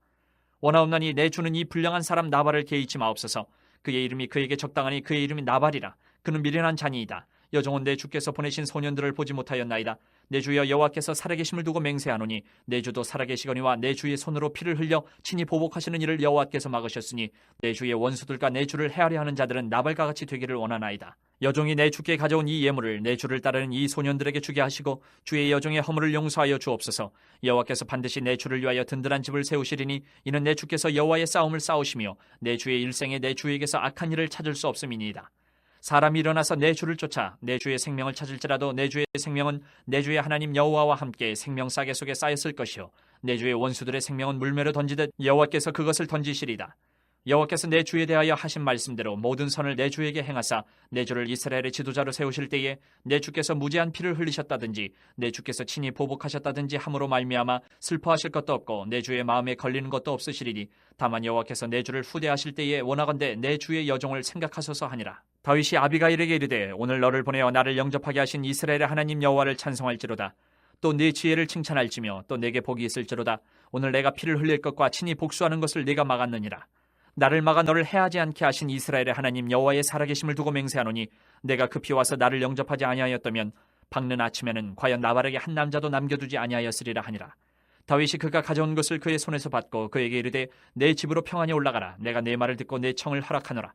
원하옵나니 내 주는 이 불량한 사람 나발을 개의치 마옵소서. 그의 이름이 그에게 적당하니 그의 이름이 나발이라. 그는 미련한 자니이다. 여종은 내 주께서 보내신 소년들을 보지 못하였나이다. 내 주여 여호와께서 살아계심을 두고 맹세하노니 내 주도 살아계시거니와 내 주의 손으로 피를 흘려 친히 보복하시는 일을 여호와께서 막으셨으니 내 주의 원수들과 내 주를 해하려 하는 자들은 나발과 같이 되기를 원하나이다. 여종이 내 주께 가져온 이 예물을 내 주를 따르는 이 소년들에게 주게 하시고 주의 여종의 허물을 용서하여 주옵소서. 여호와께서 반드시 내 주를 위하여 든든한 집을 세우시리니 이는 내 주께서 여호와의 싸움을 싸우시며 내 주의 일생에 내 주에게서 악한 일을 찾을 수 없음이니이다. 사람이 일어나서 내 주를 쫓아 내 주의 생명을 찾을지라도 내 주의 생명은 내 주의 하나님 여호와와 함께 생명싸개 속에 쌓였을 것이요 내 주의 원수들의 생명은 물매로 던지듯 여호와께서 그것을 던지시리다. 여호와께서 내 주에 대하여 하신 말씀대로 모든 선을 내 주에게 행하사 내 주를 이스라엘의 지도자로 세우실 때에 내 주께서 무제한 피를 흘리셨다든지 내 주께서 친히 보복하셨다든지 함으로 말미암아 슬퍼하실 것도 없고 내 주의 마음에 걸리는 것도 없으시리니 다만 여호와께서 내 주를 후대하실 때에 원하건대 내 주의 여종을 생각하소서 하니라. 다윗이 아비가일에게 이르되 오늘 너를 보내어 나를 영접하게 하신 이스라엘의 하나님 여호와를 찬송할지로다. 또 네 지혜를 칭찬할지며 또 내게 복이 있을지로다. 오늘 내가 피를 흘릴 것과 친히 복수하는 것을 네가 막았느니라. 나를 막아 너를 해하지 않게 하신 이스라엘의 하나님 여호와의 살아계심을 두고 맹세하노니 내가 급히 와서 나를 영접하지 아니하였다면 밝는 아침에는 과연 나발에게 한 남자도 남겨두지 아니하였으리라 하니라. 다윗이 그가 가져온 것을 그의 손에서 받고 그에게 이르되 내 집으로 평안히 올라가라. 내가 내 말을 듣고 내 청을 허락하노라.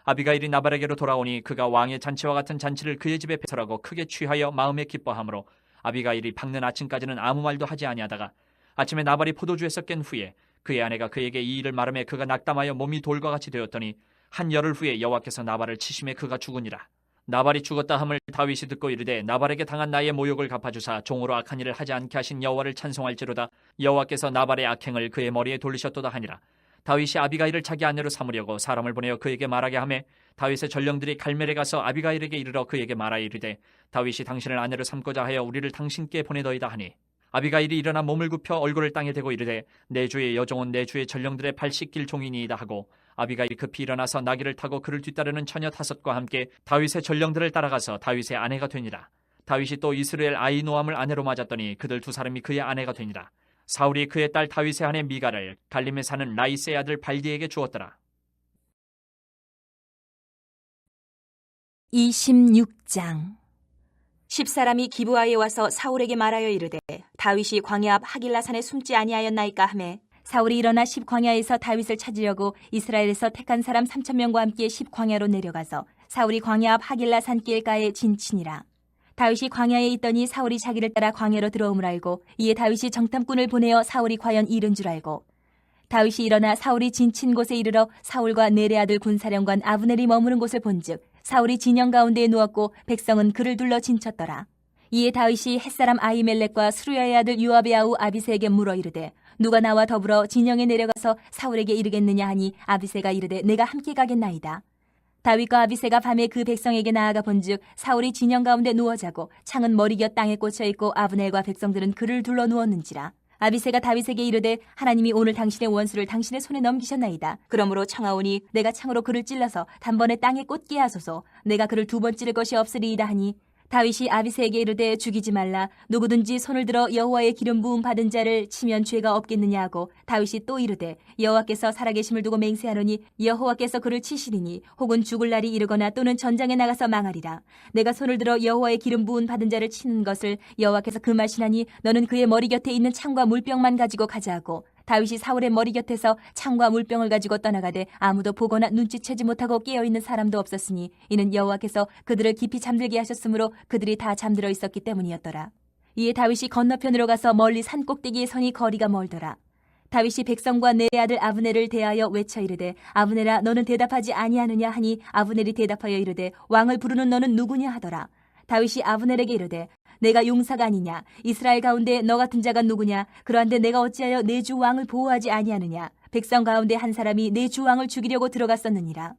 아비가일이 나발에게로 돌아오니 그가 왕의 잔치와 같은 잔치를 그의 집에 배설하고 크게 취하여 마음에 기뻐하므로 아비가일이 밝는 아침까지는 아무 말도 하지 아니하다가 아침에 나발이 포도주에서 깬 후에 그의 아내가 그에게 이 일을 말하며 그가 낙담하여 몸이 돌과 같이 되었더니 한 열흘 후에 여호와께서 나발을 치심에 그가 죽으니라. 나발이 죽었다 함을 다윗이 듣고 이르되 나발에게 당한 나의 모욕을 갚아주사 종으로 악한 일을 하지 않게 하신 여호와를 찬송할지로다. 여호와께서 나발의 악행을 그의 머리에 돌리셨도다 하니라. 다윗이 아비가일을 자기 아내로 삼으려고 사람을 보내어 그에게 말하게 하매 다윗의 전령들이 갈멜에 가서 아비가일에게 이르러 그에게 말하여 이르되 다윗이 당신을 아내로 삼고자 하여 우리를 당신께 보내더이다 하니 아비가일이 일어나 몸을 굽혀 얼굴을 땅에 대고 이르되 내 주의 여종은 내 주의 전령들의 발 씻길 종이니이다 하고 아비가일이 급히 일어나서 나귀를 타고 그를 뒤따르는 처녀 5과 함께 다윗의 전령들을 따라가서 다윗의 아내가 되니라. 다윗이 또 이스라엘 아히노함을 아내로 맞았더니 그들 2사람이 그의 아내가 되니라. 사울이 그의 딸 다윗의 아내 미갈을 갈림에 사는 라이스의 아들 발디에게 주었더라. 26장 10사람이 기브아에 와서 사울에게 말하여 이르되 다윗이 광야 앞 하길라산에 숨지 아니하였나이까 하매 사울이 일어나 10광야에서 다윗을 찾으려고 이스라엘에서 택한 사람 3,000명과 함께 10광야로 내려가서 사울이 광야 앞 하길라산 길가에 진치니라. 다윗이 광야에 있더니 사울이 자기를 따라 광야로 들어옴을 알고 이에 다윗이 정탐꾼을 보내어 사울이 과연 이른 줄 알고 다윗이 일어나 사울이 진친 곳에 이르러 사울과 네레 아들 군사령관 아브넬이 머무는 곳을 본즉 사울이 진영 가운데에 누웠고 백성은 그를 둘러 진쳤더라. 이에 다윗이 햇사람 아히멜렉과 스루야의 아들 요압의 아우 아비새에게 물어 이르되 누가 나와 더불어 진영에 내려가서 사울에게 이르겠느냐 하니 아비새가 이르되 내가 함께 가겠나이다. 다윗과 아비새가 밤에 그 백성에게 나아가 본즉 사울이 진영 가운데 누워 자고 창은 머리곁 땅에 꽂혀 있고 아브넬과 백성들은 그를 둘러 누웠는지라. 아비새가 다윗에게 이르되 하나님이 오늘 당신의 원수를 당신의 손에 넘기셨나이다. 그러므로 청하오니 내가 창으로 그를 찔러서 단번에 땅에 꽂게 하소서. 내가 그를 두 번 찌를 것이 없으리이다 하니 다윗이 아비새에게 이르되 죽이지 말라. 누구든지 손을 들어 여호와의 기름 부음 받은 자를 치면 죄가 없겠느냐 하고 다윗이 또 이르되 여호와께서 살아계심을 두고 맹세하노니 여호와께서 그를 치시리니 혹은 죽을 날이 이르거나 또는 전장에 나가서 망하리라. 내가 손을 들어 여호와의 기름 부음 받은 자를 치는 것을 여호와께서 금하시나니 너는 그의 머리 곁에 있는 창과 물병만 가지고 가자 하고 다윗이 사울의 머리 곁에서 창과 물병을 가지고 떠나가되 아무도 보거나 눈치채지 못하고 깨어있는 사람도 없었으니 이는 여호와께서 그들을 깊이 잠들게 하셨으므로 그들이 다 잠들어 있었기 때문이었더라. 이에 다윗이 건너편으로 가서 멀리 산 꼭대기에 서니 거리가 멀더라. 다윗이 백성과 내 아들 아브넬을 대하여 외쳐 이르되 아브넬아 너는 대답하지 아니하느냐 하니 아브넬이 대답하여 이르되 왕을 부르는 너는 누구냐 하더라. 다윗이 아브넬에게 이르되 내가 용사가 아니냐? 이스라엘 가운데 너 같은 자가 누구냐? 그러한데 내가 어찌하여 내 주 왕을 보호하지 아니하느냐? 백성 가운데 한 사람이 내 주 왕을 죽이려고 들어갔었느니라.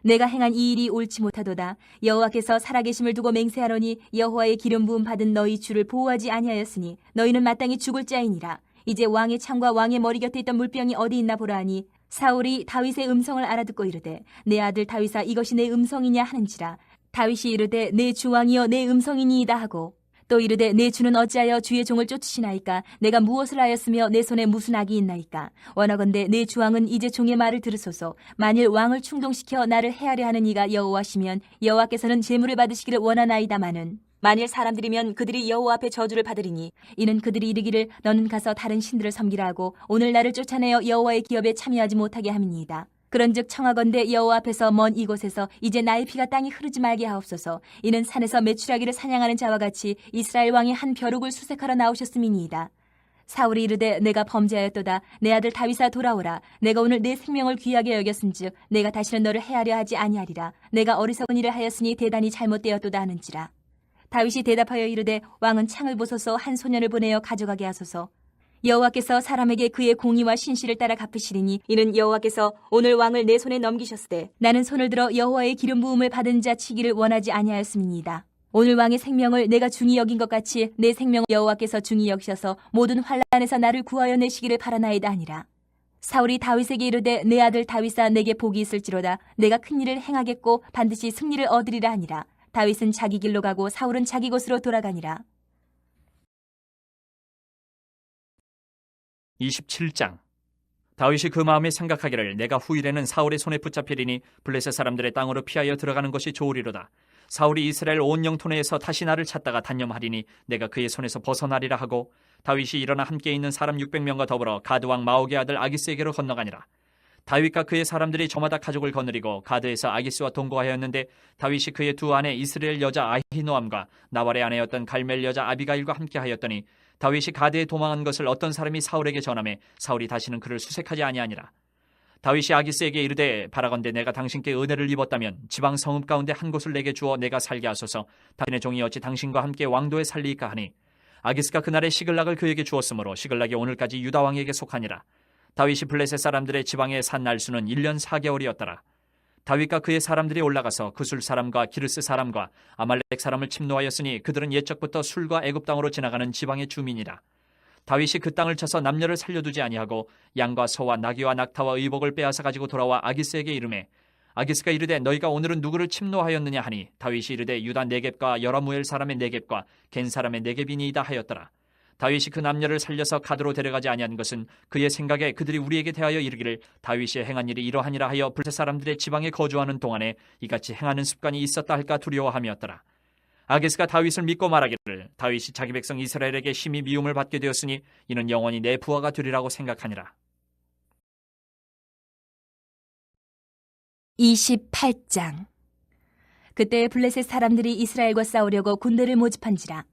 내가 행한 이 일이 옳지 못하도다. 여호와께서 살아계심을 두고 맹세하노니 여호와의 기름 부음 받은 너희 주를 보호하지 아니하였으니 너희는 마땅히 죽을 자이니라. 이제 왕의 창과 왕의 머리 곁에 있던 물병이 어디 있나 보라 하니 사울이 다윗의 음성을 알아듣고 이르되 내 아들 다윗아 이것이 내 음성이냐 하는지라. 다윗이 이르되 내 주 왕이여 내 음성이니이다 하고 또 이르되 내 주는 어찌하여 주의 종을 쫓으시나이까? 내가 무엇을 하였으며 내 손에 무슨 악이 있나이까? 원하건대 내 주왕은 이제 종의 말을 들으소서. 만일 왕을 충동시켜 나를 해하려 하는 이가 여호와시면 여호와께서는 제물을 받으시기를 원하나이다마는 만일 사람들이면 그들이 여호와 앞에 저주를 받으리니 이는 그들이 이르기를 너는 가서 다른 신들을 섬기라 하고 오늘 나를 쫓아내어 여호와의 기업에 참여하지 못하게 함이니이다. 그런즉 청하건대 여호와 앞에서 먼 이곳에서 이제 나의 피가 땅에 흐르지 말게 하옵소서. 이는 산에서 메추라기를 사냥하는 자와 같이 이스라엘 왕이 한 벼룩을 수색하러 나오셨음이니이다. 사울이 이르되 내가 범죄하였도다. 내 아들 다윗아 돌아오라. 내가 오늘 내 생명을 귀하게 여겼은즉 내가 다시는 너를 해하려 하지 아니하리라. 내가 어리석은 일을 하였으니 대단히 잘못되었도다 하는지라. 다윗이 대답하여 이르되 왕은 창을 보소서. 한 소년을 보내어 가져가게 하소서. 여호와께서 사람에게 그의 공의와 신실을 따라 갚으시리니 이는 여호와께서 오늘 왕을 내 손에 넘기셨으되 나는 손을 들어 여호와의 기름 부음을 받은 자 치기를 원하지 아니하였음이니이다. 오늘 왕의 생명을 내가 중히 여긴 것 같이 내 생명을 여호와께서 중히 여기셔서 모든 환난에서 나를 구하여 내시기를 바라나이다 하니라. 사울이 다윗에게 이르되 내 아들 다윗아 내게 복이 있을지로다. 내가 큰 일을 행하겠고 반드시 승리를 얻으리라 하니라. 다윗은 자기 길로 가고 사울은 자기 곳으로 돌아가니라. 27장. 다윗이 그 마음에 생각하기를 내가 후일에는 사울의 손에 붙잡히리니 블레셋 사람들의 땅으로 피하여 들어가는 것이 좋으리로다. 사울이 이스라엘 온 영토 내에서 다시 나를 찾다가 단념하리니 내가 그의 손에서 벗어나리라 하고 다윗이 일어나 함께 있는 사람 600명과 더불어 가드 왕 마옥의 아들 아기스에게로 건너가니라. 다윗과 그의 사람들이 저마다 가족을 거느리고 가드에서 아기스와 동거하였는데 다윗이 그의 두 아내 이스라엘 여자 아히노암과 나발의 아내였던 갈멜 여자 아비가일과 함께하였더니 다윗이 가드에 도망한 것을 어떤 사람이 사울에게 전하매 사울이 다시는 그를 수색하지 아니하니라. 다윗이 아기스에게 이르되 바라건대 내가 당신께 은혜를 입었다면 지방 성읍 가운데 한 곳을 내게 주어 내가 살게 하소서. 당신의 종이 어찌 당신과 함께 왕도에 살리이까 하니 아기스가 그날에 시글락을 그에게 주었으므로 시글락이 오늘까지 유다 왕에게 속하니라. 다윗이 블레셋 사람들의 지방에 산 날수는 1년 4개월이었더라. 다윗과 그의 사람들이 올라가서 그술 사람과 기르스 사람과 아말렉 사람을 침노하였으니 그들은 옛적부터 술과 애굽 땅으로 지나가는 지방의 주민이라. 다윗이 그 땅을 쳐서 남녀를 살려두지 아니하고 양과 소와 나귀와 낙타와 의복을 빼앗아 가지고 돌아와 아기스에게 이르매 아기스가 이르되 너희가 오늘은 누구를 침노하였느냐 하니 다윗이 이르되 유다 네겝과 여라무엘 사람의 네겝과 겐 사람의 네겝이니이다 하였더라. 다윗이 그 남녀를 살려서 가드로 데려가지 아니한 것은 그의 생각에 그들이 우리에게 대하여 이르기를 다윗이 행한 일이 이러하니라 하여 블레셋 사람들의 지방에 거주하는 동안에 이같이 행하는 습관이 있었다 할까 두려워함이었더라. 아기스가 다윗을 믿고 말하기를 다윗이 자기 백성 이스라엘에게 심히 미움을 받게 되었으니 이는 영원히 내 부하가 되리라고 생각하니라. 28장. 그때 블레셋 사람들이 이스라엘과 싸우려고 군대를 모집한지라.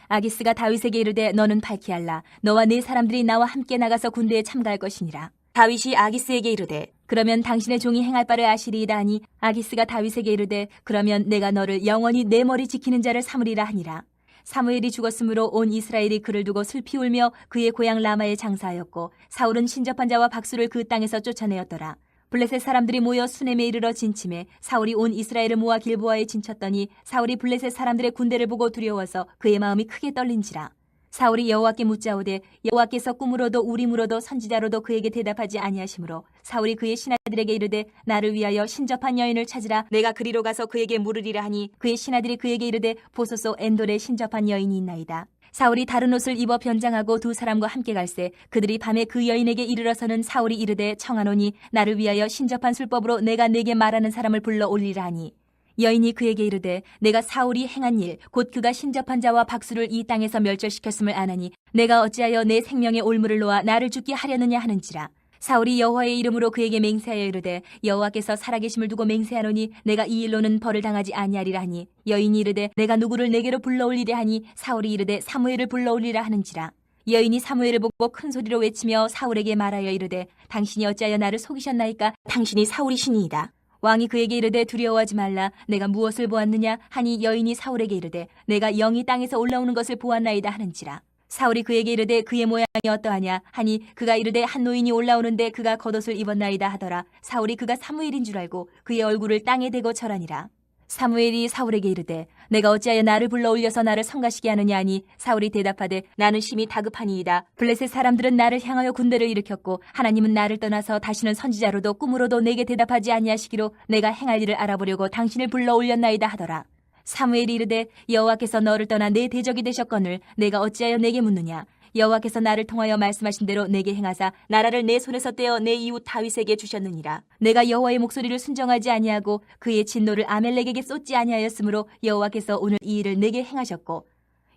아기스가 다윗에게 이르되 너는 발키할라. 너와 네 사람들이 나와 함께 나가서 군대에 참가할 것이니라. 다윗이 아기스에게 이르되 그러면 당신의 종이 행할 바를 아시리이다 하니 아기스가 다윗에게 이르되 그러면 내가 너를 영원히 내 머리 지키는 자를 삼으리라 하니라. 사무엘이 죽었으므로 온 이스라엘이 그를 두고 슬피 울며 그의 고향 라마에 장사하였고 사울은 신접한 자와 박수를 그 땅에서 쫓아내었더라. 블레셋 사람들이 모여 수넴에 이르러 진침해 사울이 온 이스라엘을 모아 길보아에 진쳤더니 사울이 블레셋 사람들의 군대를 보고 두려워서 그의 마음이 크게 떨린지라. 사울이 여호와께 묻자오되 여호와께서 꿈으로도 우림으로도 선지자로도 그에게 대답하지 아니하시므로 사울이 그의 신하들에게 이르되 나를 위하여 신접한 여인을 찾으라. 내가 그리로 가서 그에게 물으리라 하니 그의 신하들이 그에게 이르되 보소서 엔돌에 신접한 여인이 있나이다. 사울이 다른 옷을 입어 변장하고 두 사람과 함께 갈새 그들이 밤에 그 여인에게 이르러서는 사울이 이르되 청하노니 나를 위하여 신접한 술법으로 내가 네게 말하는 사람을 불러 올리라 하니 여인이 그에게 이르되 내가 사울이 행한 일 곧 그가 신접한 자와 박수를 이 땅에서 멸절시켰음을 아나니 내가 어찌하여 내 생명의 올무를 놓아 나를 죽게 하려느냐 하는지라. 사울이 여호와의 이름으로 그에게 맹세하여 이르되 여호와께서 살아계심을 두고 맹세하노니 내가 이 일로는 벌을 당하지 아니하리라 하니 여인이 이르되 내가 누구를 내게로 불러올리려 하니 사울이 이르되 사무엘을 불러올리라 하는지라. 여인이 사무엘을 보고 큰 소리로 외치며 사울에게 말하여 이르되 당신이 어찌하여 나를 속이셨나이까? 당신이 사울이시니이다. 왕이 그에게 이르되 두려워하지 말라. 내가 무엇을 보았느냐 하니 여인이 사울에게 이르되 내가 영이 땅에서 올라오는 것을 보았나이다 하는지라. 사울이 그에게 이르되 그의 모양이 어떠하냐 하니 그가 이르되 한 노인이 올라오는데 그가 겉옷을 입었나이다 하더라. 사울이 그가 사무엘인 줄 알고 그의 얼굴을 땅에 대고 절하니라. 사무엘이 사울에게 이르되 내가 어찌하여 나를 불러올려서 나를 성가시게 하느냐 하니 사울이 대답하되 나는 심히 다급하니이다. 블레셋 사람들은 나를 향하여 군대를 일으켰고 하나님은 나를 떠나서 다시는 선지자로도 꿈으로도 내게 대답하지 아니하시기로 내가 행할 일을 알아보려고 당신을 불러올렸나이다 하더라. 사무엘이 이르되 여호와께서 너를 떠나 내 대적이 되셨거늘 내가 어찌하여 내게 묻느냐. 여호와께서 나를 통하여 말씀하신 대로 내게 행하사 나라를 내 손에서 떼어 내 이웃 다윗에게 주셨느니라. 내가 여호와의 목소리를 순정하지 아니하고 그의 진노를 아멜렉에게 쏟지 아니하였으므로 여호와께서 오늘 이 일을 내게 행하셨고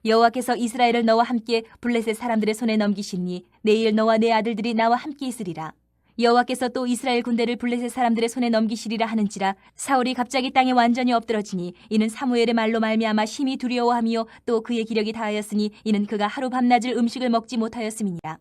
여호와께서 이스라엘을 너와 함께 블레셋 사람들의 손에 넘기시니 내일 너와 내 아들들이 나와 함께 있으리라. 여호와께서 또 이스라엘 군대를 블레셋 사람들의 손에 넘기시리라 하는지라. 사울이 갑자기 땅에 완전히 엎드러지니 이는 사무엘의 말로 말미암아 심히 두려워하며 또 그의 기력이 다하였으니 이는 그가 하루 밤낮을 음식을 먹지 못하였음이니라.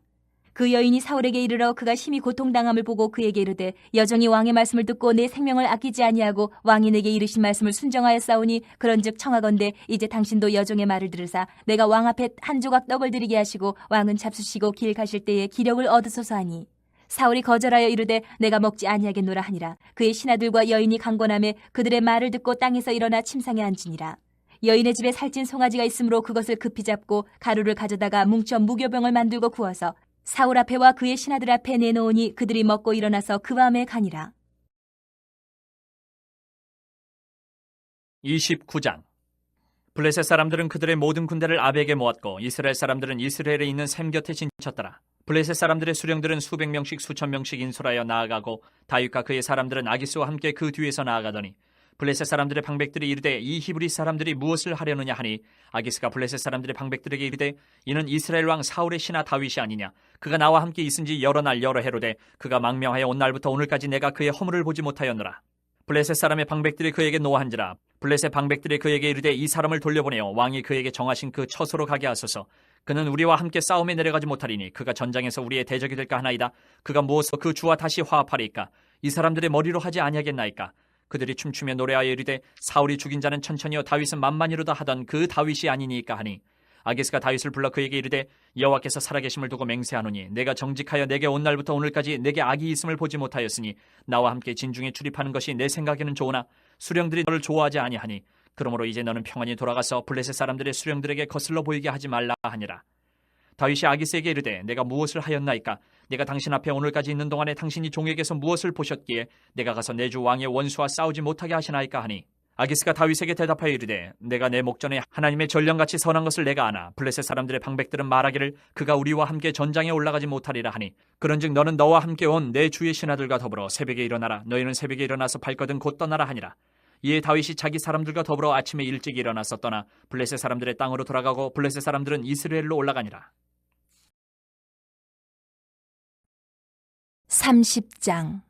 그 여인이 사울에게 이르러 그가 심히 고통당함을 보고 그에게 이르되 여정이 왕의 말씀을 듣고 내 생명을 아끼지 아니하고 왕이 내게 이르신 말씀을 순정하였사오니 그런즉 청하건대 이제 당신도 여종의 말을 들으사 내가 왕 앞에 한 조각 떡을 드리게 하시고 왕은 잡수시고 길 가실 때에 기력을 얻으소서 하니 사울이 거절하여 이르되 내가 먹지 아니하겠노라 하니라. 그의 신하들과 여인이 강권하매 그들의 말을 듣고 땅에서 일어나 침상에 앉으니라. 여인의 집에 살찐 송아지가 있으므로 그것을 급히 잡고 가루를 가져다가 뭉쳐 무교병을 만들고 구워서 사울 앞에와 그의 신하들 앞에 내놓으니 그들이 먹고 일어나서 그 밤에 가니라. 29장. 블레셋 사람들은 그들의 모든 군대를 아벡에 모았고 이스라엘 사람들은 이스라엘에 있는 샘 곁에 진쳤더라. 블레셋 사람들의 수령들은 수백 명씩 수천 명씩 인솔하여 나아가고 다윗과 그의 사람들은 아기스와 함께 그 뒤에서 나아가더니 블레셋 사람들의 방백들이 이르되 이 히브리 사람들이 무엇을 하려느냐 하니 아기스가 블레셋 사람들의 방백들에게 이르되 이는 이스라엘 왕 사울의 신하 다윗이 아니냐. 그가 나와 함께 있은지 여러 날 여러 해로되 그가 망명하여 온 날부터 오늘까지 내가 그의 허물을 보지 못하였노라. 블레셋 사람의 방백들이 그에게 노한지라. 블레셋 방백들이 그에게 이르되 이 사람을 돌려보내어 왕이 그에게 정하신 그 처소로 가게 하소서. 그는 우리와 함께 싸움에 내려가지 못하리니 그가 전장에서 우리의 대적이 될까 하나이다. 그가 무엇으로 그 주와 다시 화합하리이까? 이 사람들의 머리로 하지 아니하겠나이까? 그들이 춤추며 노래하여 이르되 사울이 죽인 자는 천천히요 다윗은 만만히로다 하던 그 다윗이 아니니까 하니 아기스가 다윗을 불러 그에게 이르되 여호와께서 살아계심을 두고 맹세하노니 내가 정직하여 내게 온 날부터 오늘까지 내게 악이 있음을 보지 못하였으니 나와 함께 진중에 출입하는 것이 내 생각에는 좋으나 수령들이 너를 좋아하지 아니하니 그러므로 이제 너는 평안히 돌아가서 블레셋 사람들의 수령들에게 거슬러 보이게 하지 말라 하니라. 다윗이 아기스에게 이르되 내가 무엇을 하였나이까? 내가 당신 앞에 오늘까지 있는 동안에 당신이 종에게서 무엇을 보셨기에 내가 가서 내 주 왕의 원수와 싸우지 못하게 하시나이까 하니 아기스가 다윗에게 대답하여 이르되 내가 내 목전에 하나님의 전령같이 선한 것을 내가 아나 블레셋 사람들의 방백들은 말하기를 그가 우리와 함께 전장에 올라가지 못하리라 하니 그런즉 너는 너와 함께 온 내 주의 신하들과 더불어 새벽에 일어나라. 너희는 새벽에 일어나서 발거든 곧 떠나라 하니라. 이에 다윗이 자기 사람들과 더불어 아침에 일찍 일어나서 떠나 블레셋 사람들의 땅으로 돌아가고 블레셋 사람들은 이스라엘로 올라가니라. 30장.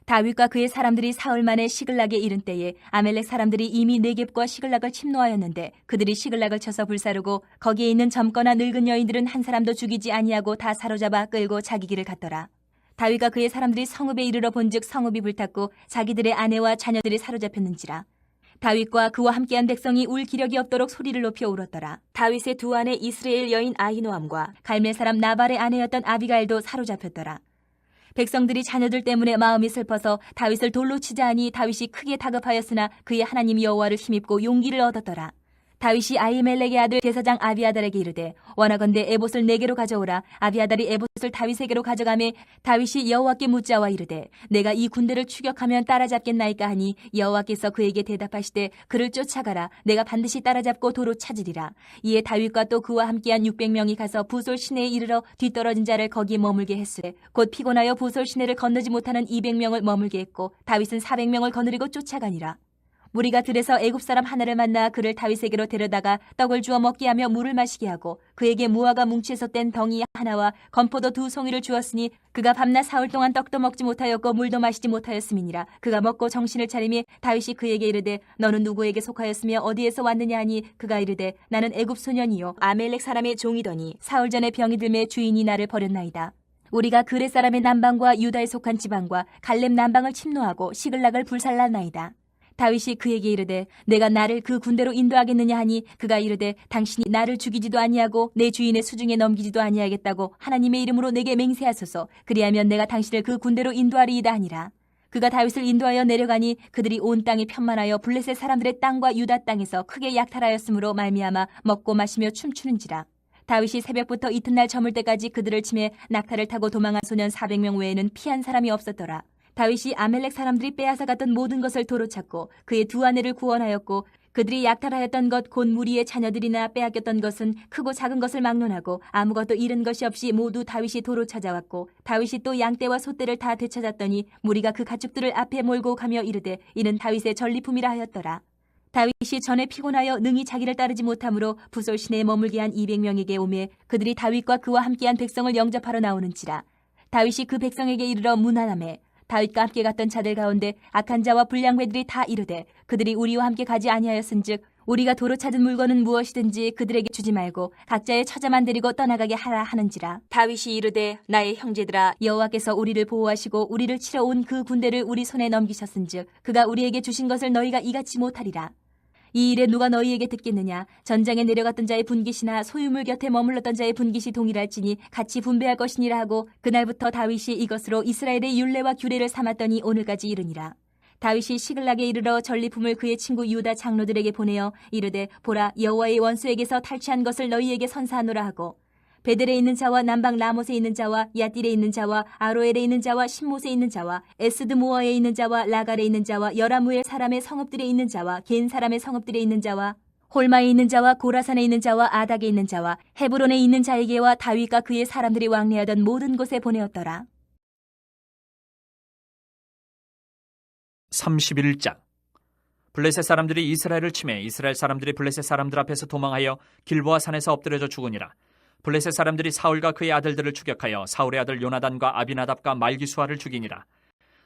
다윗과 그의 사람들이 사흘 만에 시글락에 이른 때에 아멜렉 사람들이 이미 네겝과 시글락을 침노하였는데 그들이 시글락을 쳐서 불사르고 거기에 있는 젊거나 늙은 여인들은 한 사람도 죽이지 아니하고 다 사로잡아 끌고 자기 길을 갔더라. 다윗과 그의 사람들이 성읍에 이르러 본즉 성읍이 불탔고 자기들의 아내와 자녀들이 사로잡혔는지라. 다윗과 그와 함께한 백성이 울 기력이 없도록 소리를 높여 울었더라. 다윗의 두 아내 이스라엘 여인 아히노암과 갈멜 사람 나발의 아내였던 아비가일도 사로잡혔더라. 백성들이 자녀들 때문에 마음이 슬퍼서 다윗을 돌로 치자 하니 다윗이 크게 다급하였으나 그의 하나님 여호와를 힘입고 용기를 얻었더라. 다윗이 아히멜렉의 아들 제사장 아비아달에게 이르되 원하건대 에봇을 내게로 가져오라. 아비아달이 에봇을 다윗에게로 가져가매 다윗이 여호와께 묻자와 이르되 내가 이 군대를 추격하면 따라잡겠나이까 하니 여호와께서 그에게 대답하시되 그를 쫓아가라. 내가 반드시 따라잡고 도로 찾으리라. 이에 다윗과 또 그와 함께한 600명이 가서 부솔 시내에 이르러 뒤떨어진 자를 거기 머물게 했으되 곧 피곤하여 부솔 시내를 건너지 못하는 200명을 머물게 했고 다윗은 400명을 거느리고 쫓아가니라. 무리가 들에서 애굽 사람 하나를 만나 그를 다윗에게로 데려다가 떡을 주어 먹게 하며 물을 마시게 하고 그에게 무화과 뭉치에서 뗀 덩이 하나와 건포도 2송이를 주었으니 그가 밤낮 사흘 동안 떡도 먹지 못하였고 물도 마시지 못하였음이니라. 그가 먹고 정신을 차리매 다윗이 그에게 이르되 너는 누구에게 속하였으며 어디에서 왔느냐 하니 그가 이르되 나는 애굽 소년이요 아멜렉 사람의 종이더니 사흘 전에 병이 들매 주인이 나를 버렸나이다. 우리가 그렛 사람의 남방과 유다에 속한 지방과 갈렙 남방을 침노하고 시글락을 불살랐나이다. 다윗이 그에게 이르되 내가 나를 그 군대로 인도하겠느냐 하니 그가 이르되 당신이 나를 죽이지도 아니하고 내 주인의 수중에 넘기지도 아니하겠다고 하나님의 이름으로 내게 맹세하소서. 그리하면 내가 당신을 그 군대로 인도하리이다 하니라. 그가 다윗을 인도하여 내려가니 그들이 온 땅이 편만하여 블레셋 사람들의 땅과 유다 땅에서 크게 약탈하였으므로 말미암아 먹고 마시며 춤추는지라. 다윗이 새벽부터 이튿날 저물 때까지 그들을 치매 낙타를 타고 도망한 소년 400명 외에는 피한 사람이 없었더라. 다윗이 아멜렉 사람들이 빼앗아 갔던 모든 것을 도로 찾고 그의 두 아내를 구원하였고 그들이 약탈하였던 것 곧 무리의 자녀들이나 빼앗겼던 것은 크고 작은 것을 막론하고 아무것도 잃은 것이 없이 모두 다윗이 도로 찾아왔고 다윗이 또 양떼와 소떼를 다 되찾았더니 무리가 그 가축들을 앞에 몰고 가며 이르되 이는 다윗의 전리품이라 하였더라. 다윗이 전에 피곤하여 능히 자기를 따르지 못하므로 부솔 시내에 머물게 한 200명에게 오매 그들이 다윗과 그와 함께한 백성을 영접하러 나오는지라. 다윗이 그 백성에게 이르러 문안하매 다윗과 함께 갔던 자들 가운데 악한 자와 불량배들이 다 이르되 그들이 우리와 함께 가지 아니하였은즉 우리가 도로 찾은 물건은 무엇이든지 그들에게 주지 말고 각자의 처자만 데리고 떠나가게 하라 하는지라. 다윗이 이르되 나의 형제들아 여호와께서 우리를 보호하시고 우리를 치러 온 그 군대를 우리 손에 넘기셨은즉 그가 우리에게 주신 것을 너희가 이같이 못하리라. 이 일에 누가 너희에게 듣겠느냐. 전장에 내려갔던 자의 분깃이나 소유물 곁에 머물렀던 자의 분깃이 동일할지니 같이 분배할 것이니라 하고 그날부터 다윗이 이것으로 이스라엘의 율례와 규례를 삼았더니 오늘까지 이르니라. 다윗이 시글락에 이르러 전리품을 그의 친구 유다 장로들에게 보내어 이르되 보라 여호와의 원수에게서 탈취한 것을 너희에게 선사하노라 하고 베델에 있는 자와 남방 라못에 있는 자와 야딜에 있는 자와 아로엘에 있는 자와 신못에 있는 자와 에스드모어에 있는 자와 라갈에 있는 자와 여라무엘 사람의 성읍들에 있는 자와 겐 사람의 성읍들에 있는 자와 홀마에 있는 자와 고라산에 있는 자와 아닥에 있는 자와 헤브론에 있는 자에게와 다윗과 그의 사람들이 왕래하던 모든 곳에 보내었더라. 31장. 블레셋 사람들이 이스라엘을 치매 이스라엘 사람들이 블레셋 사람들 앞에서 도망하여 길보아 산에서 엎드려져 죽으니라. 블레셋 사람들이 사울과 그의 아들들을 추격하여 사울의 아들 요나단과 아비나답과 말기수아를 죽이니라.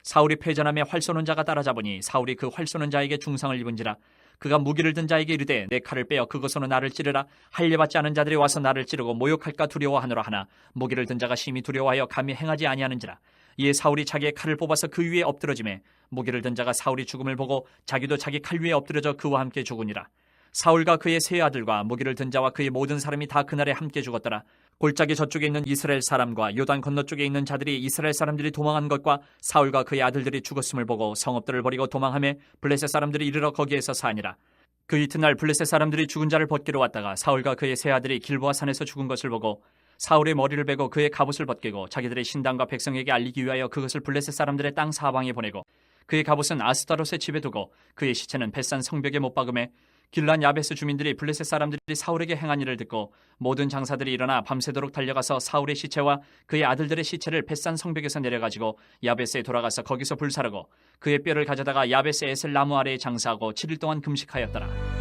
사울이 패전함에 활 쏘는 자가 따라잡으니 사울이 그 활 쏘는 자에게 중상을 입은지라. 그가 무기를 든 자에게 이르되 내 칼을 빼어 그것으로 나를 찌르라. 할례받지 않은 자들이 와서 나를 찌르고 모욕할까 두려워하노라 하나 무기를 든 자가 심히 두려워하여 감히 행하지 아니하는지라. 이에 사울이 자기의 칼을 뽑아서 그 위에 엎드러지매 무기를 든 자가 사울이 죽음을 보고 자기도 자기 칼 위에 엎드려져 그와 함께 죽으니라. 사울과 그의 세 아들과 무기를 든 자와 그의 모든 사람이 다 그날에 함께 죽었더라. 골짜기 저쪽에 있는 이스라엘 사람과 요단 건너쪽에 있는 자들이 이스라엘 사람들이 도망한 것과 사울과 그의 아들들이 죽었음을 보고 성읍들을 버리고 도망하며 블레셋 사람들이 이르러 거기에서 사니라. 그 이튿날 블레셋 사람들이 죽은 자를 벗기러 왔다가 사울과 그의 세 아들이 길보아 산에서 죽은 것을 보고 사울의 머리를 베고 그의 갑옷을 벗기고 자기들의 신당과 백성에게 알리기 위하여 그것을 블레셋 사람들의 땅 사방에 보내고 그의 갑옷은 아스타롯의 집에 두고 그의 시체는 벳산 성벽에 못 박음에 길란 야베스 주민들이 블레셋 사람들이 사울에게 행한 일을 듣고 모든 장사들이 일어나 밤새도록 달려가서 사울의 시체와 그의 아들들의 시체를 벳산 성벽에서 내려가지고 야베스에 돌아가서 거기서 불사르고 그의 뼈를 가져다가 야베스 에셀 나무 아래에 장사하고 7일 동안 금식하였더라.